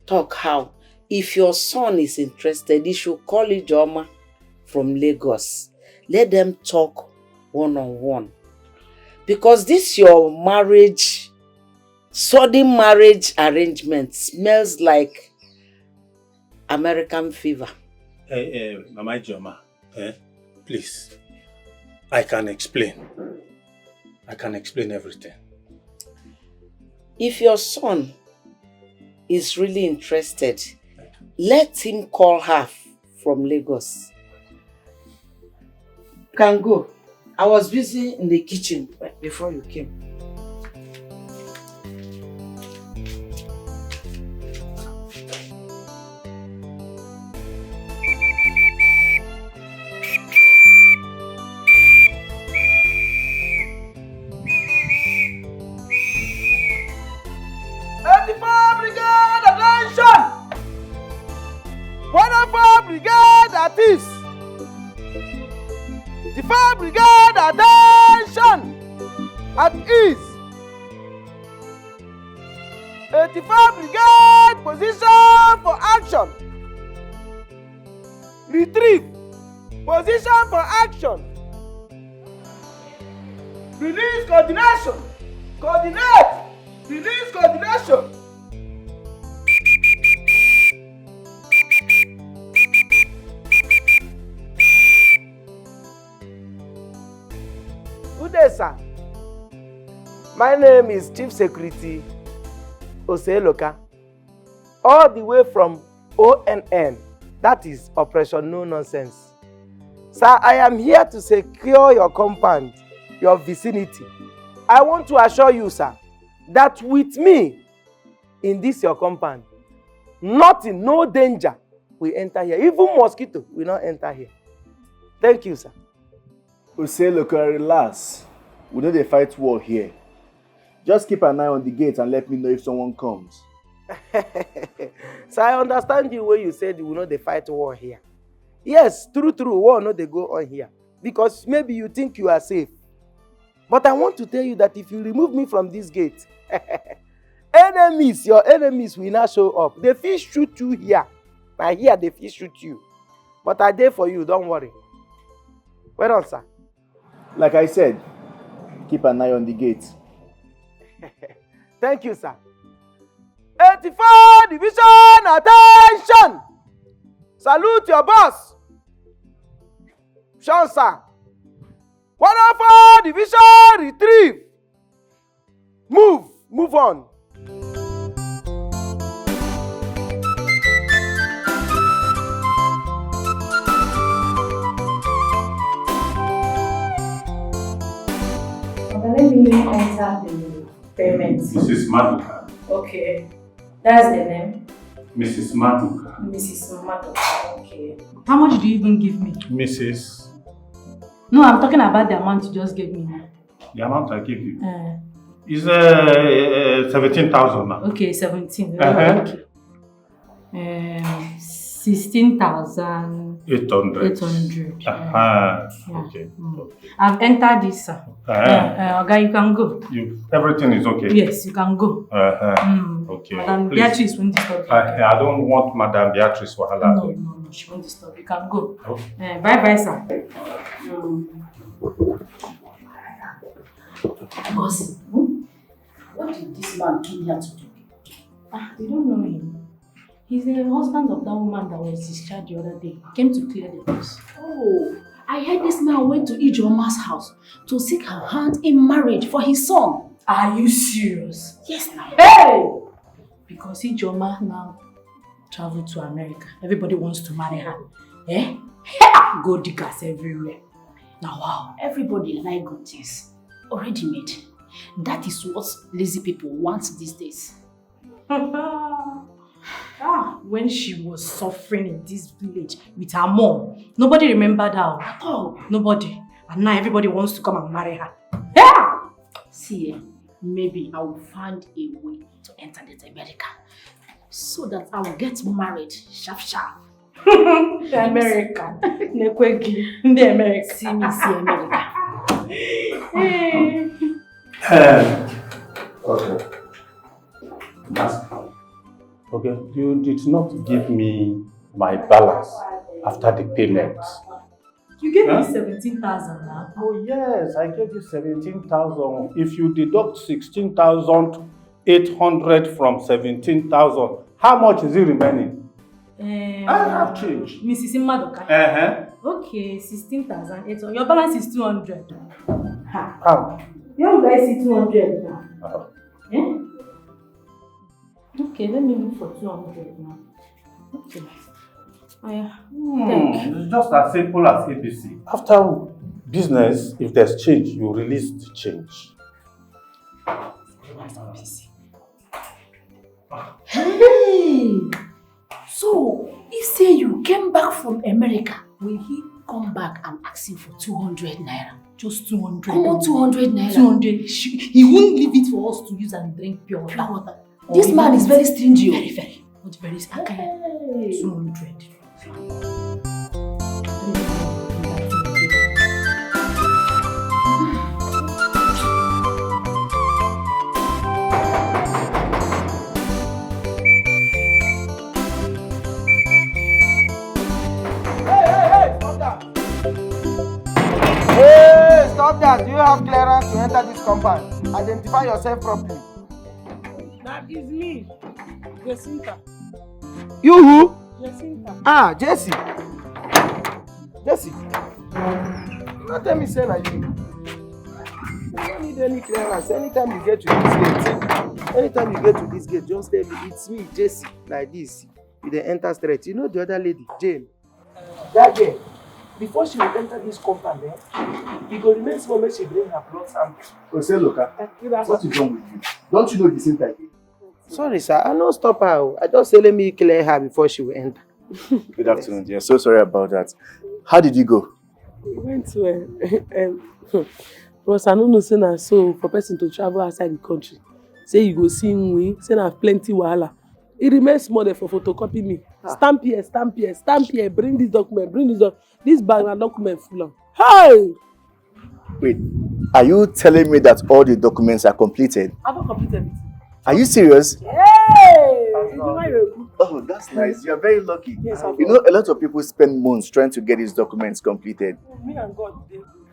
Talk how? If your son is interested, he should call Ijeoma from Lagos. Let them talk one-on-one. Because this your marriage, sudden marriage arrangement smells like American fever. Mama Ijeoma, please. I can explain. I can explain everything. If your son is really interested, let him call her from Lagos. You can go. I was busy in the kitchen before you came. The fire brigade, attention! At ease. 85 brigade, position for action. Retrieve, position for action. Release coordination. Coordinate, release coordination. Good day, sir. My name is Chief Security Oseloka, all the way from ONN, that is Operation No Nonsense. Sir, I am here to secure your compound, your vicinity. I want to assure you, sir, that with me in this your compound, nothing, no danger will enter here. Even mosquito will not enter here. Thank you, sir. Oseloka, relax. We know they fight war here. Just keep an eye on the gate and let me know if someone comes. So I understand you when you said you will not fight war here. Yes, true, war no they go on here. Because maybe you think you are safe. But I want to tell you that if you remove me from this gate, your enemies will not show up. They fit shoot you here. Now here they fit shoot you. But I there for you, don't worry. Well done, sir. Like I said, keep an eye on the gate. Thank you, sir. 84 Division, attention! Salute your boss. Sean, sir. 104 Division, retrieve. Move on. Let me enter the payment. Mrs. Maduka. Okay. That's the name? Mrs. Maduka. Mrs. Maduka. Okay. How much do you even give me? Mrs. No, I'm talking about the amount you just gave me now. The amount I give you is 17,000 now. Okay, 17. Okay. 16,800. 800. Okay. I've entered this, sir. Okay, you can go. Everything is okay? Yes, you can go. Okay. Madam Beatrice won't disturb you. I don't want Madam Beatrice wahala. No. she won't disturb. You can go. Okay. Bye, sir. Boss, what did this man came here to do? They don't know him. He's the husband of that woman that was discharged the other day. He came to clear the house. Oh, I heard this man went to Ijeoma's house to seek her hand in marriage for his son. Are you serious? Yes, now. Hey! Because Ijeoma now traveled to America. Everybody wants to marry her. Eh? Gold diggers everywhere. Now, wow, everybody like good things. Already made. That is what lazy people want these days. When she was suffering in this village with her mom, nobody remembered her. Oh, nobody. And now everybody wants to come and marry her. Yeah! See, maybe I will find a way to enter the America so that I will get married sharp. The American. The American. See me, see America. Okay. Okay, you did not give me my balance after the payment. You gave me 17,000 now. Oh yes, I gave you 17,000. If you deduct 16,800 from 17,000, how much is it remaining? I have change. Mrs. Madoka. Okay, 16,800. Your balance is 200. How? You guys see 200 now. Eh? Okay, let me look for 200 now. Okay. It's just as simple as ABC. After business, if there's change, you release the change. Hey! So, he say you came back from America. Will he come back and ask you for 200 naira? Just 200. Come on, 200 naira. 200. He won't leave it for us to use and drink pure water. This man is very stingy. Very. Not very stingy. 200. Hey, stop that. Do you have clearance to enter this compound? Identify yourself properly. That is me, Jacinta. You who? Jacinta. Ah, Jesse. Jesse. Don't tell me say like you. You don't need any clearance. Anytime you get to this gate, just tell me it's me, Jesse, like this. You then enter straight. You know the other lady, Jane. That girl. Before she will enter this compound, you go remain small when she bring her blood sample. Oh, say, look, what is wrong with you? Don't you know the same time? Sorry, sir. I no stop her. I just say let me clear her before she will enter. Good afternoon, dear. So sorry about that. How did you go? We went to Ross, I don't know, say na so for person to travel outside the country. Say you go see me, say na plenty wahala. It remains small there for photocopy me. Stamp here, bring this document, This bag na document full of. Hey! Wait, are you telling me that all the documents are completed? I don't complete everything. Are you serious? Hey! Oh, that's nice. You're very lucky. Yes, you know, a lot of people spend months trying to get these documents completed. Me and God.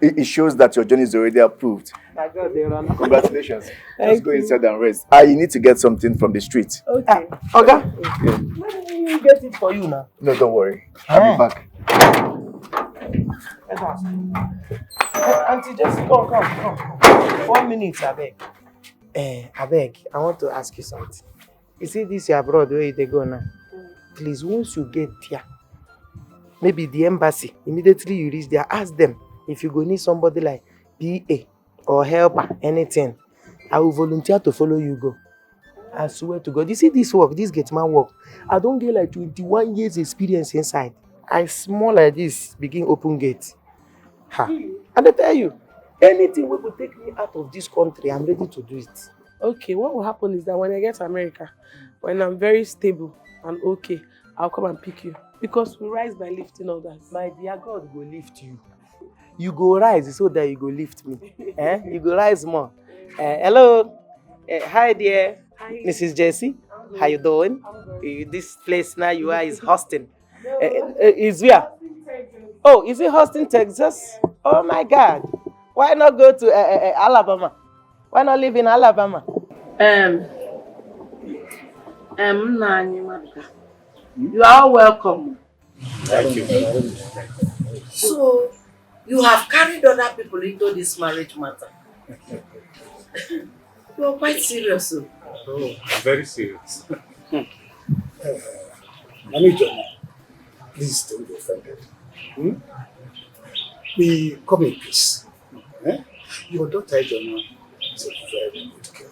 It shows that your journey is already approved. I got there, Rana. Congratulations. Just go inside and rest. You need to get something from the street. Okay. Okay. Let me get it for you now. No, don't worry. I'll be back. Auntie Jessie, come. 1 minute, I beg. I want to ask you something. You see this your abroad where they go now? Please, once you get there, maybe the embassy, immediately you reach there, ask them if you go need somebody like PA or helper, anything. I will volunteer to follow you go. I swear to God. You see this work, this gate man work. I don't get like 21 years experience inside. I small like this, begin open gate. And I tell you, anything that will take me out of this country, I'm ready to do it. Okay, what will happen is that when I get to America, when I'm very stable and okay, I'll come and pick you. Because we rise by lifting others. My dear God will lift you. You go rise so that you go lift me. You go rise more. Hello. Hi dear. Mrs. Jessie. How you doing? This place now you are is hosting. Is where? Oh, is it Austin, Texas? Oh my God. Why not go to Alabama? Why not live in Alabama? Nani Maduka, you are all welcome. Thank you. So, you have carried other people into this marriage matter. You are quite serious. So. Oh, I'm very serious. Mami Joma, please don't be offended. We come in peace. Your daughter Joma is a very good girl.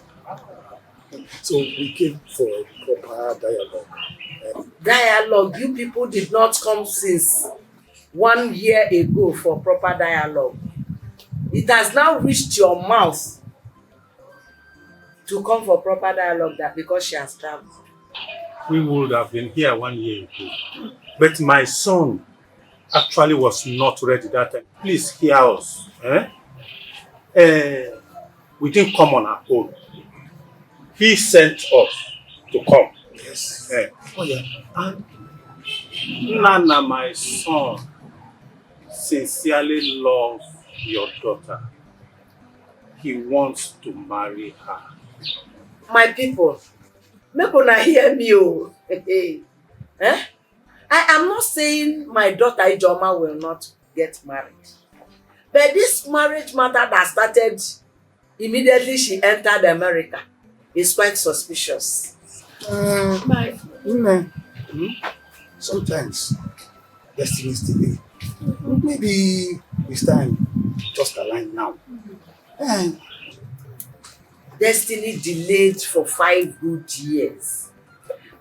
So we came for a proper dialogue. Dialogue? You people did not come since 1 year ago for proper dialogue. It has now reached your mouth to come for proper dialogue that because she has traveled. We would have been here 1 year ago. But my son actually was not ready that time. Please hear us. We didn't come on our own. He sent us to come. Yes. Oh yeah. And Nana, my son, sincerely loves your daughter. He wants to marry her. My people, make una hear me. I am not saying my daughter Ijoma will not get married. But this marriage matter that started immediately she entered America is quite suspicious. Sometimes destiny is delayed. Maybe this time just align now. Destiny delayed for 5 good years,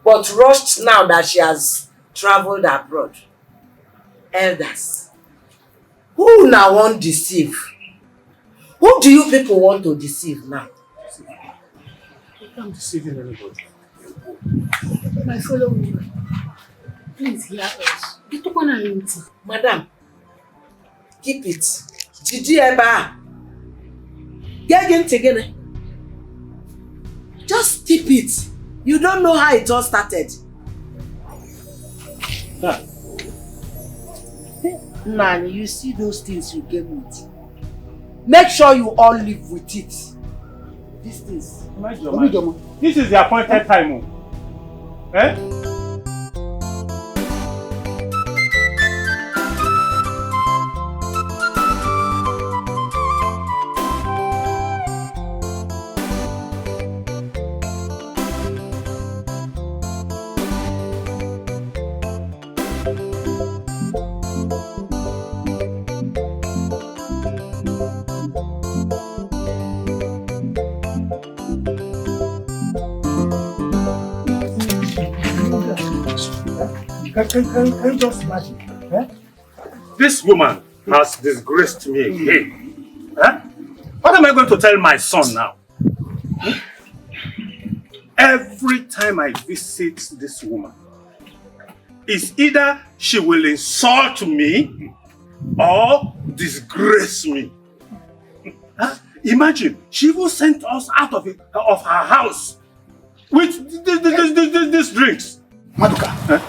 but rushed now that she has traveled abroad. Elders, who now want deceive? Who do you people want to deceive now? I'm deceiving anybody. My fellow woman, please hear us. Madam, keep it. Did you ever get together? Just keep it. You don't know how it all started. Nani, you see those things you came with. Make sure you all live with it. These things. This is the appointed time. Can you just imagine? This woman has disgraced me again. What am I going to tell my son now? Every time I visit this woman, it's either she will insult me or disgrace me. Imagine, she even sent us out of her house with these drinks. Maduka,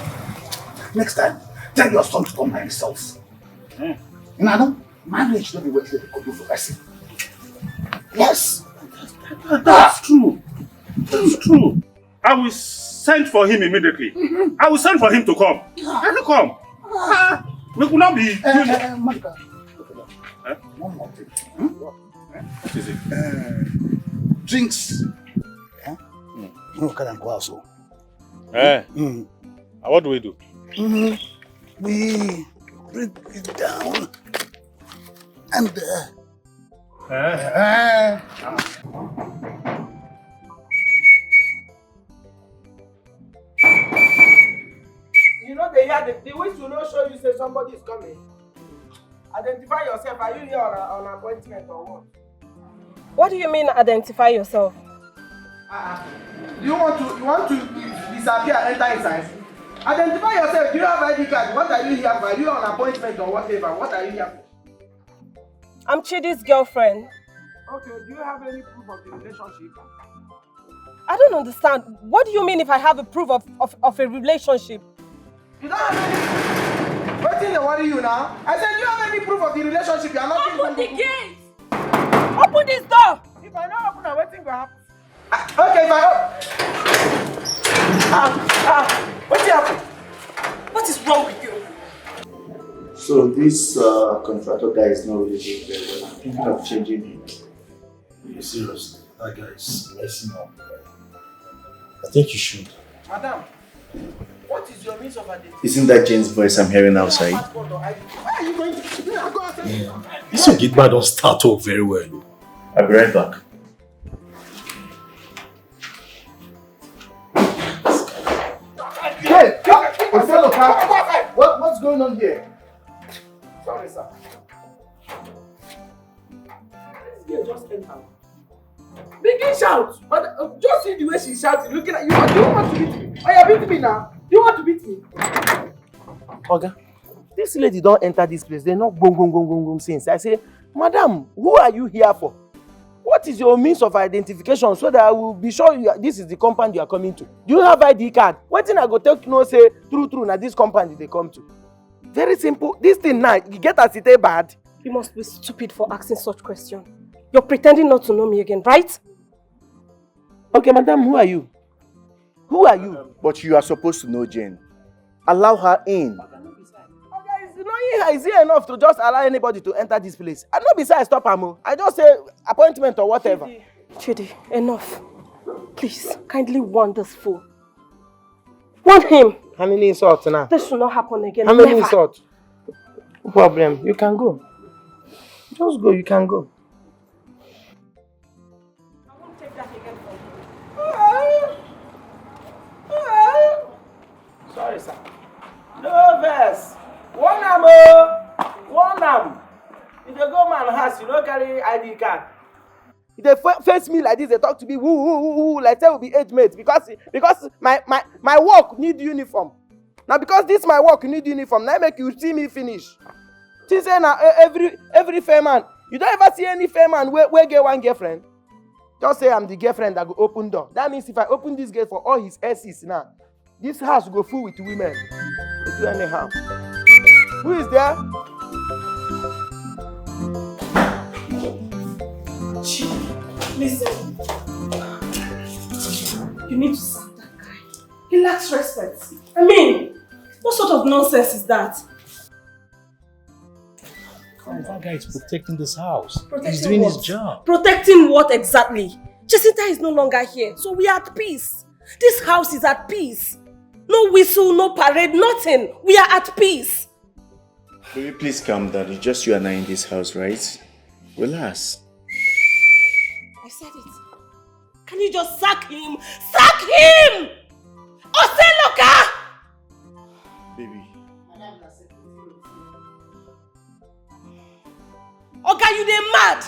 next time, tell your son to come by himself. Marriage don't be what they could do for person. Yes. That's true. That's true. I will send for him immediately. I will send for him to come. Let him come. We could not be. Maduka, one more thing. What is it? Drinks. You know, can go also. What do we do? We break it down and You know they hear the whistle no show you say somebody is coming. Identify yourself. Are you here on an appointment or what? What do you mean identify yourself? You want to disappear, enter inside? Identify yourself. Do you have ID card? What are you here for? Are you on appointment or whatever? What are you here for? I'm Chidi's girlfriend. Okay, do you have any proof of the relationship? I don't understand. What do you mean if I have a proof of a relationship? You don't have any What's they worry you now? I said, do you have any proof of the relationship? You are not Open the gate! Open this door! If I don't open, I'm waiting for happen. Okay, if I what's happening? What is wrong with you? So this contractor guy is not really doing very well. I'm thinking of changing him. You're serious? That guy is messing up. I think you should. Madam, what is your means of identity? Isn't that Jane's voice I'm hearing outside? Why are you going to go outside? This your gate man don't start off very well. I'll be right back. Hey, Othello, what's going on here? Sorry, sir. Yeah, just enter. Begin shout. But just see the way she's shouting, looking at you. Do you want to beat me? Oh, you beat me now. Do you want to beat me? Oga, this lady don't enter this place. They're not boom since. I say, Madam, who are you here for? What is your means of identification so that I will be sure this is the compound you are coming to? Do you have ID card? What thing I go tell you know say true now this compound they come to? Very simple. This thing now, you get as it bad. You must be stupid for asking such question. You're pretending not to know me again, right? Okay, madam, who are you? Who are you? But you are supposed to know Jane. Allow her in. Knowing her is here enough to just allow anybody to enter this place. I not besides stop her. I just say appointment or whatever. Chidi, enough. Please, kindly warn this fool. Warn him. How many insults now? This should not happen again. How many Never. insults? No problem. You can go. Just go. You can go. Sorry, sir. No verse. One am. If you go man house, you don't carry ID card. If they face me like this, they talk to me woo, like they will be age mates because my work need uniform. Now because this my work need uniform, now make you see me finish. She say now every fair man, you don't ever see any fair man where get one girlfriend. Just say I'm the girlfriend that go open door. That means if I open this gate for all his S's now, this house will go full with women. They do anyhow. Who is there? Listen. You need to sack that guy. He lacks respect. I mean, what sort of nonsense is that? That guy is protecting this house. Protecting He's doing what? his job. Protecting what exactly? Jacinta is no longer here, so we are at peace. This house is at peace. No whistle, no parade, nothing. We are at peace. Baby, please calm down. It's just you and I in this house, right? Relax. I said it. Can you just sack him? Sack him! Oseloka! Baby. Oga, you dey mad?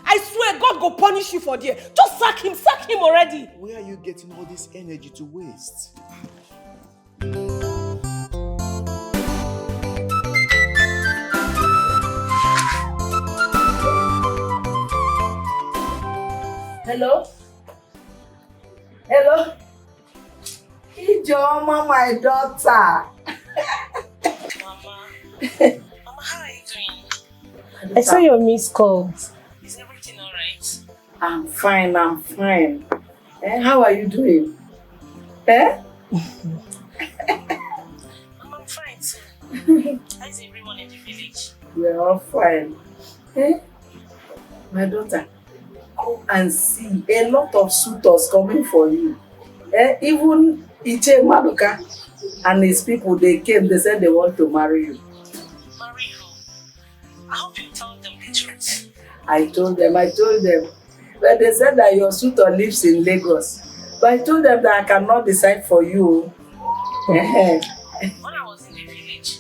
I swear God go punish you for there. Just sack him already. Where are you getting all this energy to waste? Hello? Hello? Ijoma, my daughter. I saw your missed call. Is everything alright? I'm fine. How are you doing? I'm fine too. How is everyone in the village? We're all fine. My daughter, go and see a lot of suitors coming for you. Even Iche Maduka and his people, they came, they said they want to marry you. Marry who? I hope you told them the truth. I told them. But they said that your suitor lives in Lagos. But I told them that I cannot decide for you. When I was in the village,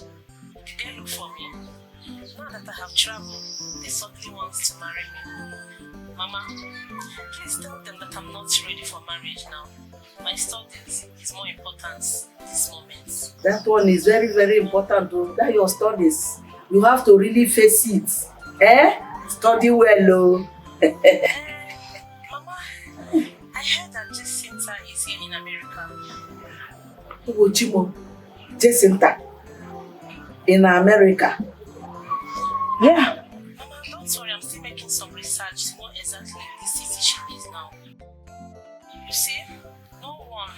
did they look for me? Now that I have traveled, they suddenly want to marry me. Mama, please tell them that I'm not ready for marriage now. My studies is more important this moment. That one is very, very important. That your studies. You have to really face it. Study well, Mama, I heard that Jacinta is here in America. Chimo, Jacinta. In America? Yeah. Mama, don't worry, I'm still making some research to know exactly the city she is now. You see? No one.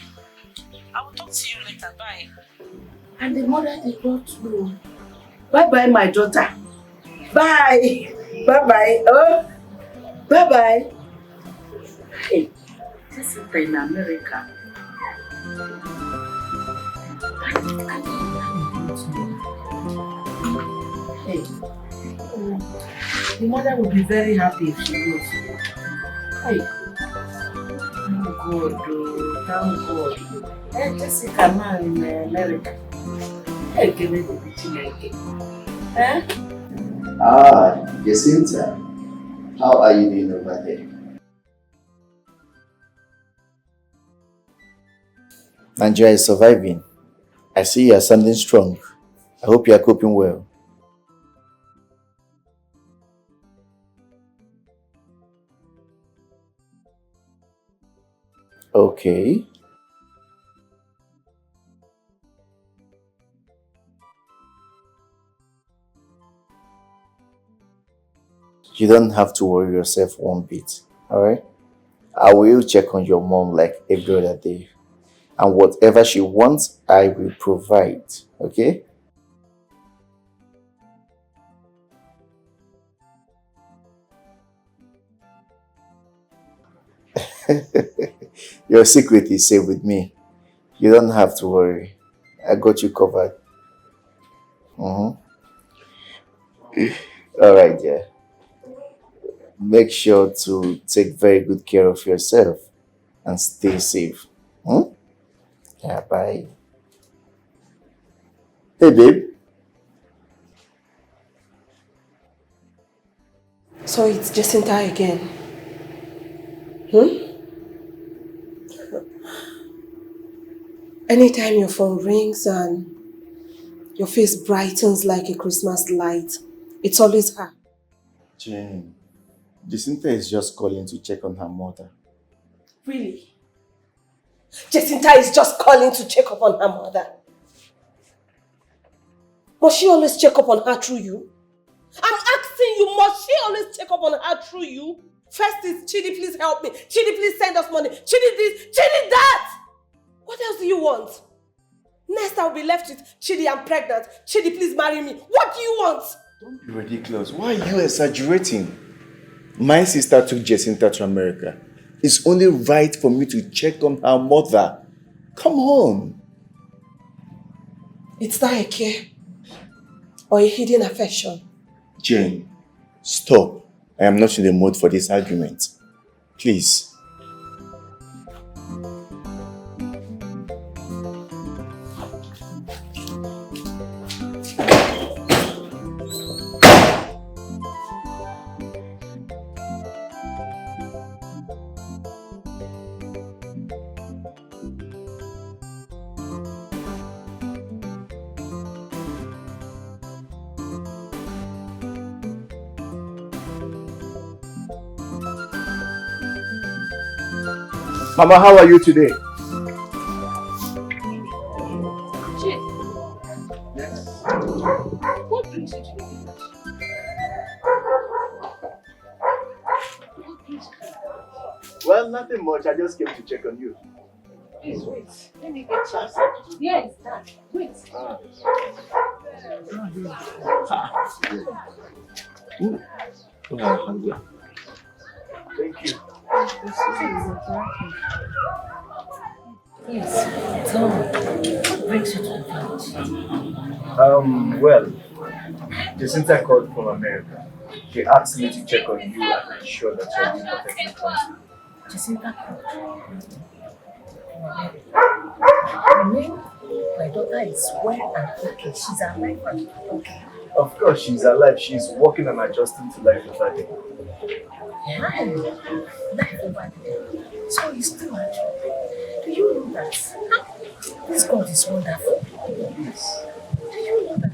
I will talk to you later. Bye. And the mother did not know. Bye-bye, my daughter. Bye. Bye-bye. Oh, bye-bye. Hey, this is in America. Hey, the mother would be very happy if she goes. Hey, thank God, thank God. Hey, Jessica now in America. Hey, give me the bitch like it. Ah, Jacinta, how are you doing over there? Nigeria is surviving. I see you are sounding strong. I hope you are coping well. Okay. You don't have to worry yourself one bit, alright? I will check on your mom like every other day. And whatever she wants, I will provide, okay? Your secret is safe with me. You don't have to worry. I got you covered. Alright, yeah. Make sure to take very good care of yourself and stay safe. Yeah, bye. Hey, babe. So it's Jacinta again. Anytime your phone rings and your face brightens like a Christmas light, it's always her. Jane, Jacinta is just calling to check on her mother. Really? Jacinta is just calling to check up on her mother. Must she always check up on her through you? I'm asking you, must she always check up on her through you? First is, Chidi, please help me. Chidi, please send us money. Chidi this, Chidi that! What else do you want? Next I'll be left with Chidi, I'm pregnant. Chidi, please marry me. What do you want? Don't be ridiculous. Why are you exaggerating? My sister took Jacinta to America. It's only right for me to check on her mother. Come on. It's not a care or a hidden affection. Jane, stop. I am not in the mood for this argument. Please. Mama, how are you today? What brings you to the village? Well, nothing much. I just came to check on you. Please wait. Let me get you. Yes, that. Wait. Thank you. Yes, tell me. What brings you to the village? Well, Jacinta called from America. She asked me to check on you and ensure that you're being perfectly fine. Jacinta called. I mean, my daughter is well and okay. She's alive and okay. Of course, she's alive. She's working and adjusting to life over there. Yeah, life over there. So you still actually. Do you know that this God is wonderful? Yes. Do you know that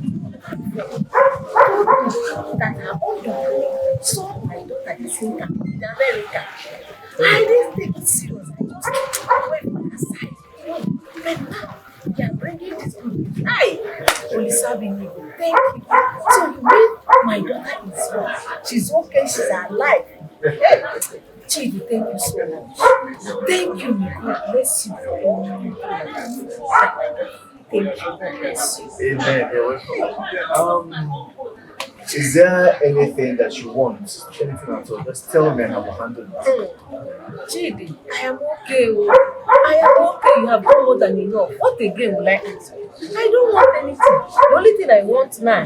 that her own daughter saw my daughter Jacinta in America? I didn't take it serious. I just went on her side. But now, they are bringing this good. Hi! Only serving me. Thank you. God bless you for everything. Thank you. God bless you. Amen. You're welcome. Is there anything that you want? Anything at all? Just tell me and I will handle it. Chidi, I am okay. I am okay. You have done more than enough. What again would I ask? I don't want anything. The only thing I want now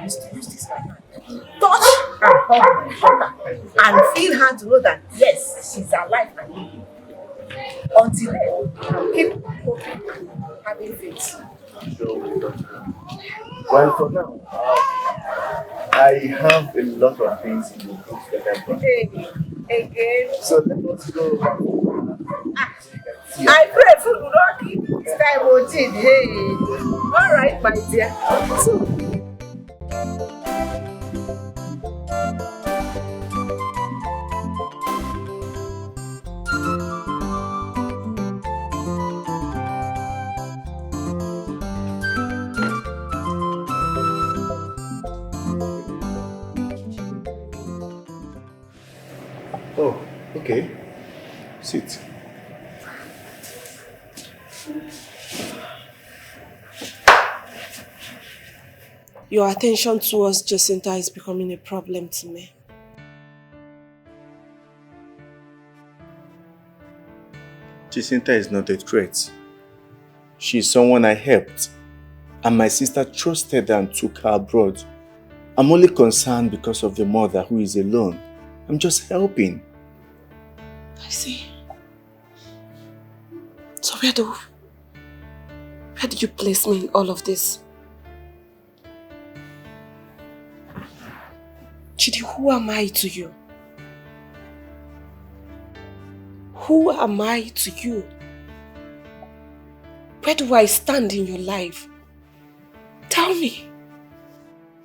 is to use this hand. Touch and hug my daughter and feel her to know that yes, she's alive and living. Until then, keep hoping and having faith. Well, for now, I have a lot of things in the books that I brought. Hey, again. So let us go. I pray food will not keep time routine. Hey, all right, my dear. So, Oh, okay. Sit. Your attention towards Jacinta is becoming a problem to me. Jacinta is not a threat. She's someone I helped. And my sister trusted her and took her abroad. I'm only concerned because of the mother who is alone. I'm just helping. I see. So where do you place me in all of this? Chidi, who am I to you? Who am I to you? Where do I stand in your life? Tell me.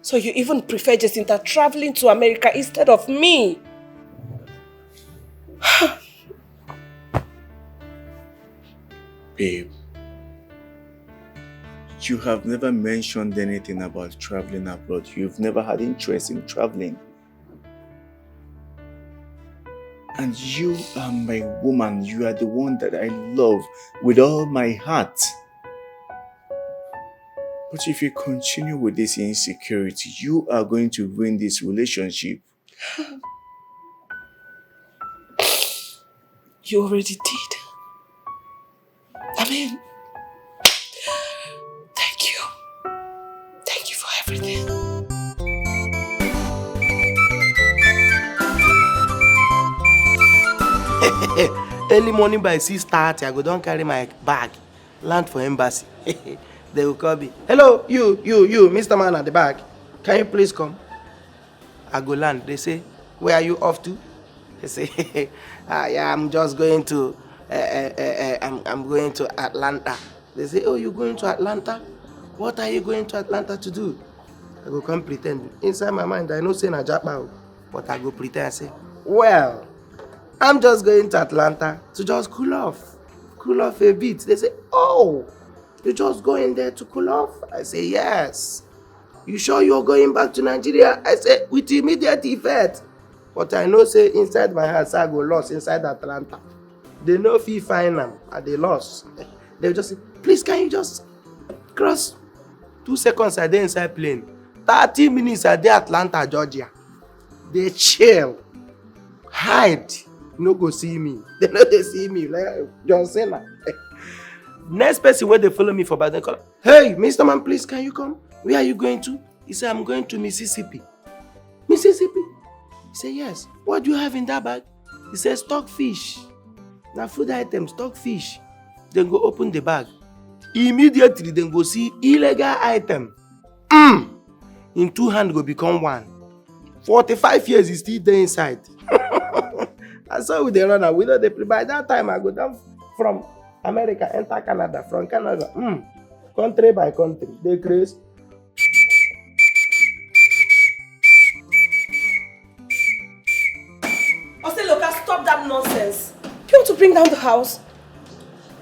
So you even prefer Jacinta traveling to America instead of me? Babe, you have never mentioned anything about traveling abroad. You've never had interest in traveling. And you are my woman. You are the one that I love with all my heart. But if you continue with this insecurity, you are going to ruin this relationship. You already did. I mean, thank you. Thank you for everything. Early morning by 6:30, I go down carry my bag, land for embassy. They will call me. Hello, you, Mr. Man at the back. Can you please come? I go land. They say, where are you off to? They say, yeah, I'm just going to, I'm going to Atlanta. They say, oh, you're going to Atlanta? What are you going to Atlanta to do? I go come pretend. Inside my mind, I know say na japa, but I go pretend. I say, well, I'm just going to Atlanta to just cool off a bit. They say, oh, you're just going there to cool off? I say, yes. You sure you're going back to Nigeria? I say, with immediate effect. But I know say inside my house, I go lost inside Atlanta. They know if you find them, and they lost. They'll just say, please, can you just cross 2 seconds a day inside plane? 30 minutes a day Atlanta, Georgia. They chill. Hide. No go see me. They know they see me like John Cena. Next person when they follow me for back, they call, hey, Mr. Man, please, can you come? Where are you going to? He said, I'm going to Mississippi. Mississippi? He said, yes. What do you have in that bag? He said, stockfish. Now food items, stockfish. Then go open the bag. Immediately, then go see illegal item. In 2 hands go become 1. 45 years is still there inside. That's how they run out. We know they play. By that time, I go down from America, enter Canada. From Canada, country by country, they craze. Oseloka, stop that nonsense. You want to bring down the house?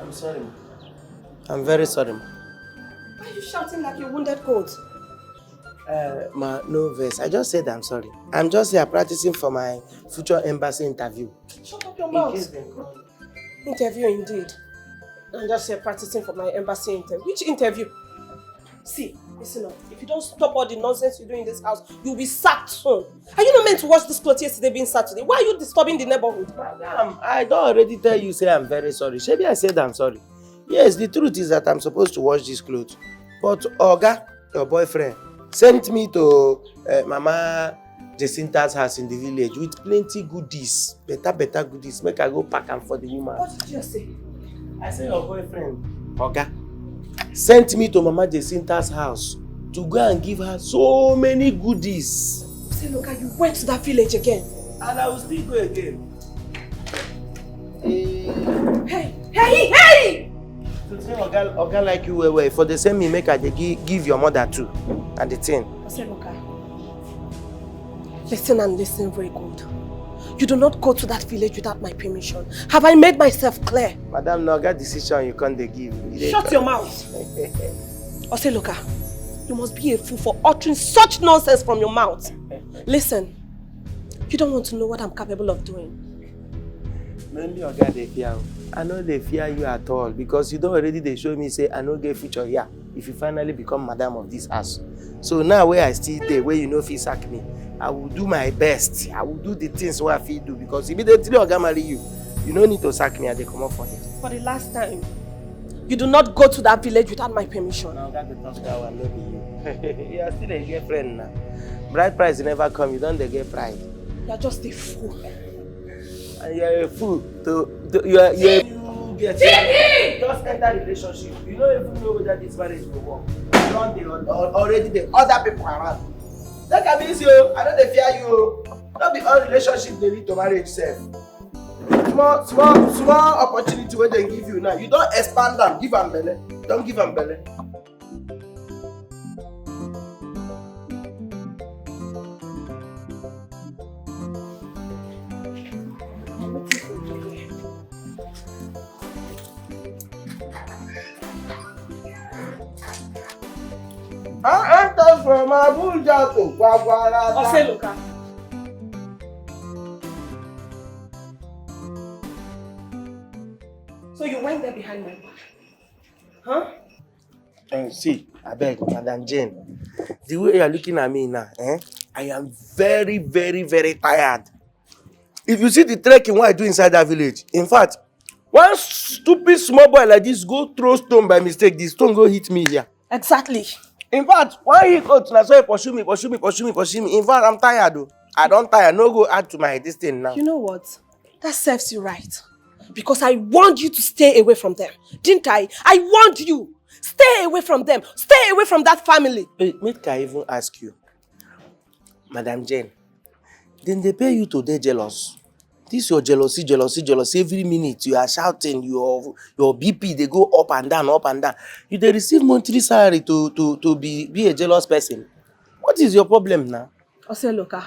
I'm sorry. I'm very sorry. Why are you shouting like a wounded goat? No verse. I just said I'm sorry. I'm just here practicing for my future embassy interview. Shut up your mouth. Interview indeed. I'm just here practicing for my embassy interview. Which interview? See, listen up. If you don't stop all the nonsense you do in this house, you'll be sacked soon. Are you not meant to wash this clothes yesterday being Saturday? Why are you disturbing the neighborhood? Madam, I don't already tell you say I'm very sorry. Maybe I said I'm sorry. Yes, the truth is that I'm supposed to wash these clothes. But Oga, your boyfriend, sent me to Mama Jacinta's house in the village with plenty goodies. Better goodies. Make I go pack them for the woman. What did you say? I said your boyfriend, Oga, sent me to Mama Jacinta's house to go and give her so many goodies. Say, look, you went to that village again. And I will still go again. Hey! To say Oga like you well, for the same me make I give your mother too. And the thing. Say, look, listen and listen very good. You do not go to that village without my permission. Have I made myself clear? Madam, no get decision you can't give. Shut your mouth. Ose Loka, you must be a fool for uttering such nonsense from your mouth. Listen, you don't want to know what I'm capable of doing. Mainly Oga they fear. I know they fear you at all because you don't already they show me say I no get future here if you finally become madam of this house. So now where I still there, where you know if you sack me, I will do my best. I will do the things what I feel do because immediately Oga marry you, you don't need to sack me and they come up for it. For the last time, you do not go to that village without my permission. Now that the talk that one, no be you. You are still a girlfriend now. Bride price never come, you don't get pride. You are just a fool. And you are a fool. You get just enter relationship. You don't even know whether this marriage will work. Already the other people around. That can mean you. I know they fear you. Not be all relationship they lead to marriage self. Small opportunity where they give you now. You don't expand them. Give them belly. Don't give them belly. I enter from Abuja to Kwagwalada. Ose Loka. So you went there behind my back? Huh? And see, I beg, Madam Jane, the way you are looking at me now, I am very, very, very tired. If you see the trekking what I do inside that village, in fact, one stupid small boy like this go throw stone by mistake, the stone go hit me here. Exactly. In fact, why he go to so he pursue me. In fact, I'm tired though. I don't tire. No go add to my this thing now. You know what? That serves you right. Because I warned you to stay away from them. Didn't I? I warned you. Stay away from them. Stay away from that family. Hey, make I even ask you, Madam Jane, then they pay you to dey jealous. This your jealousy. Every minute you are shouting, your BP they go up and down. You they receive monthly salary to be a jealous person. What is your problem now? Ose Loka,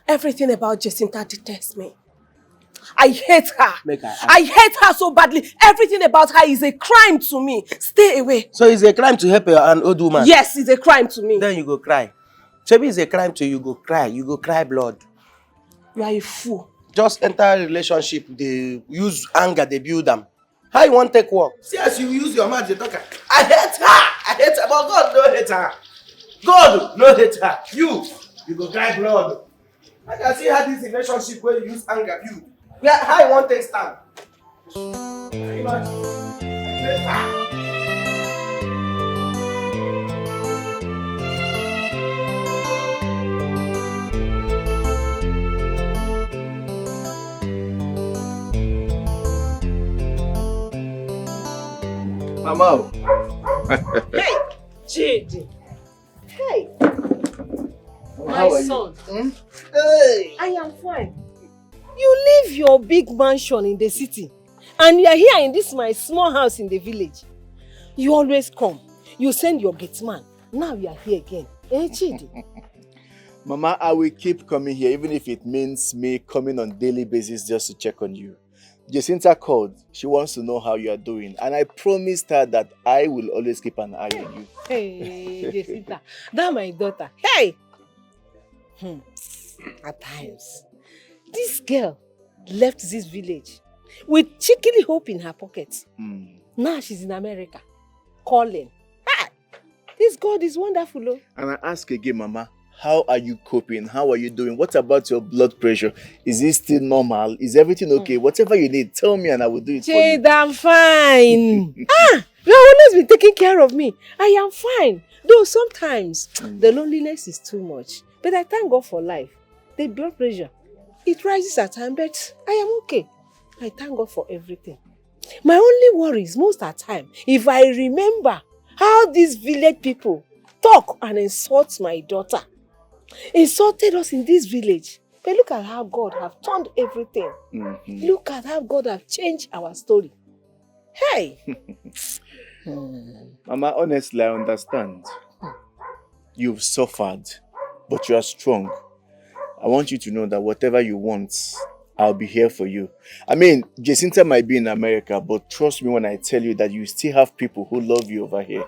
everything about Jacinta detests me. I hate her. I hate her so badly. Everything about her is a crime to me. Stay away. So it's a crime to help an old woman? Yes, it's a crime to me. Then you go cry. Maybe it's a crime to you, go cry. You go cry blood. You are a fool. Just enter a relationship, they use anger, they build them. How you want to take work? See as you use your mouth, they talk. I hate her, but God no hate her. God no hate her. You go cry blood. I can see how this relationship where you use anger build. How you want to take stand? Mama. Hey, Chidi. Hey. How My are son. you? Hey. I am fine. You leave your big mansion in the city and you are here in this my small house in the village. You always come. You send your gate man. Now you are here again. Eh, Chidi? Mama, I will keep coming here even if it means me coming on daily basis just to check on you. Jacinta called. She wants to know how you are doing. And I promised her that I will always keep an eye on you. Hey, Jacinta. That's my daughter. Hey! At times, this girl left this village with cheekily hope in her pocket. Now she's in America, calling. Hi! This God is wonderful, oh. And I ask again, Mama, how are you coping? How are you doing? What about your blood pressure? Is it still normal? Is everything okay? Whatever you need, tell me and I will do it for you. Jade, I'm fine. You have always been taking care of me. I am fine. Though sometimes the loneliness is too much. But I thank God for life. The blood pressure, it rises at times, but I am okay. I thank God for everything. My only worry is most of the time, if I remember how these village people talk and insult my daughter, insulted us in this village. But look at how God have turned everything. Look at how God have changed our story. Hey! Mama, honestly, I understand. You've suffered, but you are strong. I want you to know that whatever you want, I'll be here for you. I mean, Jacinta might be in America, but trust me when I tell you that you still have people who love you over here.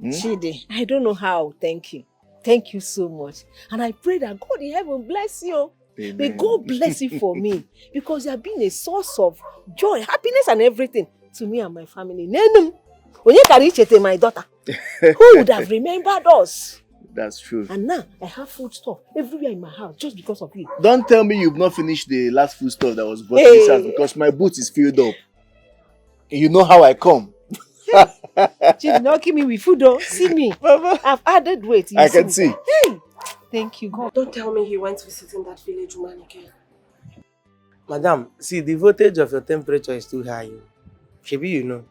Chidi, I don't know how. Thank you. Thank you so much. And I pray that God in heaven bless you. Amen. May God bless you for me. Because you have been a source of joy, happiness and everything to me and my family. Nenum, when you carry Chete, my daughter, who would have remembered us? That's true. And now I have food stuff everywhere in my house just because of you. Don't tell me you've not finished the last food stuff that was brought to this house because my boot is filled up. You know how I come. She's not giving me with food though. See me. I've added weight. I can see. Hey, thank you, God. Don't tell me he went visiting that village woman again. Madam, see, the voltage of your temperature is too high. Maybe you know.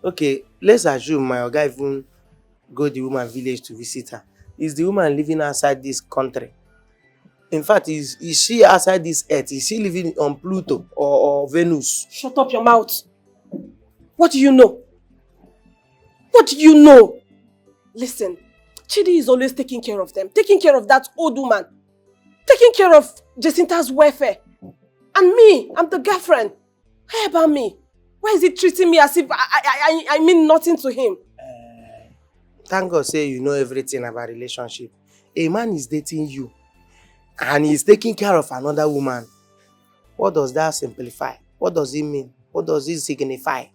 Okay, let's assume my guy even go the woman village to visit her. Is the woman living outside this country? In fact, is she outside this earth? Is she living on Pluto or Venus? Shut up your mouth. What do you know? What do you know? Listen, Chidi is always taking care of them, taking care of that old woman, taking care of Jacinta's welfare. And me, I'm the girlfriend. How about me? Why is he treating me as if I mean nothing to him? Thank God say you know everything about relationship. A man is dating you and he's taking care of another woman. What does that simplify? What does it mean? What does it signify?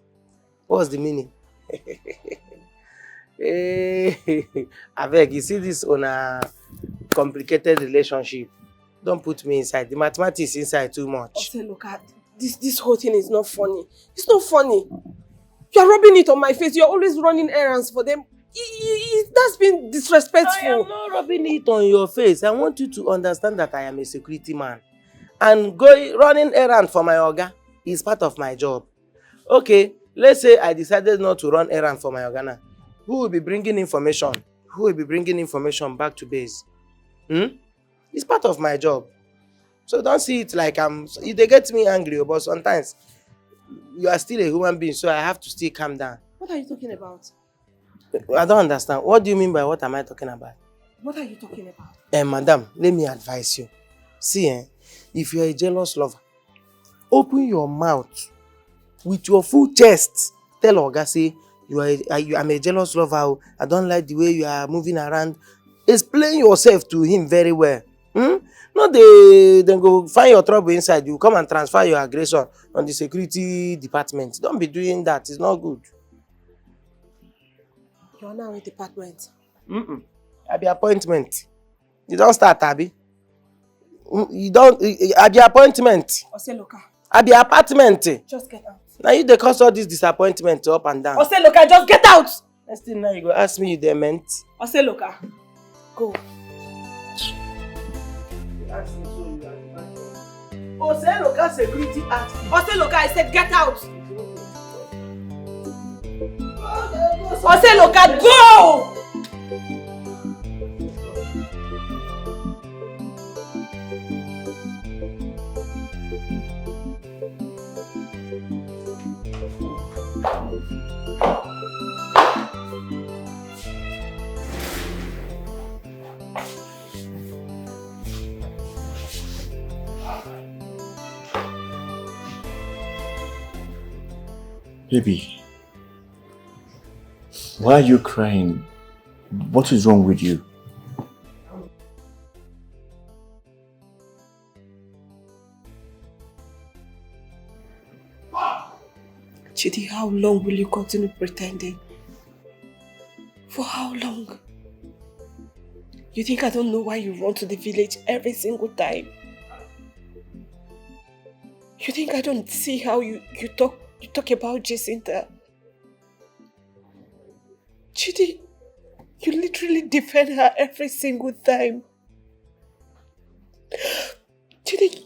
What's the meaning? I beg, you see this on a complicated relationship. Don't put me inside. The mathematics inside too much. Okay, look at this whole thing is not funny. It's not funny. You're rubbing it on my face. You're always running errands for them. That's been disrespectful. I am not rubbing it on your face. I want you to understand that I am a security man. And running errand for my oga is part of my job. Okay, let's say I decided not to run errand for my oga now. Who will be bringing information? Who will be bringing information back to base? It's part of my job. So don't see it like they get me angry, but sometimes you are still a human being, so I have to still calm down. What are you talking about? I don't understand. What do you mean by what am I talking about? What are you talking about? Madam, let me advise you. See, if you're a jealous lover, open your mouth with your full chest. Tell Oga, say, I'm a jealous lover. I don't like the way you are moving around. Explain yourself to him very well. Not then go find your trouble inside. You come and transfer your aggression on the security department. Don't be doing that. It's not good. You're now in department. At the appointment. You don't start, Abby. You don't. At the appointment. Oseloka. At the apartment. Just get out. Now you cause all this disappointment up and down. Oseloka, just get out! Next thing now you go ask me you they meant. Oseloka, go. Oseloka security act. Oseloka, I said get out! Oseloka, go! Baby, why are you crying? What is wrong with you? Chidi, how long will you continue pretending? For how long? You think I don't know why you run to the village every single time? You think I don't see how you talk about Jacinta? Chidi, you literally defend her every single time. Chidi,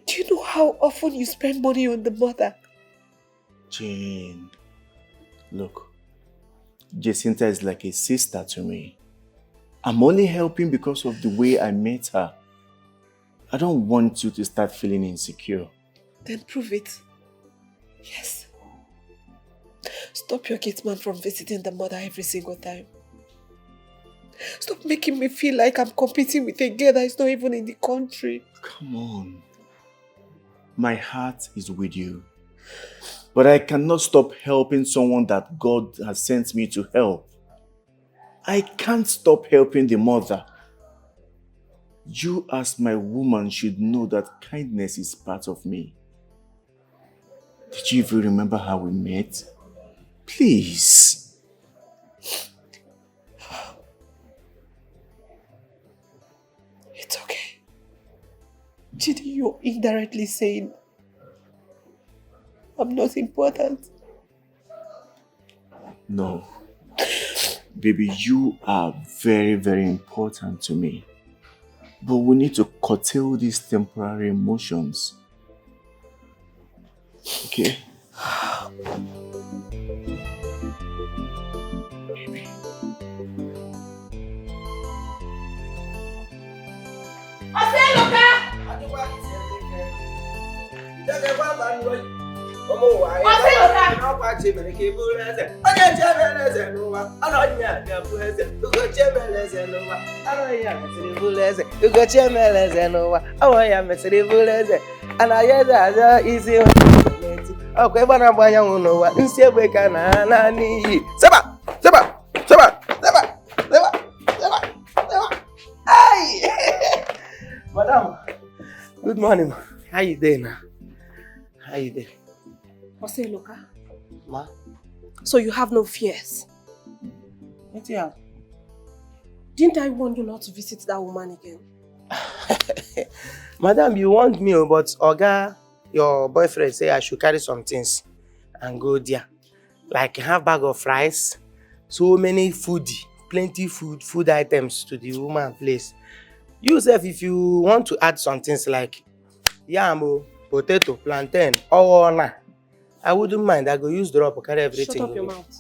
do you know how often you spend money on the mother? Jane, look, Jacinta is like a sister to me. I'm only helping because of the way I met her. I don't want you to start feeling insecure. Then prove it. Yes. Stop your gate man from visiting the mother every single time. Stop making me feel like I'm competing with a girl that is not even in the country. Come on. My heart is with you. But I cannot stop helping someone that God has sent me to help. I can't stop helping the mother. You as my woman should know that kindness is part of me. Did you even remember how we met? Please. It's okay. Chidi, you're indirectly saying I'm not important. No. Baby, you are very, very important to me. But we need to curtail these temporary emotions. Okay? Madam, good morning. How you doing? How you doing? Oseloka, Ma? so you have no fears? What you have? Didn't I warn you not to visit that woman again? Madam, you want me, but Oga, your boyfriend, say I should carry some things and go there. Like half bag of rice, so many plenty food items to the woman place. You self, if you want to add some things like yam, potato, plantain, or na, I wouldn't mind. I go use drop or carry everything. Shut up your mouth.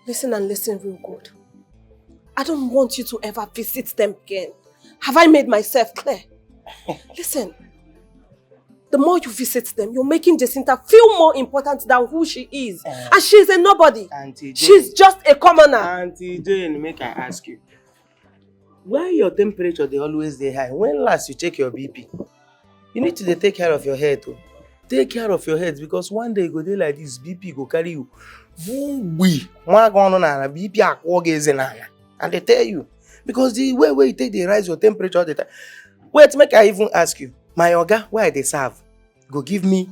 Listen and listen real good. I don't want you to ever visit them again. Have I made myself clear? Listen, the more you visit them, you're making Jacinta feel more important than who she is. And she's a nobody. Auntie Jane. She's just a commoner. Auntie Jane, make I ask you. Why your temperature they always dey high? When last you check your BP? You need to take care of your head. Oh. Take care of your head because one day you go dey like this, BP go carry you. BP and they tell you. Because the way you take they rise your temperature all the time. Wait, make I even ask you. My Oga, why they serve? Go give me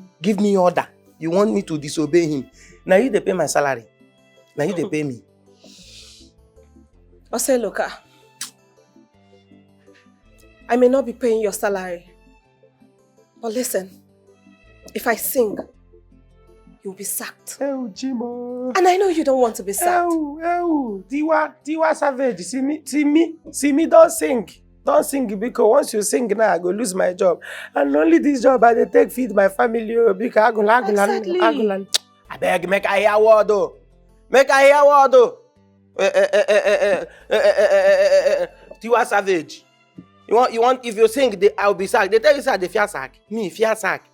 order. You want me to disobey him? Now you they pay my salary. Now you they pay me. Oseloka, I may not be paying your salary. But listen, if I sing, you'll be sacked. Oh, Jimo. And I know you don't want to be sacked. Oh, Tiwa Savage, see me, don't sing. Don't sing because once you sing now, I go lose my job. And only this job I dey take feed my family. Because Exactly. I beg, make I hear word though. Make I hear word though. Tiwa Savage. You want if you sing, I'll be sacked. They tell you, sir, they fear sack. Me, fear sack.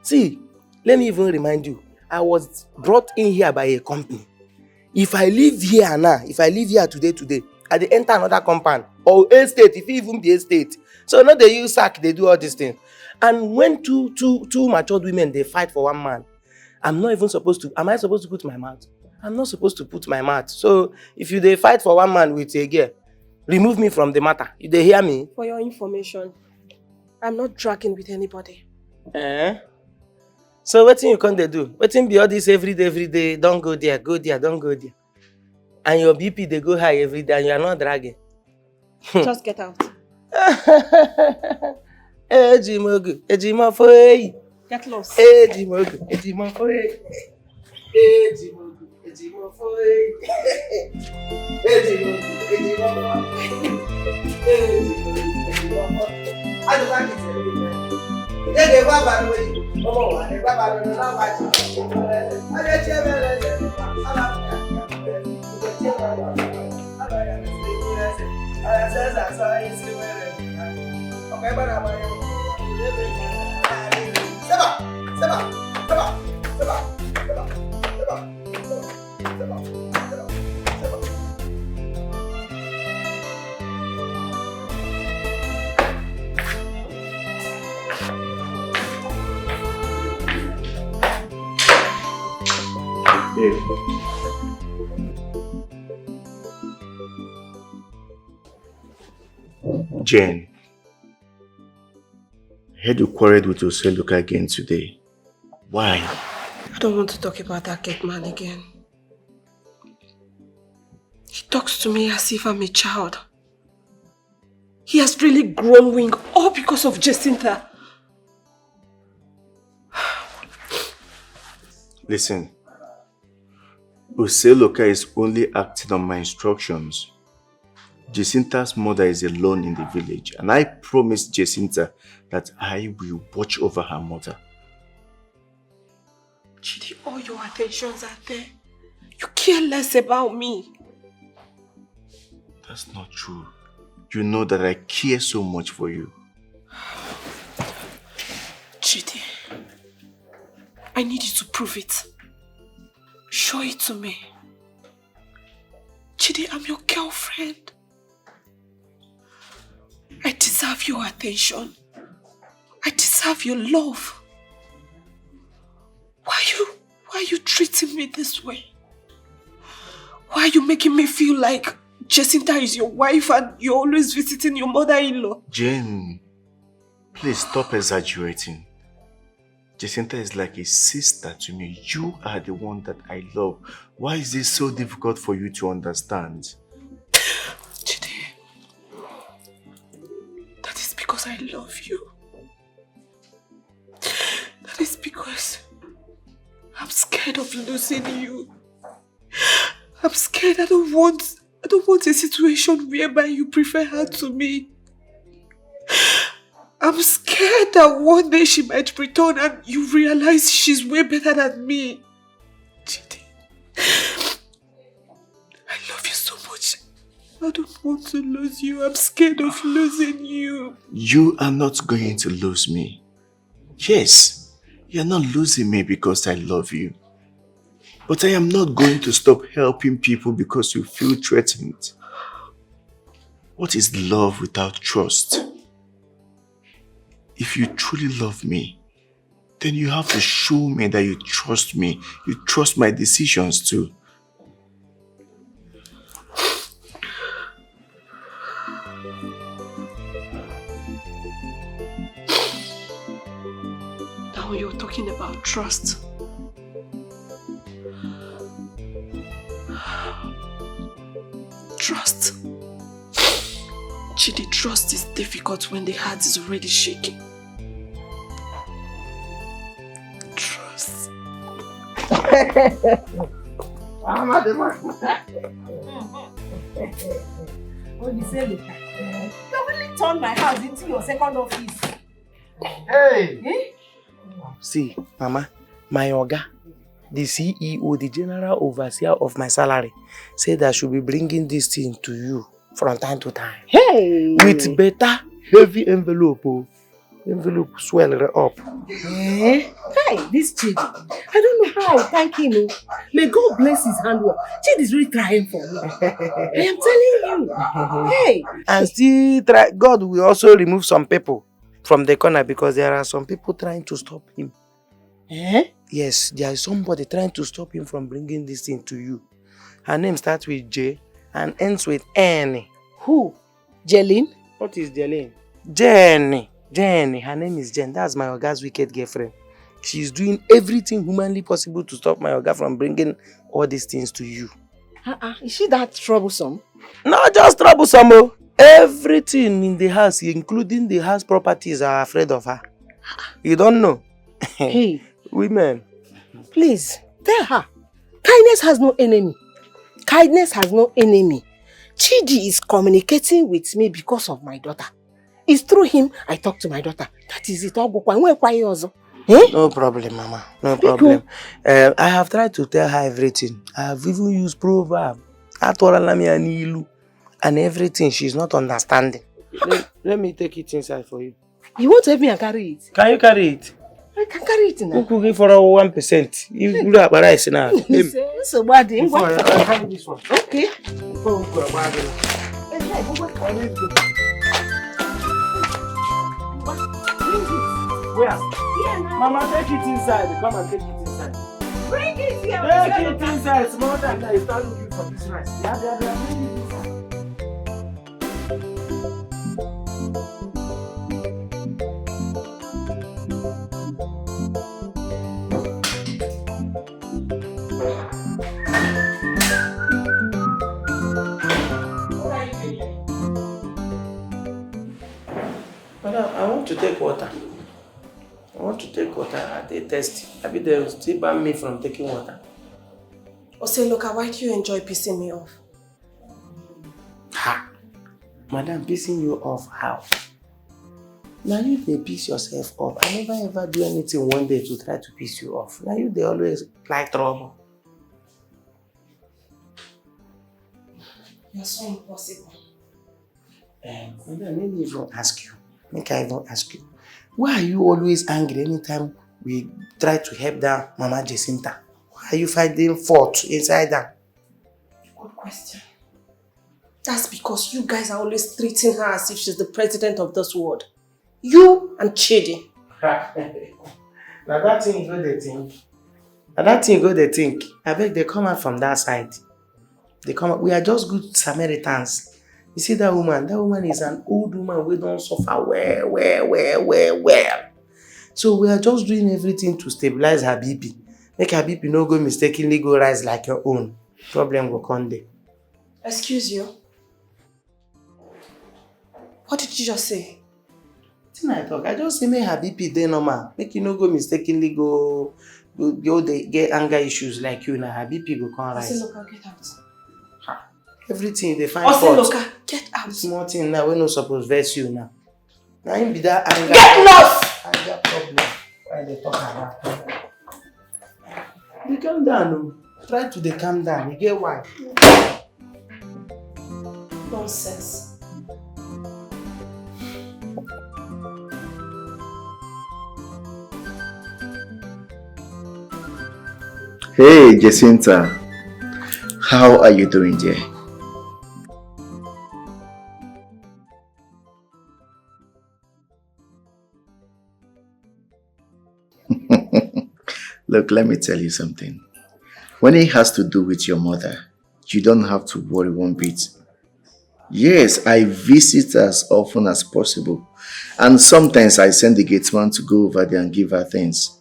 See, let me even remind you, I was brought in here by a company. If I live here now, if I live here today, I dey enter another compound or estate, if it even be estate. So now they use sack, they do all these things. And when two matured women, they fight for one man, am I supposed to put my mouth? I'm not supposed to put my mouth. So if they fight for one man with a girl, remove me from the matter. You they hear me? For your information, I'm not dragging with anybody. So wetin you come dey do? Wetin be all this every day, don't go there, don't go there. And your BP they go high every day and you are not dragging. Just get out. Ejimogu, Ejimofoyi. Get lost. Ejimogu, Ejimofoyi. Ejimogu, Ejimofoyi. Ejimogu, Ejimofoyi. I don't like it. They go back away. Oh, they go back to the last. I get Jane, I heard you quarreled with Oseloka again today. Why? I don't want to talk about that gate man again. He talks to me as if I'm a child. He has really grown wing all because of Jacinta. Listen, Oseloka is only acting on my instructions. Jacinta's mother is alone in the village, and I promised Jacinta that I will watch over her mother. Chidi, all your attentions are there. You care less about me. That's not true. You know that I care so much for you. Chidi, I need you to prove it. Show it to me. Chidi, I'm your girlfriend. I deserve your attention. I deserve your love. Why are you treating me this way? Why are you making me feel like Jacinta is your wife and you're always visiting your mother-in-law? Jane, please stop exaggerating. Jacinta is like a sister to me. You are the one that I love. Why is this so difficult for you to understand? Chidi, that is because I love you. That is because I'm scared of losing you. I'm scared. I don't want a situation whereby you prefer her to me. I'm scared that one day she might return and you realize she's way better than me. Chidi, I love you so much. I don't want to lose you. I'm scared of losing you. You are not going to lose me. Yes, you're not losing me because I love you. But I am not going to stop helping people because you feel threatened. What is love without trust? If you truly love me, then you have to show me that you trust me. You trust my decisions too. Now you're talking about trust. Trust. Chidi, trust is difficult when the heart is already shaking. Trust. Oh, you say, look, you really turned my house into your second office. Hey! Eh? See, Mama, my Oga, the CEO, the general overseer of my salary, said I should be bringing this thing to you from time to time. Hey! With better, heavy envelope. Oh. Envelope swell up. Eh? Hey, this Chidi. I don't know how I thank him. Oh. May God bless his handwork. Chidi is really trying for me. I am telling you. Hey! And still try, God will also remove some people from the corner because there are some people trying to stop him. Eh? Yes, there is somebody trying to stop him from bringing this thing to you. Her name starts with J and ends with N. Who? Jeline? What is Jeline? Jenny. Her name is Jen. That's my Oga's wicked girlfriend. She's doing everything humanly possible to stop my Oga from bringing all these things to you. Is she that troublesome? Not just troublesome, oh. Everything in the house, including the house properties, are afraid of her. You don't know? Hey. Women. Please, tell her. Kindness has no enemy. Kindness has no enemy. Chidi is communicating with me because of my daughter. It's through him I talk to my daughter. That is it. No problem, Mama. No problem. I have tried to tell her everything. I have even used proverb. And everything. She's not understanding. Let me take it inside for you. You want to help me and carry it? Can you carry it? I can carry it now. Who could give for 1%? You look at rice now. So bad. Carry this one. Okay. Where? Mama, take it inside. Come and take it inside. Bring it here. Take it inside. Small time that you start looking for this rice. Yeah. Bring it inside. Madam, I want to take water. I take thirsty. Maybe they will still ban me from taking water. Oseloka, why do you enjoy pissing me off? Ha! Madam, pissing you off how? Now you they piss yourself off. I never ever do anything one day to try to piss you off. Now you they always like trouble. You're so impossible. Madam, let me even ask you. Make I even ask you. Why are you always angry anytime we try to help that Mama Jacinta? Why are you finding fault inside that? Good question. That's because you guys are always treating her as if she's the president of this world. You and Chidi. Now that thing go they think. I beg they come out from that side. They come out. We are just good Samaritans. You see that woman? That woman is an old woman. We don't suffer well. So we are just doing everything to stabilize her BP. Make her BP no go mistakenly go rise like your own. Problem will come there. Excuse you. What did you just say? I talk. I just say make her BP dey normal. Make you no go mistakenly go get anger issues like you now. Her BP go come rise. Oseloka, get out. Everything they find Oseloka, get out. Small thing now, we no suppose vex you now. Now him be that anger. Get lost! Anger problem. Why they talk about that? You calm down, no. Try to calm down. You get why? Nonsense. Hey, Jacinta. How are you doing there? Look, let me tell you something. When it has to do with your mother, you don't have to worry one bit. Yes, I visit as often as possible. And sometimes I send the gatesman to go over there and give her things.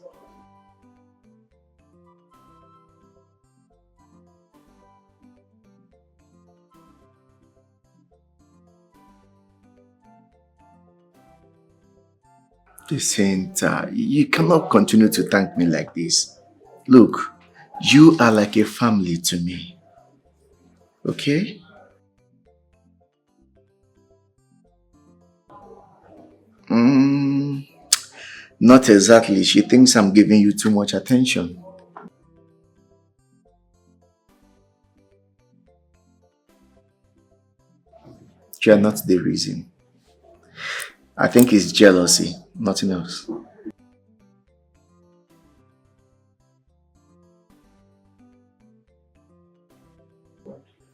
Jacinta, you cannot continue to thank me like this. Look, you are like a family to me. Okay? Not exactly. She thinks I'm giving you too much attention. You are not the reason. I think it's jealousy, nothing else.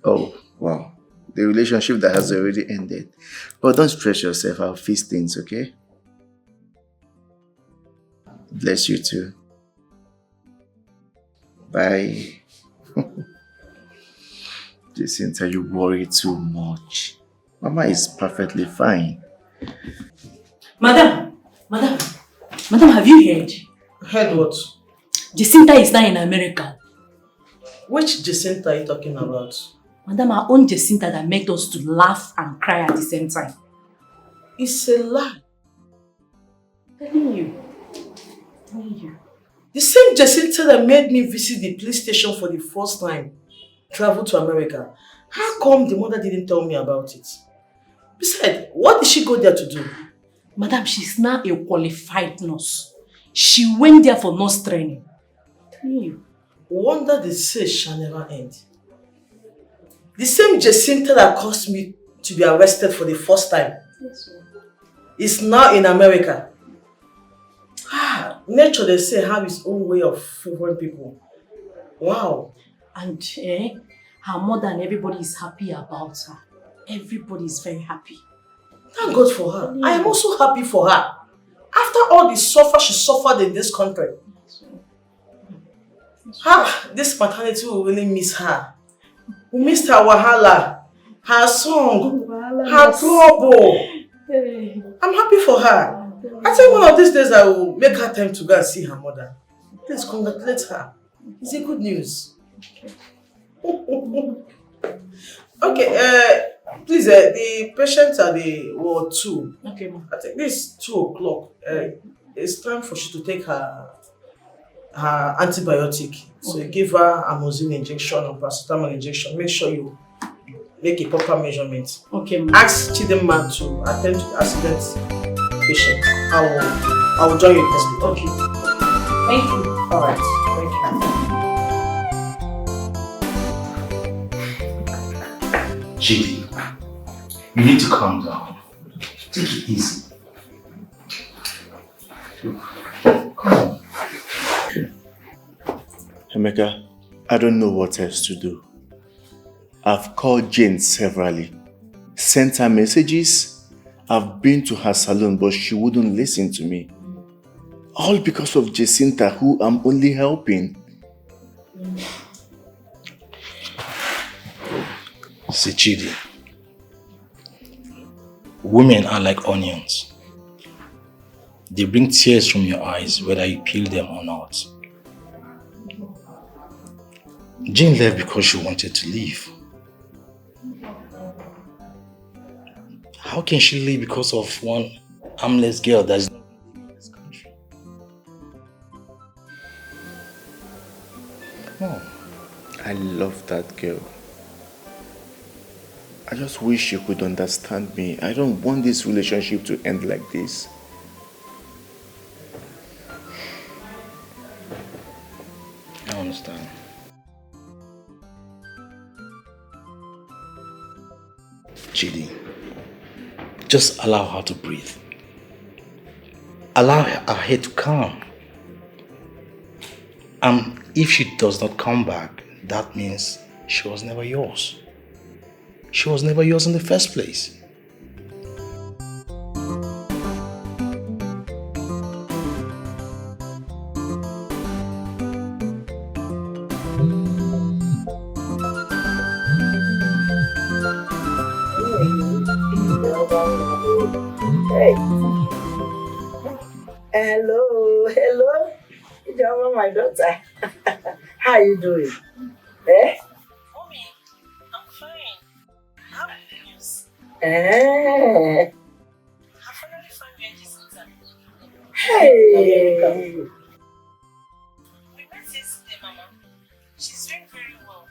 Oh, wow. The relationship that has already ended. But don't stress yourself, I'll fix things, okay? Bless you too. Bye. Jacinta, you worry too much. Mama is perfectly fine. Madam, have you heard? Heard what? Jacinta is now in America. Which Jacinta are you talking about? Madam, our own Jacinta that made us to laugh and cry at the same time. It's a lie. Telling you. Telling you. The same Jacinta that made me visit the police station for the first time, travel to America. How come the mother didn't tell me about it? Besides, what did she go there to do? Madam, she's now a qualified nurse. She went there for nurse training. Telling you. Wonder the search shall never end. The same Jacinta that caused me to be arrested for the first time is now in America. Nature, they say, have its own way of favoring people. Wow. And her mother and everybody is happy about her. Everybody is very happy. Thank God for her. I am also happy for her. After all the suffer she suffered in this country. This maternity will really miss her. We missed her wahala, her song, her trouble. I'm happy for her. I think one of these days I will make her time to go and see her mother. Please congratulate her. It's a good news. Okay, please, the patients are the ward 2. Okay, ma'am. I think this is 2 o'clock. It's time for she to take her antibiotic. So you give her amoxicillin injection or paracetamol injection. Make sure you make a proper measurement. Okay, ma'am. Ask Chidinma to attend to the accident patient. I will join you in the hospital. Okay. Thank you. All right. Thank you. Chidi, you need to calm down. Take it easy. Come on. Emeka, I don't know what else to do. I've called Jane severally, sent her messages. I've been to her salon, but she wouldn't listen to me. All because of Jacinta, who I'm only helping. See, Chidi, women are like onions. They bring tears from your eyes, whether you peel them or not. Jane left because she wanted to leave. How can she leave because of one harmless girl that's not living in this country? Oh, I love that girl. I just wish she could understand me. I don't want this relationship to end like this. I understand. Chidi, just allow her to breathe. Allow her head to calm. And if she does not come back, that means she was never yours. She was never yours in the first place. Hey. Hello. Ijoma, my daughter. How are you doing? Mommy, I'm fine. I have good news. I finally found where Jacinta. Hey. We met yesterday, Mama. She's doing very well.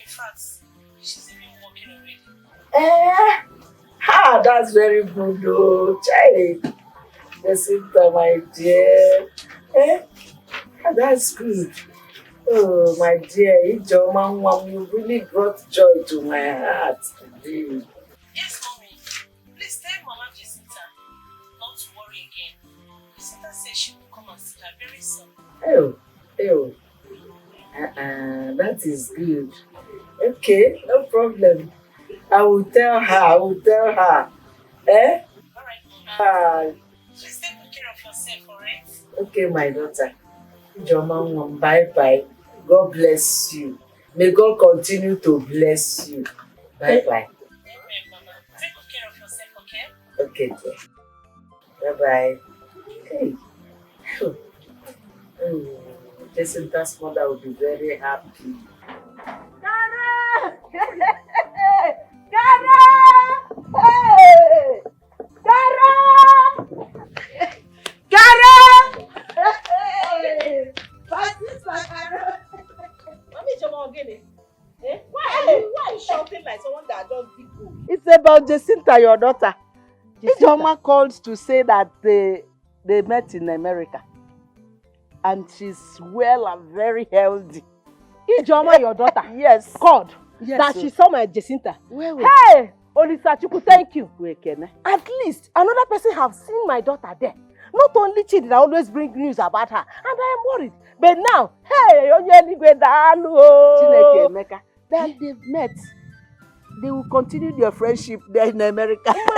In fact, she's even working already. That's very good, though. Child. Jacinta, my dear. That's good. Oh, my dear, Ijoma, you really brought joy to my heart today. Yes, Mommy. Please tell Mama Jacinta not to worry again. Jacinta says she will come and see her very soon. That is good. Okay, no problem. I will tell her. Alright, please take good care of yourself, alright? Okay, my daughter. Ijoma, bye-bye. God bless you. May God continue to bless you. Bye-bye. Amen, Mama. Take good care of yourself, okay? Okay, dear. Bye-bye. Hey. Jacinta's mother will be very happy. Gara! Gara! Hey! Gara! Gara! Hey! Mommy Jomogene, why are you shouting like someone that just did good? It's about Jacinta, your daughter. Ijoma called to say that they met in America. And she's well and very healthy. Ijoma, your daughter? Yes. God, yes, that she saw my Jacinta. Well. Hey, Olisa Chukwu, thank you. At least another person have seen my daughter there. Not only Chidi that always bring news about her, and I am worried. But now, hey, Chineke Emeka, that they've met. They will continue their friendship there in America. Thank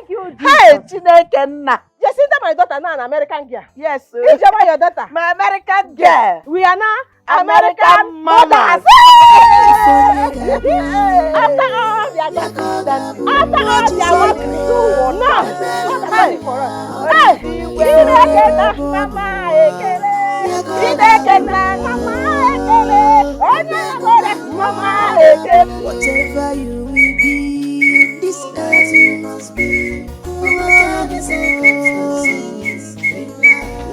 you, Jesus. Hey, Chineke Nna. Jacinta, my daughter, now an American girl. Yes. Ijoma, your daughter. My American girl. We are now American mamas. After all their gossip, after all their work, now, hey, for us. Hey, Chineke na mama ekele. Chineke na mama ekele. Onye gore mama ekele. Whatever you will be, this earth you must be. No matter the circumstances.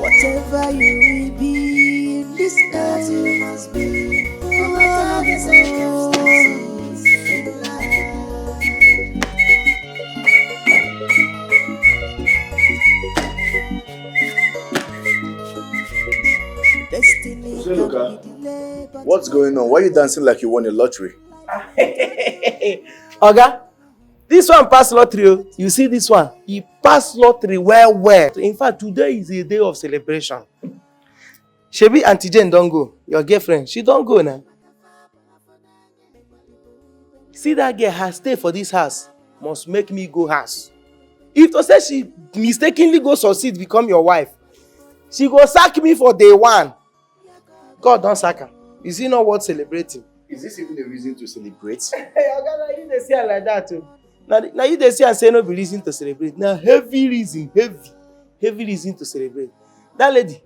Whatever you will be, this earth you must be. No matter the circumstances. What's going on? Why are you dancing like you won a lottery? Oga, this one pass lottery. Oh. You see this one? He passed lottery well. In fact, today is a day of celebration. Shebi Auntie Jane don't go. Your girlfriend, she don't go now. See that girl has stay for this house. Must make me go house. If to say she mistakenly go succeed become your wife, she go sack me for day one. God don't sack her. Is he not worth celebrating? Is this even a reason to celebrate? Hey, Oga, now you dey see her like that too. Now you dey see and say no be reason to celebrate. Now heavy reason to celebrate. That lady,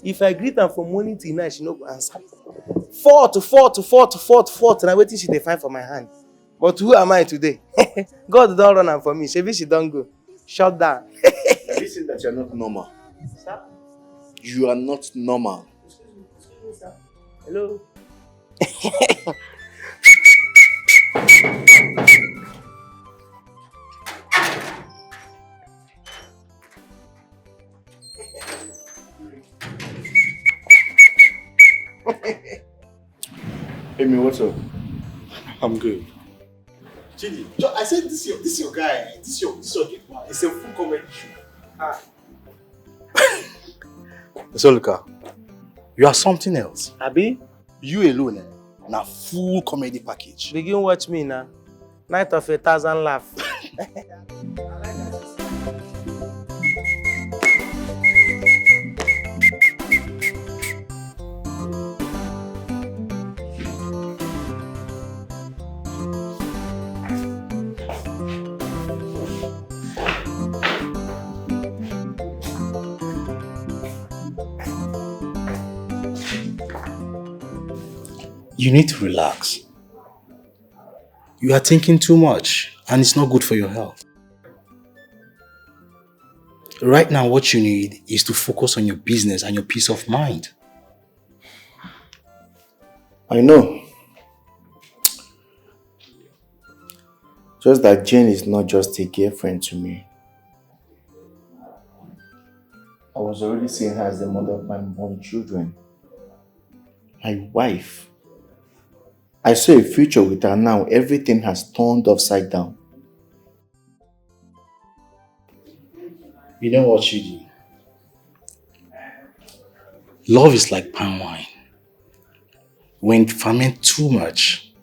if I greet her from morning till night, she no go answer. 4 to 4 to 4 to 4 to 4 to now waiting she dey find for my hand. But who am I today? God don't run am for me. Shebi she don't go. Shut down. Listen that you are not normal. Sir? You are not normal. Hello. Amy, what's up? I'm good. Chidi, I said this is your guy. This is your guy. It's a full comedy show. Zolka, you are something else. Abi? You alone, na full comedy package. Begin watch me now. Night of 1,000 laughs. You need to relax. You are thinking too much and it's not good for your health. Right now, what you need is to focus on your business and your peace of mind. I know. Just that Jane is not just a girlfriend to me. I was already seeing her as the mother of my own children. My wife. I saw a future with her. Now everything has turned upside down. You know what, Chidi? Love is like palm wine. When it ferments too much,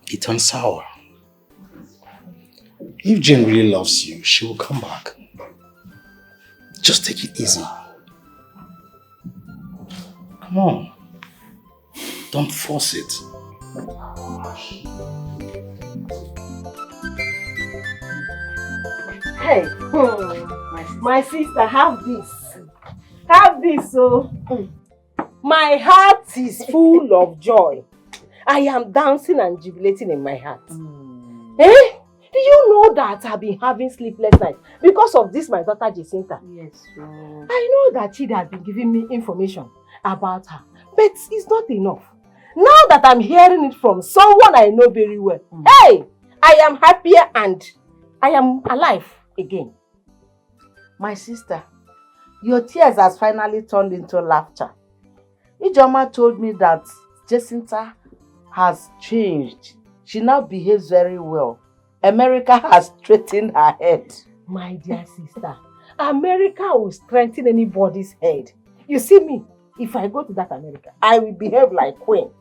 it turns sour. If Jane really loves you, she will come back. Just take it easy. Come on. Don't force it. Hey, my sister, have this. know this, so my heart is full of joy. I am dancing and jubilating in my heart. Eh? Do you know that I've been having sleepless nights because of this, my daughter Jacinta? Yes, sir. I know that Chidi has been giving me information about her, but it's not enough. Now that I'm hearing it from someone I know very well, hey, I am happier and I am alive again. My sister, your tears has finally turned into laughter. Ijoma told me that Jacinta has changed. She now behaves very well. America has straightened her head. My dear sister, America will strengthen anybody's head. You see me, if I go to that America, I will behave like queen.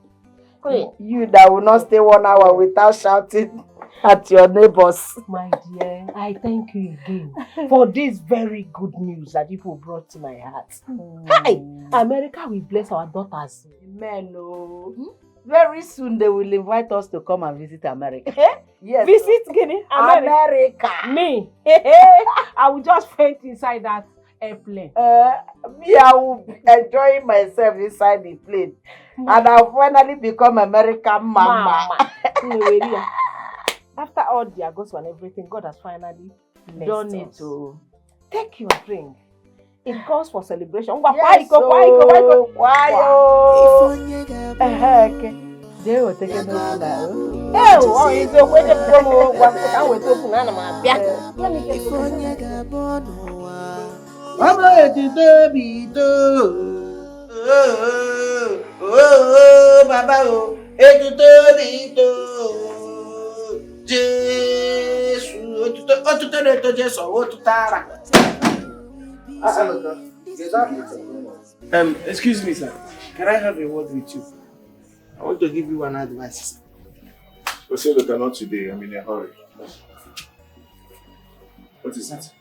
Queen. You that will not stay 1 hour without shouting at your neighbors. My dear, I thank you again for this very good news that people brought to my heart. Hi! America will bless our daughters. Amen. Oh. Very soon they will invite us to come and visit America. Yes. Visit Guinea? America. Me? I will just faint inside that airplane. Me, I will be enjoying myself inside the plane. And I'll finally become American mama. After all the August and everything, God has finally done it. Take your drink. It calls for celebration. Yes, why? They will take it now. It's a way to promote what I will open Anna. Let me get Excuse me, sir. Can I have a word with you? I want to give you an advice. Look, not today. I'm in a hurry. What is that?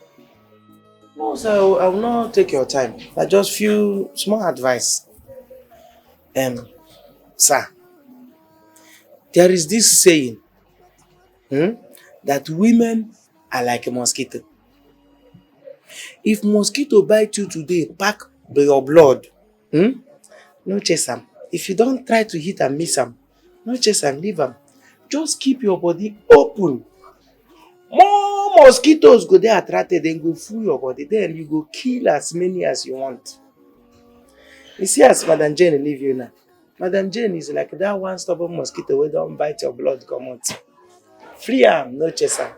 No, sir, I will not take your time. I just few small advice. Sir, there is this saying that women are like a mosquito. If mosquito bite you today, pack your blood. No chase them. If you don't try to hit and miss them, no chase and leave them. Just keep your body open. More mosquitoes go there attracted, then go through your body. Then you go kill as many as you want. You see, as Madam Jane leave you now. Madam Jane is like that one stubborn mosquito who don't bite your blood come out. Free am, no chase am.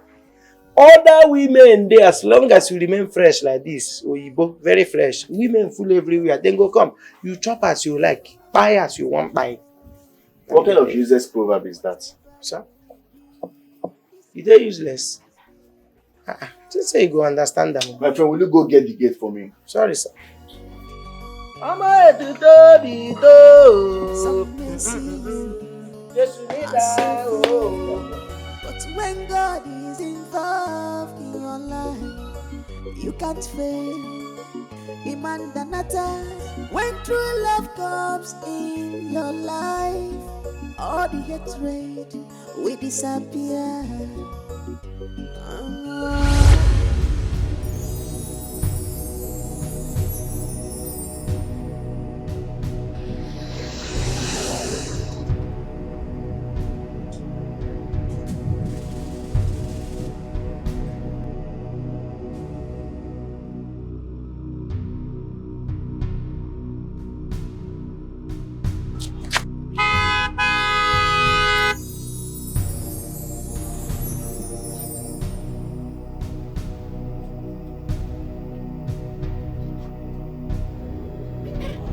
Other women there, as long as you remain fresh like this, Oyibo, very fresh, women full everywhere, then go come. You chop as you like, buy as you want buy. What kind of useless proverb is that? Sir? You dey useless. Just say you go understand them. My friend, will you go get the gate for me? Sorry, sir. But when God is involved in your life, you can't fail. Imandanata, when true love comes in your life, all the hatred will disappear.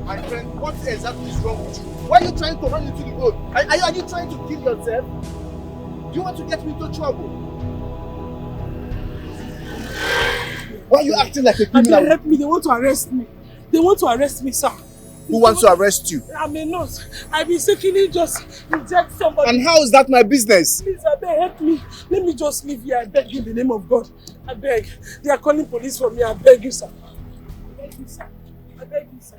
My friend, what exactly is wrong with you? Why are you trying to run into the road? Are you trying to kill yourself? Do you want to get me into trouble? Why are you acting like a criminal? Help me, they want to arrest me. They want to arrest me, sir. Who wants to arrest you? I'm a nurse. I mistakenly just reject somebody. And how is that my business? Please, I beg, help me. Let me just leave here. I beg you in the name of God. I beg. They are calling police for me. I beg you, sir. I beg you, sir. I beg you, sir.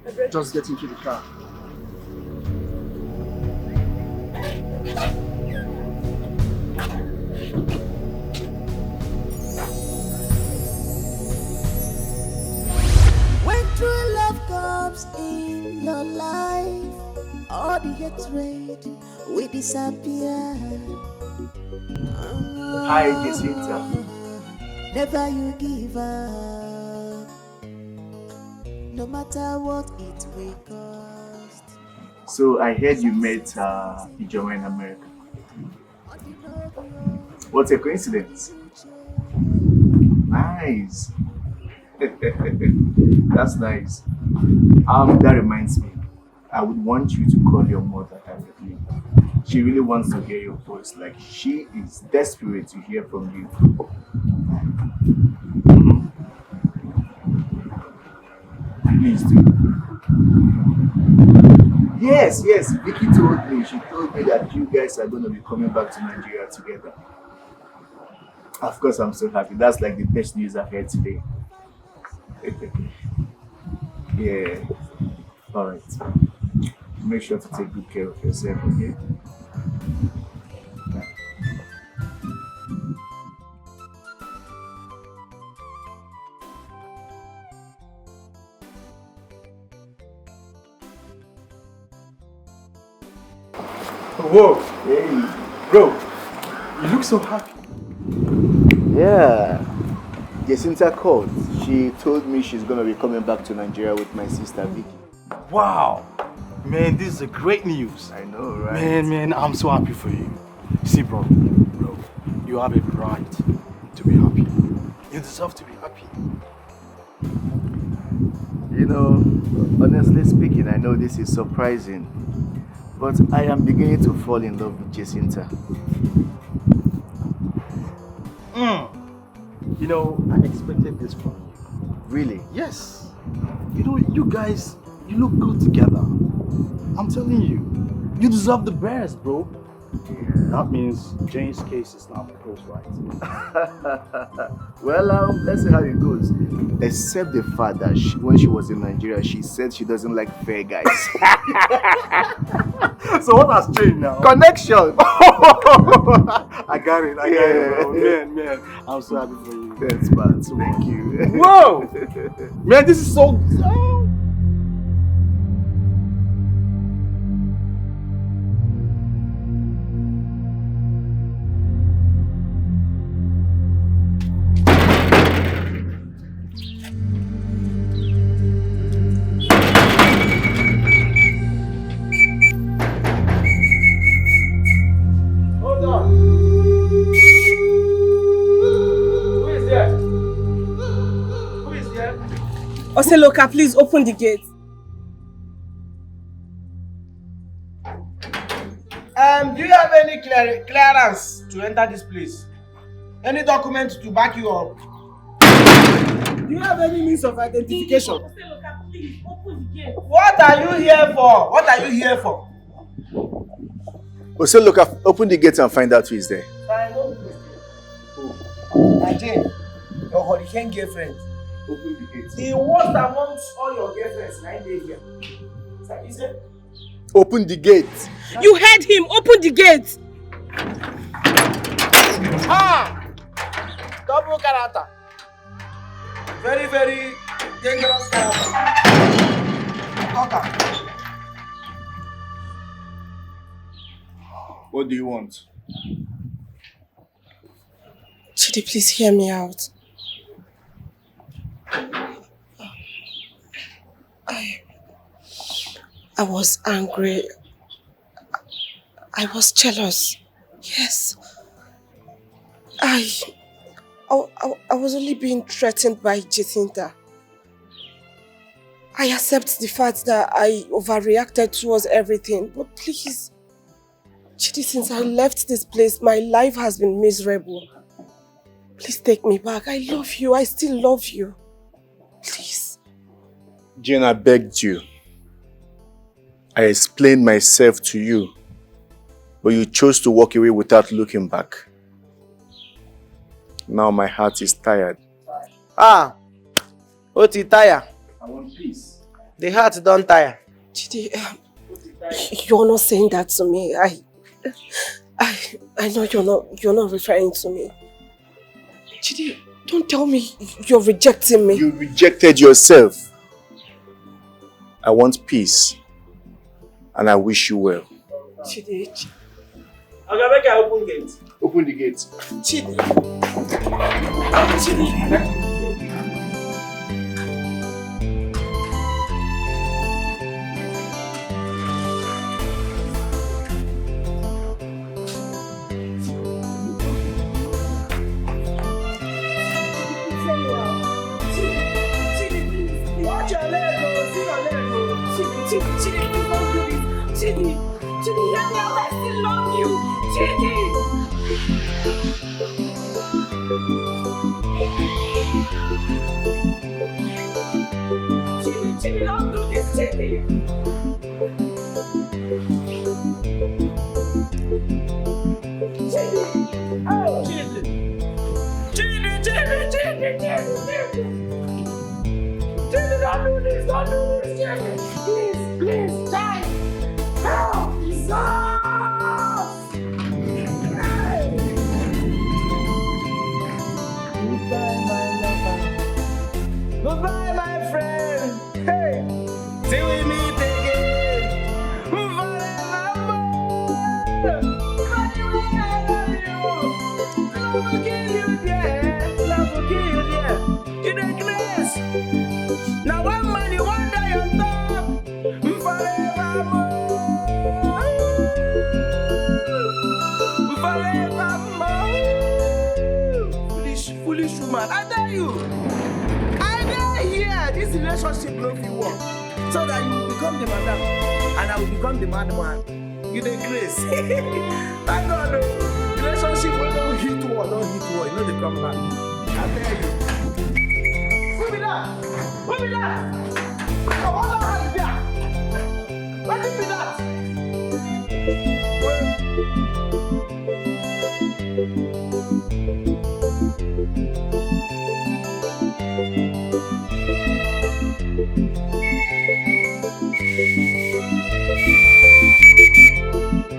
I beg Just get into the car. When true love comes in your life, all the hatred will disappear. Hi, Jacinta. Never you give up, no matter what it will cost. So I heard you met Ijoma in America. What a coincidence. Nice. That's nice. That reminds me. I would want you to call your mother directly. She really wants to hear your voice. Like, she is desperate to hear from you. Please do. Yes, Vicky told me. She told me that you guys are going to be coming back to Nigeria together. Of course, I'm so happy. That's like the best news I've heard today. Yeah. Alright. Make sure to take good care of yourself, okay? Whoa! Hey! Bro, you look so happy. Yeah. Jacinta called. She told me she's gonna be coming back to Nigeria with my sister Vicky. Wow! Man, this is a great news. I know, right? Man, I'm so happy for you. See, bro, you have a right to be happy. You deserve to be happy. You know, honestly speaking, I know this is surprising, but I am beginning to fall in love with Jacinta. You know, I expected this from you. Really? Yes. You know, you guys, you look good together. I'm telling you, you deserve the best, bro. That means Jane's case is now closed, right? Well, let's see how it goes. Except the fact that when she was in Nigeria, she said she doesn't like fair guys. So what has changed now? Connection. I got it, bro. Man, I'm so happy for you. Thanks, man. Thank you. Whoa! Man, this is so... Oseloka, please open the gate. Do you have any clearance to enter this place? Any document to back you up? Do you have any means of identification? Oseloka, please open the gate. What are you here for? What are you here for? So look, open the gate and find out who is there. Fine, open Jane, your hurricane girlfriend. Open the gate. The worst amongst all your girlfriends, 9 days here. Is it? Open the gate. You heard him. Open the gate. Ah! Double character. Very, very dangerous character. Okay. What do you want? Chidi, please hear me out. I was angry. I was jealous. Yes. I was only being threatened by Jacinta. I accept the fact that I overreacted towards everything, but please, Chidi, since I left this place, my life has been miserable. Please take me back. I love you. I still love you. Please. Jane, I begged you. I explained myself to you, but you chose to walk away without looking back. Now my heart is tired. Ah, what is tire? I want peace. The heart don't tire. Chidi, you're not saying that to me. I know you're not referring to me. Chidi, don't tell me you're rejecting me. You rejected yourself. I want peace. And I wish you well. Chidi. Okay, make I open gate. Open the gate. Chidi. Chidi. Chidi, hear me out. I still love you. Chidi, don't do this, Chidi. Chidi, oh, Chidi. Chidi. Chidi, don't do this, Chidi. Please, die. Help! Goodbye, my lover. Goodbye, my friend. Hey, till we meet again. Forevermore. I love you. Love will kill you, dear. Love will kill you, dear. You the grace. Now one man you wonder your top. Forevermore. Foolish woman, I tell you, I dare here this relationship no fit work, so that you will become the madam and I will become the madman. You the grace. Thank God, relationship will don't hit war, you know they come back. I tell you. Who be that? Who be that? Come on, right there. What be that?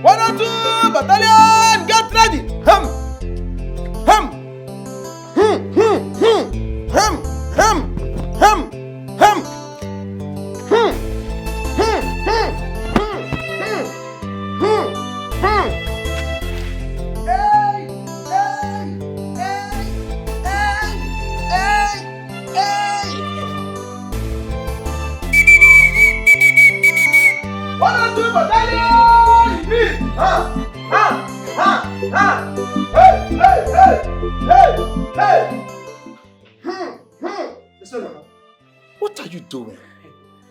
One or two, battalion, get ready. What are you doing?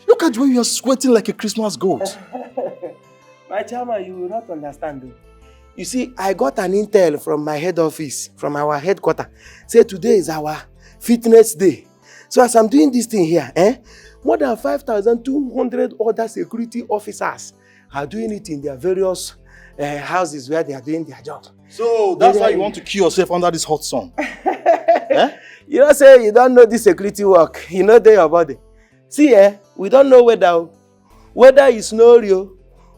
Look at the way you are sweating like a Christmas goat. My chairman, you will not understand though. You see, I got an intel from my head office, from our headquarters. Say today is our fitness day. So as I'm doing this thing here, more than 5,200 other security officers are doing it in their various houses where they are doing their job. So that's why you want to kill yourself under this hot sun? You don't say you don't know this security work. You know they your body. See, we don't know whether it's snowy,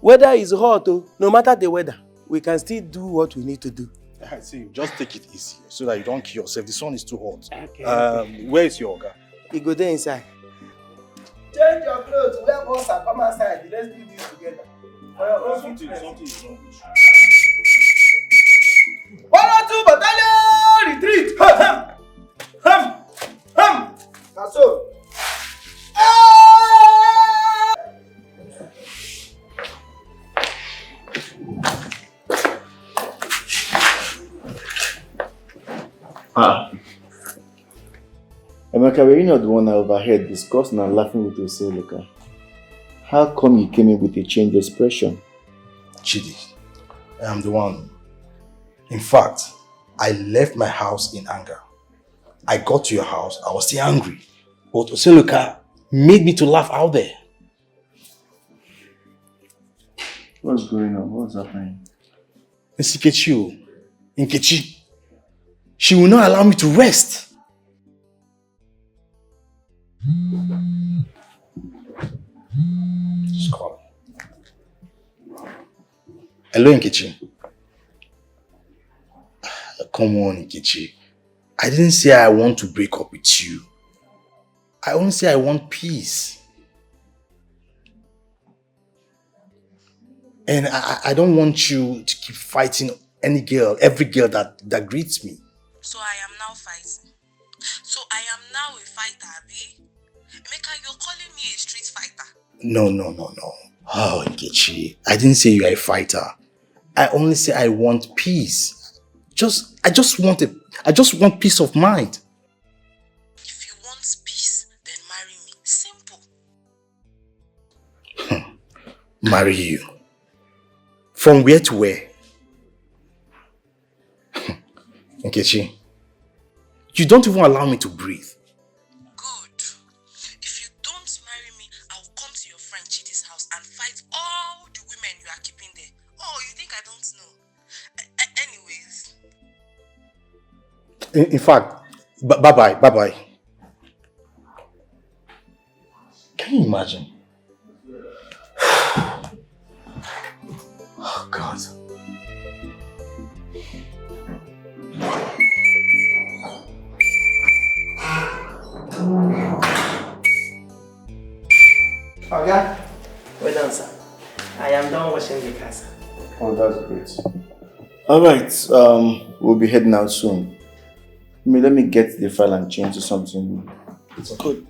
whether it's hot, no matter the weather, we can still do what we need to do. I see. Just take it easy so that you don't kill yourself. The sun is too hot. Okay. Where is your guy? He go there inside. Change your clothes, wear boxer, come outside. Let's do this together. Something is wrong. 1 or 2 battalion, retreat. That's all. Emeka, were you not the one I overheard discussing and laughing with Oseloka? How come you came in with a changed expression? Chidi, I am the one. In fact, I left my house in anger. I got to your house, I was still angry. But Oseloka made me to laugh out there. What's going on? What's happening? Nkechi, she will not allow me to rest. Just call. Hello, Nkechi. Come on, Nkechi. I didn't say I want to break up with you. I only say I want peace. And I don't want you to keep fighting every girl that greets me. So I am now fighting. So I am now a fighter, Abi. Emeka, you're calling me a street fighter. No. Oh, Nkechi, I didn't say you are a fighter. I only say I want peace. I just want peace of mind. If you want peace, then marry me. Simple. Marry you. From where to where? Nkechi, you don't even allow me to breathe. Good. If you don't marry me, I'll come to your friend Chidi's house and fight all the women you are keeping there. Oh, you think I don't know? Anyways. In fact, bye-bye. Can you imagine? Oh, God. Oga, well done, sir. I am done washing the car, sir. Oh, that's great. Alright, we'll be heading out soon. Let me get the file and change to something. It's good.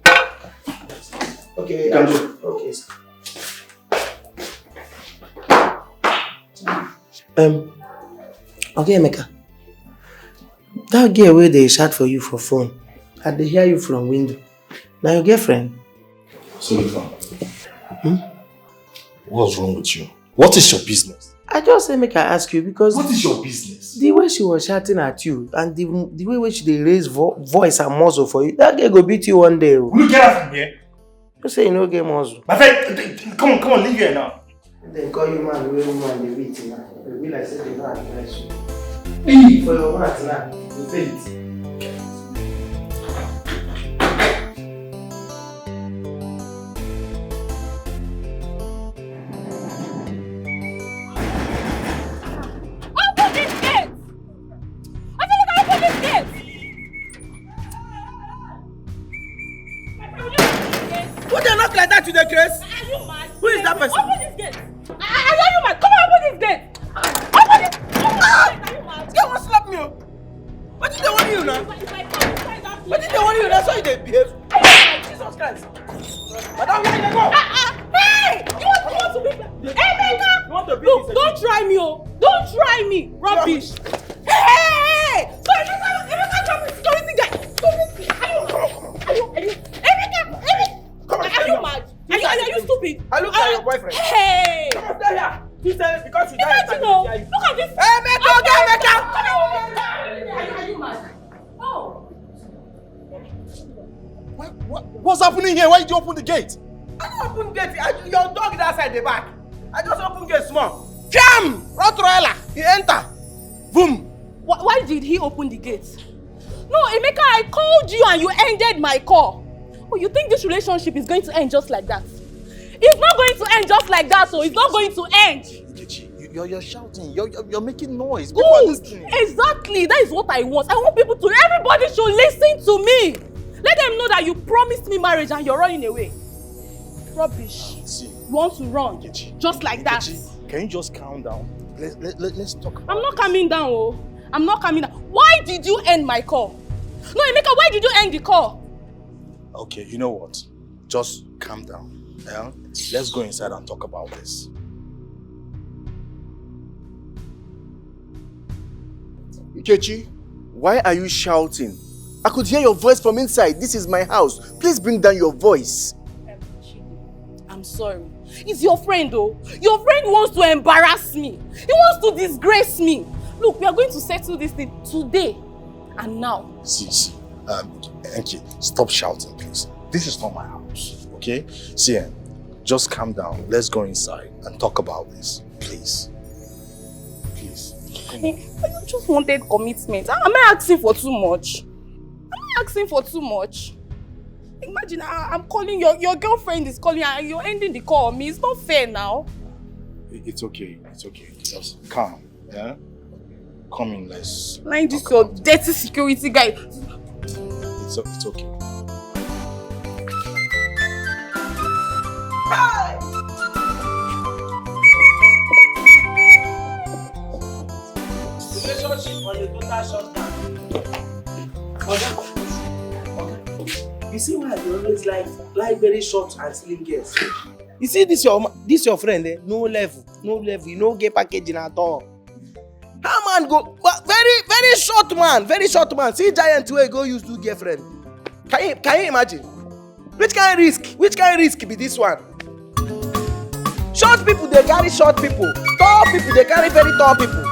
Okay, Can do. okay, sir. Okay, Emeka. That girl where they shout for you for phone, I dey hear you from window. Now your girlfriend? Sullivan. What's wrong with you? What is your business? I just say make I ask you because What is your business? the way she was shouting at you and the way she dey raise voice and muzzle for you, that girl go beat you one day. Will you get out from here? You say you no get muzzle. My friend, come on, leave here now. They call you man, the way woman dey beat now. They be like say they no address you. Hey, for your mouth now, you feel it. What they knock like that to the grace? Are you mad? Who is that person? Open this gate. Are you mad? Come on, open this gate. Open it. Are you mad? This guy won't slap me. What did they want you now? What did they want you? That's how they behave. Jesus Christ. Madam, where did they go? Hey! You want to beat me? Emeka! You want to beat Look, me? don't try me, oh. Don't try me. Rubbish. Hey! So Emeka drop the security guy. Are you are you mad? Are you stupid? I look like your boyfriend. Hey! Come on, stay here. You say because you died. Imagine, oh. Look at this. Emeka! Are you mad? Oh. What's happening here? Why did you open the gate? I don't open gate. Your dog is outside the back. I just open gate small. Fiam! Rottweiler. He enter. Boom. Why did he open the gate? No, Emeka, I called you and you ended my call. Oh, you think this relationship is going to end just like that? It's not going to end just like that, so it's not going to end. You're shouting. You're making noise. People are listening. Exactly. That is what I want. I want people to, everybody should listen to me. Let them know that you promised me marriage and you're running away. Rubbish. See, you want to run. Just like that. Can you just calm down? Let's talk about I'm not calming down, oh. I'm not calming down. Why did you end my call? No, Emeka, why did you end the call? Okay, you know what? Just calm down. Yeah? Let's go inside and talk about this. Nkechi, why are you shouting? I could hear your voice from inside. This is my house. Please bring down your voice. I'm sorry. It's your friend, though. Your friend wants to embarrass me. He wants to disgrace me. Look, we are going to settle this thing today and now. See, Enki, stop shouting, please. This is not my house, okay? See, just calm down. Let's go inside and talk about this, please. Please. I just wanted commitment. Am I asking for too much? Am I asking for too much? Imagine I'm calling your girlfriend is calling and you're ending the call on me. It's not fair now. It's okay. It's okay. Just calm, yeah? Come in, let's... Like this your dirty security guy. It's okay. that short man. You see why they always like very short and slim girls? You see this your friend, eh? No level. You no get packaging at all. How man go very short man. See giant way go use to girlfriend. Can you imagine? Which kind of risk be this one? Short people they carry short people. Tall people they carry very tall people.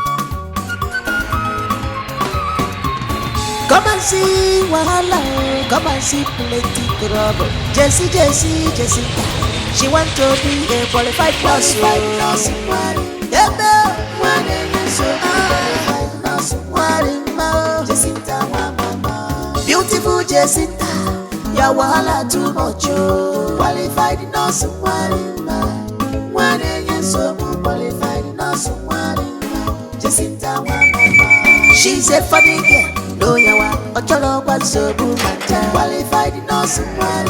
Come and see wahala, come and see plenty trouble. Jessie, she want to be a qualified nurse. Beautiful Jacinta, your wahala too much. Qualified nurse, qualified nurse. Jacinta, she's a funny girl. No yawa, ocholo kwa sobu manja. Qualified nurse, qualified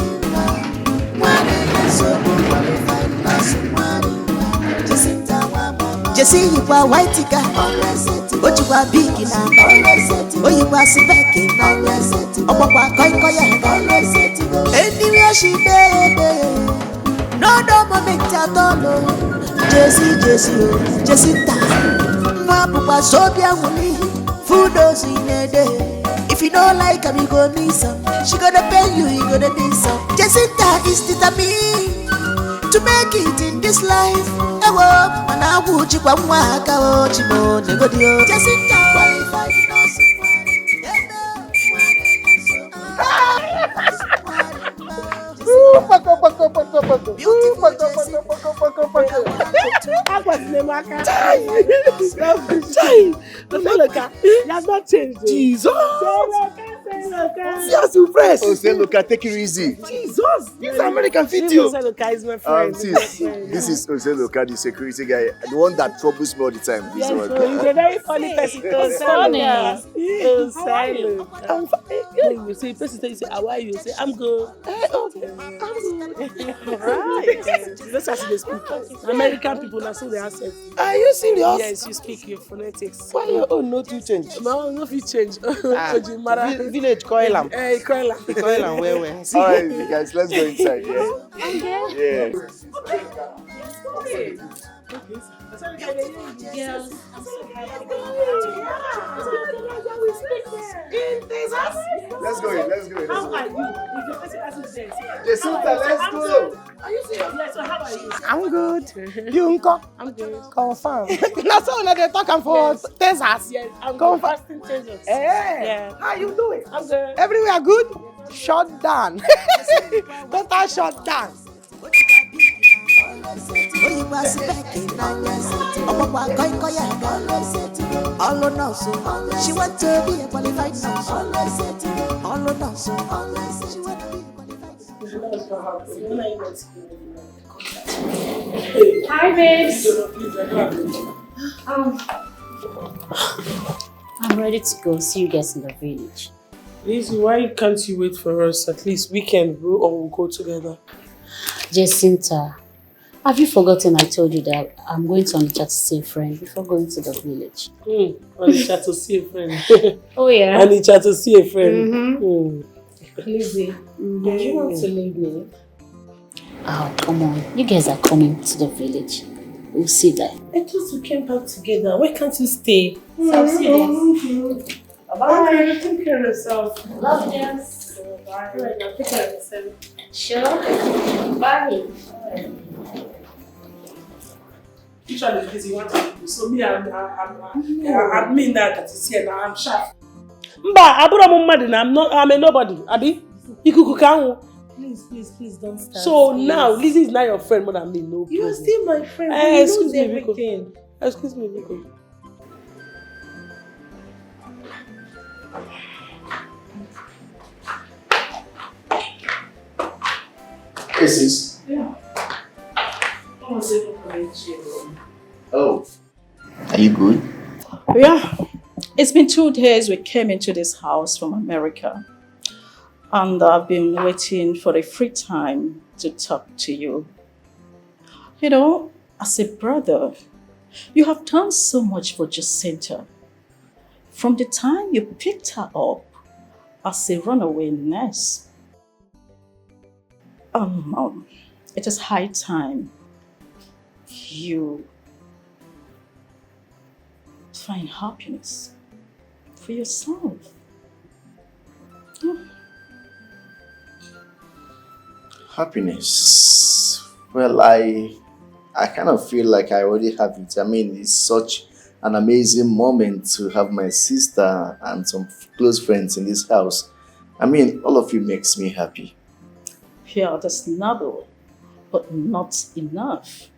nurse. Jesse, you are white tiga. What you are big in a oh, you are speaking. Opa koya. Anywhere she dey. No moment at all. Jessica. Papa Sobia Wuli. Food those in a day. If you don't like her, you go miss some. She gonna pay you, you gonna miss some. Jacinta is determined to make it in this life. Ewo, mana wuchi kwa mwaka o chimo negodio. Jacinta qualified nurse. He has not changed. Jesus! See as you fresh. Oh, say look, take it easy. Jesus! This American fit you. Oseloka is my friend. This is Oseloka, the security guy, the one that troubles me all the time. This Yes, one. so he's a very funny person. Oseloka. You see, person say, how are you? Say, I'm good. Right. That's how they speak. American people, that's how they accent. Are you serious? Yes, you speak your phonetics. Why your own no to change? My own no fit change. Village coil am. Coil am. Coil am well. Alright, guys, let's go inside. Yeah. Girls. Let's go in. How are you? If your person asks you, Jacinta, let's go. Are you serious? Yes, so how are you? I'm good. You unko? I'm good. Confirm. That's all they talking for Texas. Yes, I'm Confirm. fasting Texas. Hey, Yeah. how you doing? I'm good. Everywhere good? Shut down. Total shut down. She want to be a qualified nurse. Hi, babes. I'm ready to go. See you guys in the village. Lizzie, why can't you wait for us? At least weekend, we'll go together. Jacinta, have you forgotten I told you that I'm going to Onitsha to see a friend before going to the village? Onitsha to see a friend. Oh, yeah. Onitsha to see a friend. Lizzie, do you want to leave me? Oh, come on. You guys are coming to the village. We'll see that. I thought we came back together. Why can't you stay? I'll see you guys. Bye. Take care of yourself. Love you. Bye. Right now, take care of yourself. Sure. Bye. Which one is this you want to do? So me, I'm mean that is here now. I'm sharp. Mba, abura mumadi na. I'm a nobody. Abi, ikuku kangu. Please don't start. So now, Lizzie is not your friend more than me. No. You are still my friend. Excuse me, everything. Biko. Excuse me, Biko. Is this? Yeah. Oh. Are you good? Yeah. It's been 2 days we came into this house from America. And I've been waiting for a free time to talk to you. You know, as a brother, you have done so much for Jacinta. from the time you picked her up as a runaway nurse. It is high time you find happiness for yourself. Happiness. Well, I kind of feel like I already have it. I mean, it's such an amazing moment to have my sister and some close friends in this house. I mean, all of you makes me happy. Yeah, that's noble, but not enough.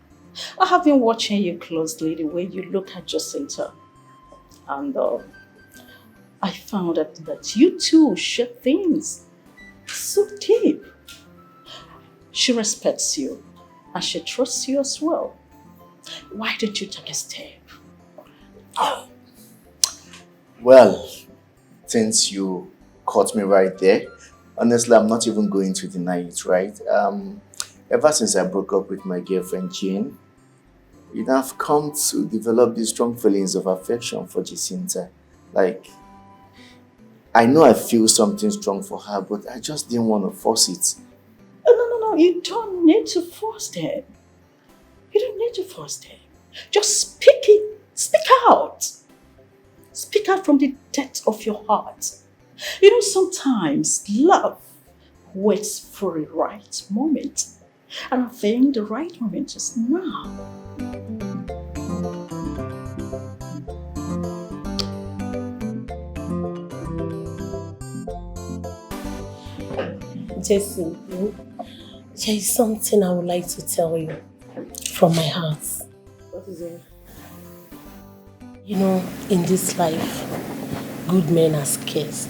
I have been watching you closely, the way you look at Jacinta. And I found that you two share things so deep. She respects you and she trusts you as well. Why don't you take a step? Well, since you caught me right there, honestly, I'm not even going to deny it, right? Ever since I broke up with my girlfriend Jane, I've come to develop these strong feelings of affection for Jacinta. Like, I know I feel something strong for her, but I just didn't want to force it. No, you don't need to force them. You don't need to force them. Just speak out. Speak out from the depth of your heart. Sometimes love waits for a right moment. And I think the right moment is now. Jason, there is something I would like to tell you from my heart. What is it? In this life, good men are scarce.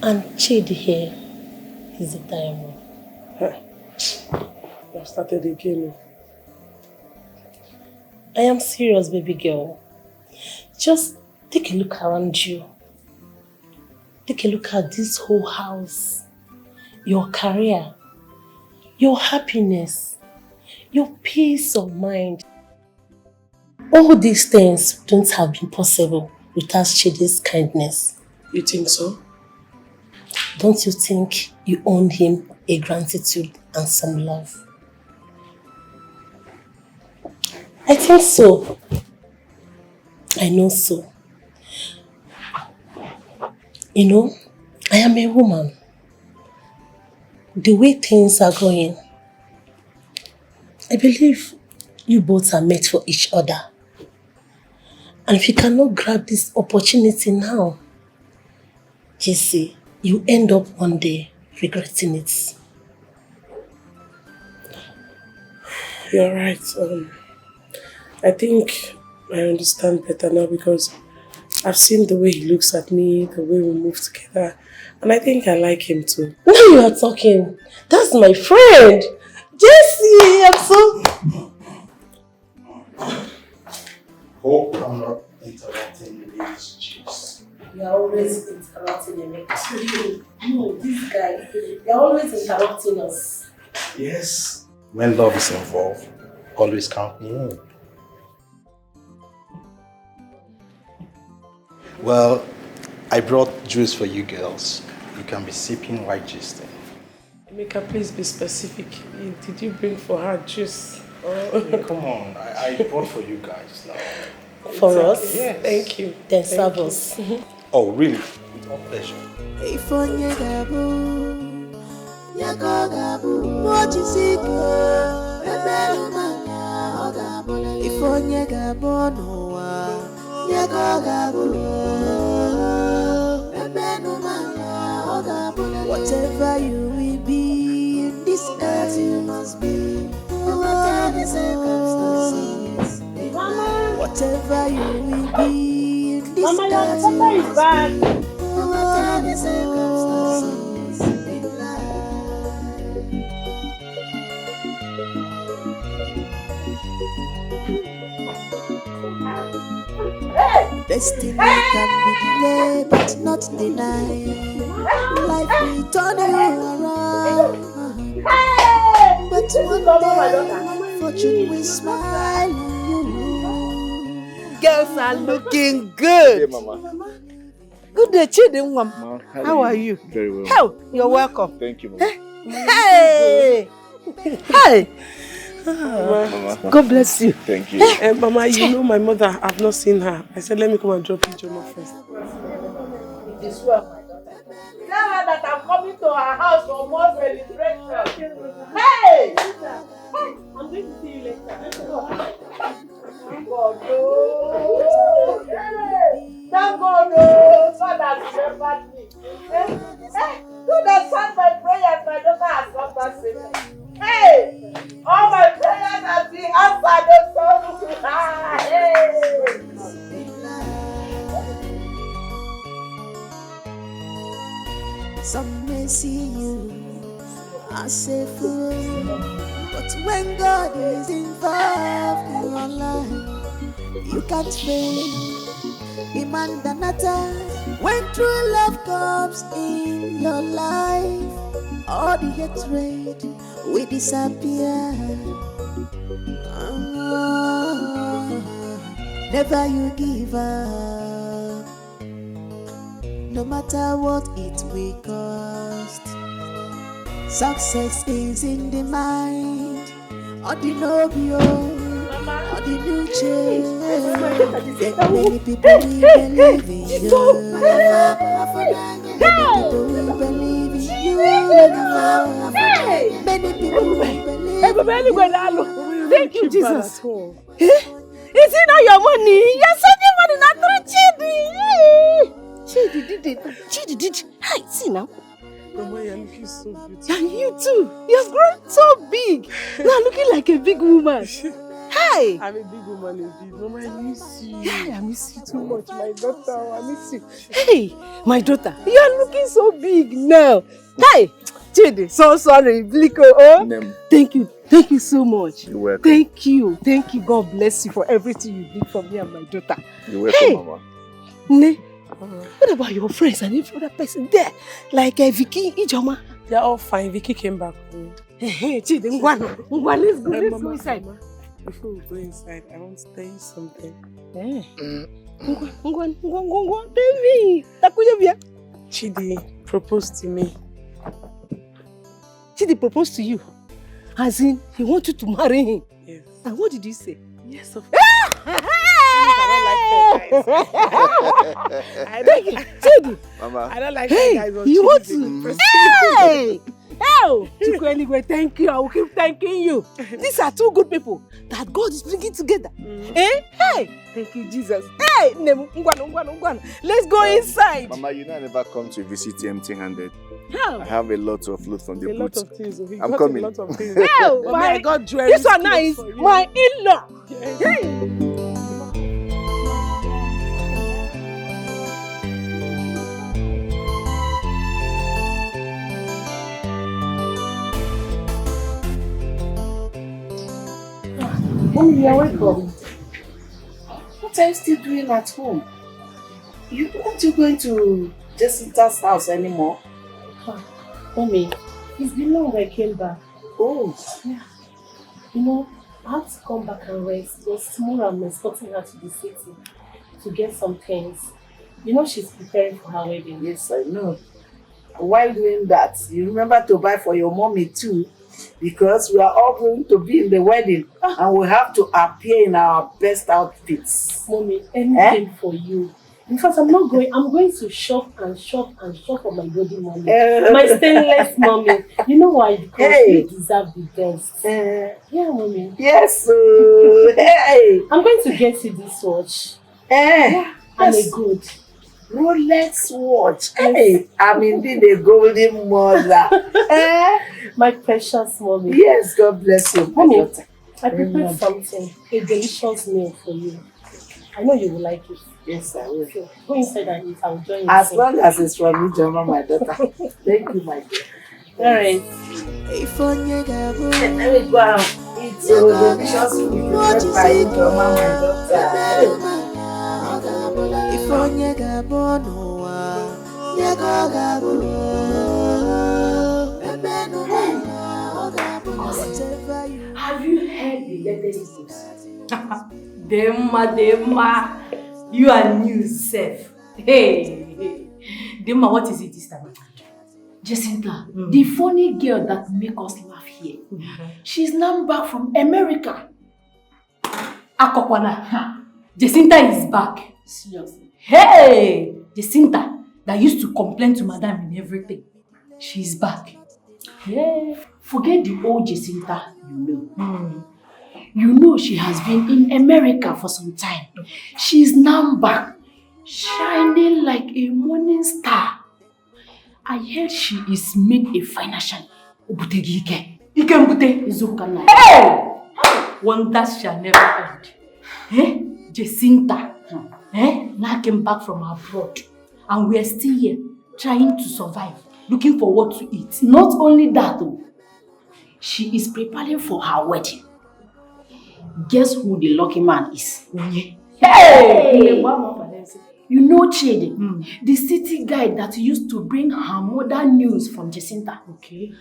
And Chidi here is a diamond. I started again. I am serious, baby girl. Just take a look around you. Take a look at this whole house. Your career. Your happiness. Your peace of mind. All these things don't have been possible without Chidi's kindness. You think so? Don't you think you owe him a gratitude and some love? I think so. I know so. I am a woman. The way things are going, I believe you both are made for each other. And if you cannot grab this opportunity now, you end up one day regretting it. You're right. I think I understand better now because I've seen the way he looks at me, the way we move together, and I think I like him too. Now you are talking. That's my friend. Jesse, I'm so... Hope I'm not interrupting the lady's juice. You're always interrupting me. This guy, you're always interrupting us. Yes. When love is involved, always count me in. Well, I brought juice for you girls. You can be sipping while gisting. Emeka, please be specific. Did you bring for her juice? Hey, come on, I brought for you guys now. For us? Yes. Thank you. Then serve us. Oh, really? With all pleasure. Whatever you will be in this earth, you must be. No matter the circumstances. Whatever you will be in this earth, you must be. No matter the circumstances in life. Destiny can be delayed but not denied. Life will turn you around. But one day, fortune will smile on you. girls are looking good. Hey, Mama. Good day, Chidinwam. Ma, How are you? Very well. How? You're welcome. Thank you, Mama. Hey! Hi! Mama. God bless you. Thank you. Mama, you know my mother, I've not seen her. I said, let me come and drop you Joma first. It is well, my daughter. Tell her that I'm coming to her house for more celebration. Hey! I'm going to see you later. Thank God, no. Thank God, no. God has remembered me. God has heard my prayers. My daughter has come back safely. Hey! All my prayers have been answered. Hey! Some may see you as a fool, but when God is involved in your life, you can't fail. Imandanata, when true love comes in your life, all the hatred will disappear. Never you give up, no matter what it will cost. Success is in the mind, or the nobio, or the new change. Many people will believe in you. Many people will believe in you. Many people will believe in you. Thank you, Jesus. Is it not your money? You're sending money not through Chidi. Chidi did. Hi, see now. Mama, you're looking so beautiful. And you too. You've grown so big. Now looking like a big woman. Hi. I'm a big woman indeed. Mama, I miss you. Yeah, I miss you too much, my daughter. I miss you. Hey, my daughter, you're looking so big now. Hi, Chidi. So sorry, Bliko. Oh, Nem. thank you so much. You're welcome. Thank you. God bless you for everything you did for me and my daughter. You're welcome, Mama. Ne, what about your friends and every other person there? Like Vicky, Ijoma? They're all fine. Vicky came back with me. Hey, Chidi, let's go inside. Before we go inside, I want to tell you something. Tell me. Chidi proposed to me. Chidi proposed to you? As in, he wants you to marry him? Yes. And what did you say? Yes, of course. I don't like Chidi. Mama. I don't like guys. You want to? Hey! Oh, Chukwueligwe, thank you. I will keep thanking you. These are two good people that God is bringing together. Hey! Thank you, Jesus. Hey! Let's go inside. Mama, you know I never come to visit you empty-handed. How? I have a lot of loot from the a lot boots. of things. I'm coming. A lot of things. Oh, Mama, I got jewelry. This one now is my in-law. Yes. Hey! Mommy, you're welcome. What are you still doing at home? Aren't you going to Jessica's house anymore? Mommy, it's been long I came back. Oh. Yeah. You know, I have to come back and rest because tomorrow I'm escorting her to the city to get some things. You know she's preparing for her wedding. Yes, I know. While doing that, you remember to buy for your mommy too, because we are all going to be in the wedding and we have to appear in our best outfits. Mommy, anything for you. In fact, I'm going to shop for my wedding mommy. My stainless mommy. You know why? Because you deserve the best. Yeah, mommy. Yes. Hey. I'm going to get you this watch. Yeah, and a good Rolex watch. Hey, I'm indeed a golden mother. My precious mommy. Yes, God bless you. Mommy, I prepared something, a delicious meal for you. I know you will like it. Yes, I will. So, go inside and eat. I'll join you. As long as it's from me, Joma, my daughter. Thank you, my dear. All right. Let me go out. It's a delicious food prepared by Joma, my daughter. Have you heard the latest news? Demma. You are new, Seth. Hey. Demma, what is it this time? Jacinta, the funny girl that make us laugh here, she's now back from America. Akokwana. Jacinta is back. Seriously. Hey! Jacinta, that used to complain to Madam in everything. She's back. Yeah. Forget the old Jacinta you know. You know she has been in America for some time. She's now back, shining like a morning star. I heard she is made a financial Ubutegi Ikembute. Izukana. Hey! Wonders shall never end. Eh? Jacinta now came back from abroad and we are still here trying to survive, looking for what to eat. Not only that though, she is preparing for her wedding. Guess who the lucky man is? Hey! You know Chidi, the city guy that used to bring her mother news from Jacinta. Okay.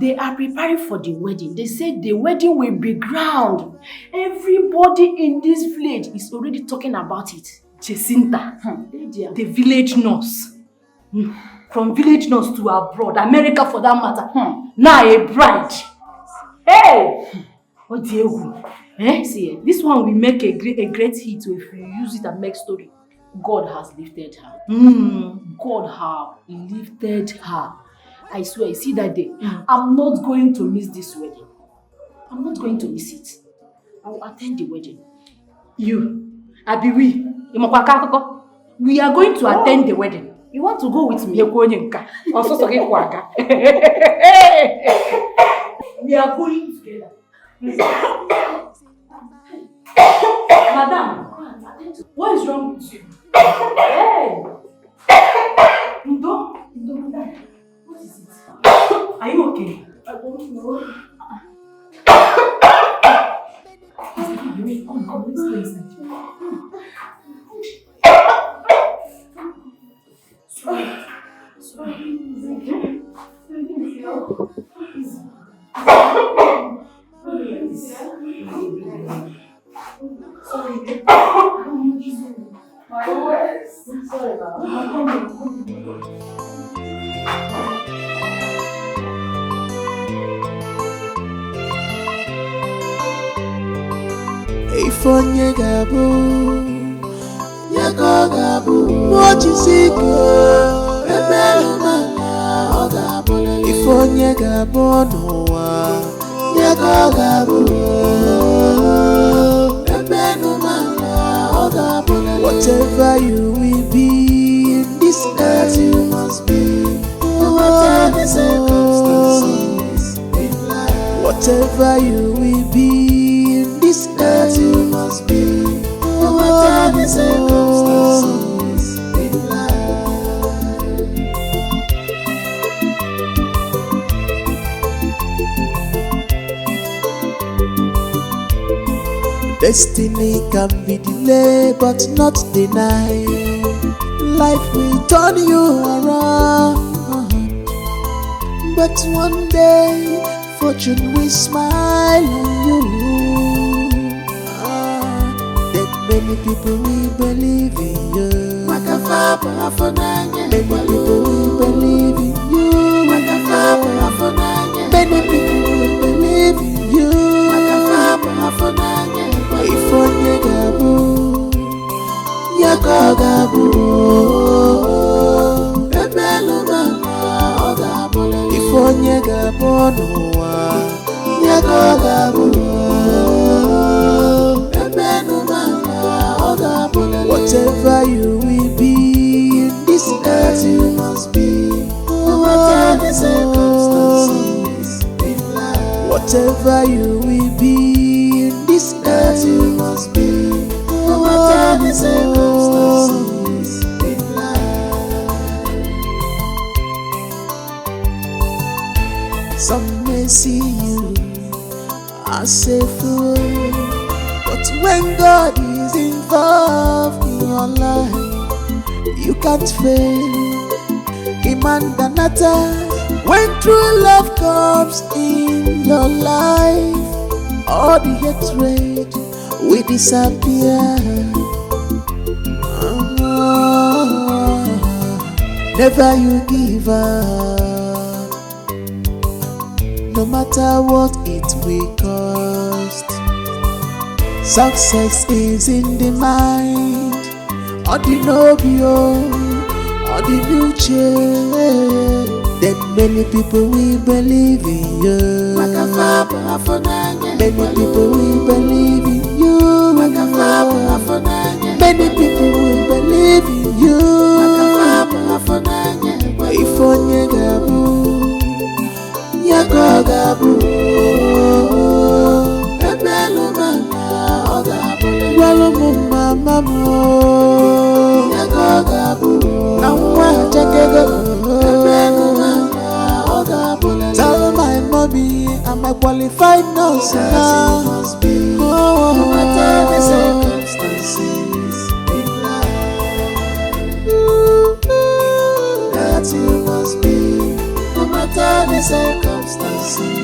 They are preparing for the wedding. They say the wedding will be grand. Everybody in this village is already talking about it. Jacinta, the village nurse. From village nurse to abroad, America for that matter. Now a bride. Hey! What do you see, this one will make a great hit if you use it and make story. God has lifted her. God has lifted her. I swear, you see that day, I'm not going to miss this wedding. I'm not going to miss it. I will attend the wedding. You, Abiwi, we are going to attend the wedding. You want to go with me? We are going together. Madam, what is wrong with you? Hey! Ndo? What is it? Are you okay? I don't know. Come, let's go inside. Sorry. Ifonye gabu, yago gabu, mochisiko, ebelu mana ogabule. Ifonye gabu noa, yago gabu, ebelu mana ogabule. Whatever you will be in this earth, you must be. No matter the circumstances in life. Whatever you will be. This earth you must be, no matter the circumstances in life. Destiny can be delayed but not denied. Life will turn you around, but one day fortune will smile on you. Many people will believe in you. Many people will believe in you. Many people will believe in you. Ifonye gabu, yago gabu, ebelu mana ogabule. Ifonye gabu noa, yago gabu. Whatever you will be in this earth, you must be. No matter the circumstances in life. Whatever you will be in this earth, you must be. No matter the circumstances in life. Some may see you as a fool, but when God is involved in your life, you can't fail. Imandanata, when true love comes in your life, all the hatred we disappear. Never you give up, no matter what it will cost. Success is in the mind, or the nobio, or the new chair. Then many people will believe in you. Many people will believe in you. Many people will believe in you. If onye gabu, yago gabu. Ebelu mama ogabu. Walu mama mo, yago gabu. Nawa chakego. Ebelu mama ogabu. Tell my mommy I'm a qualified nurse now. Oh, no matter the circumstances in life, that you must be. No matter the circumstances.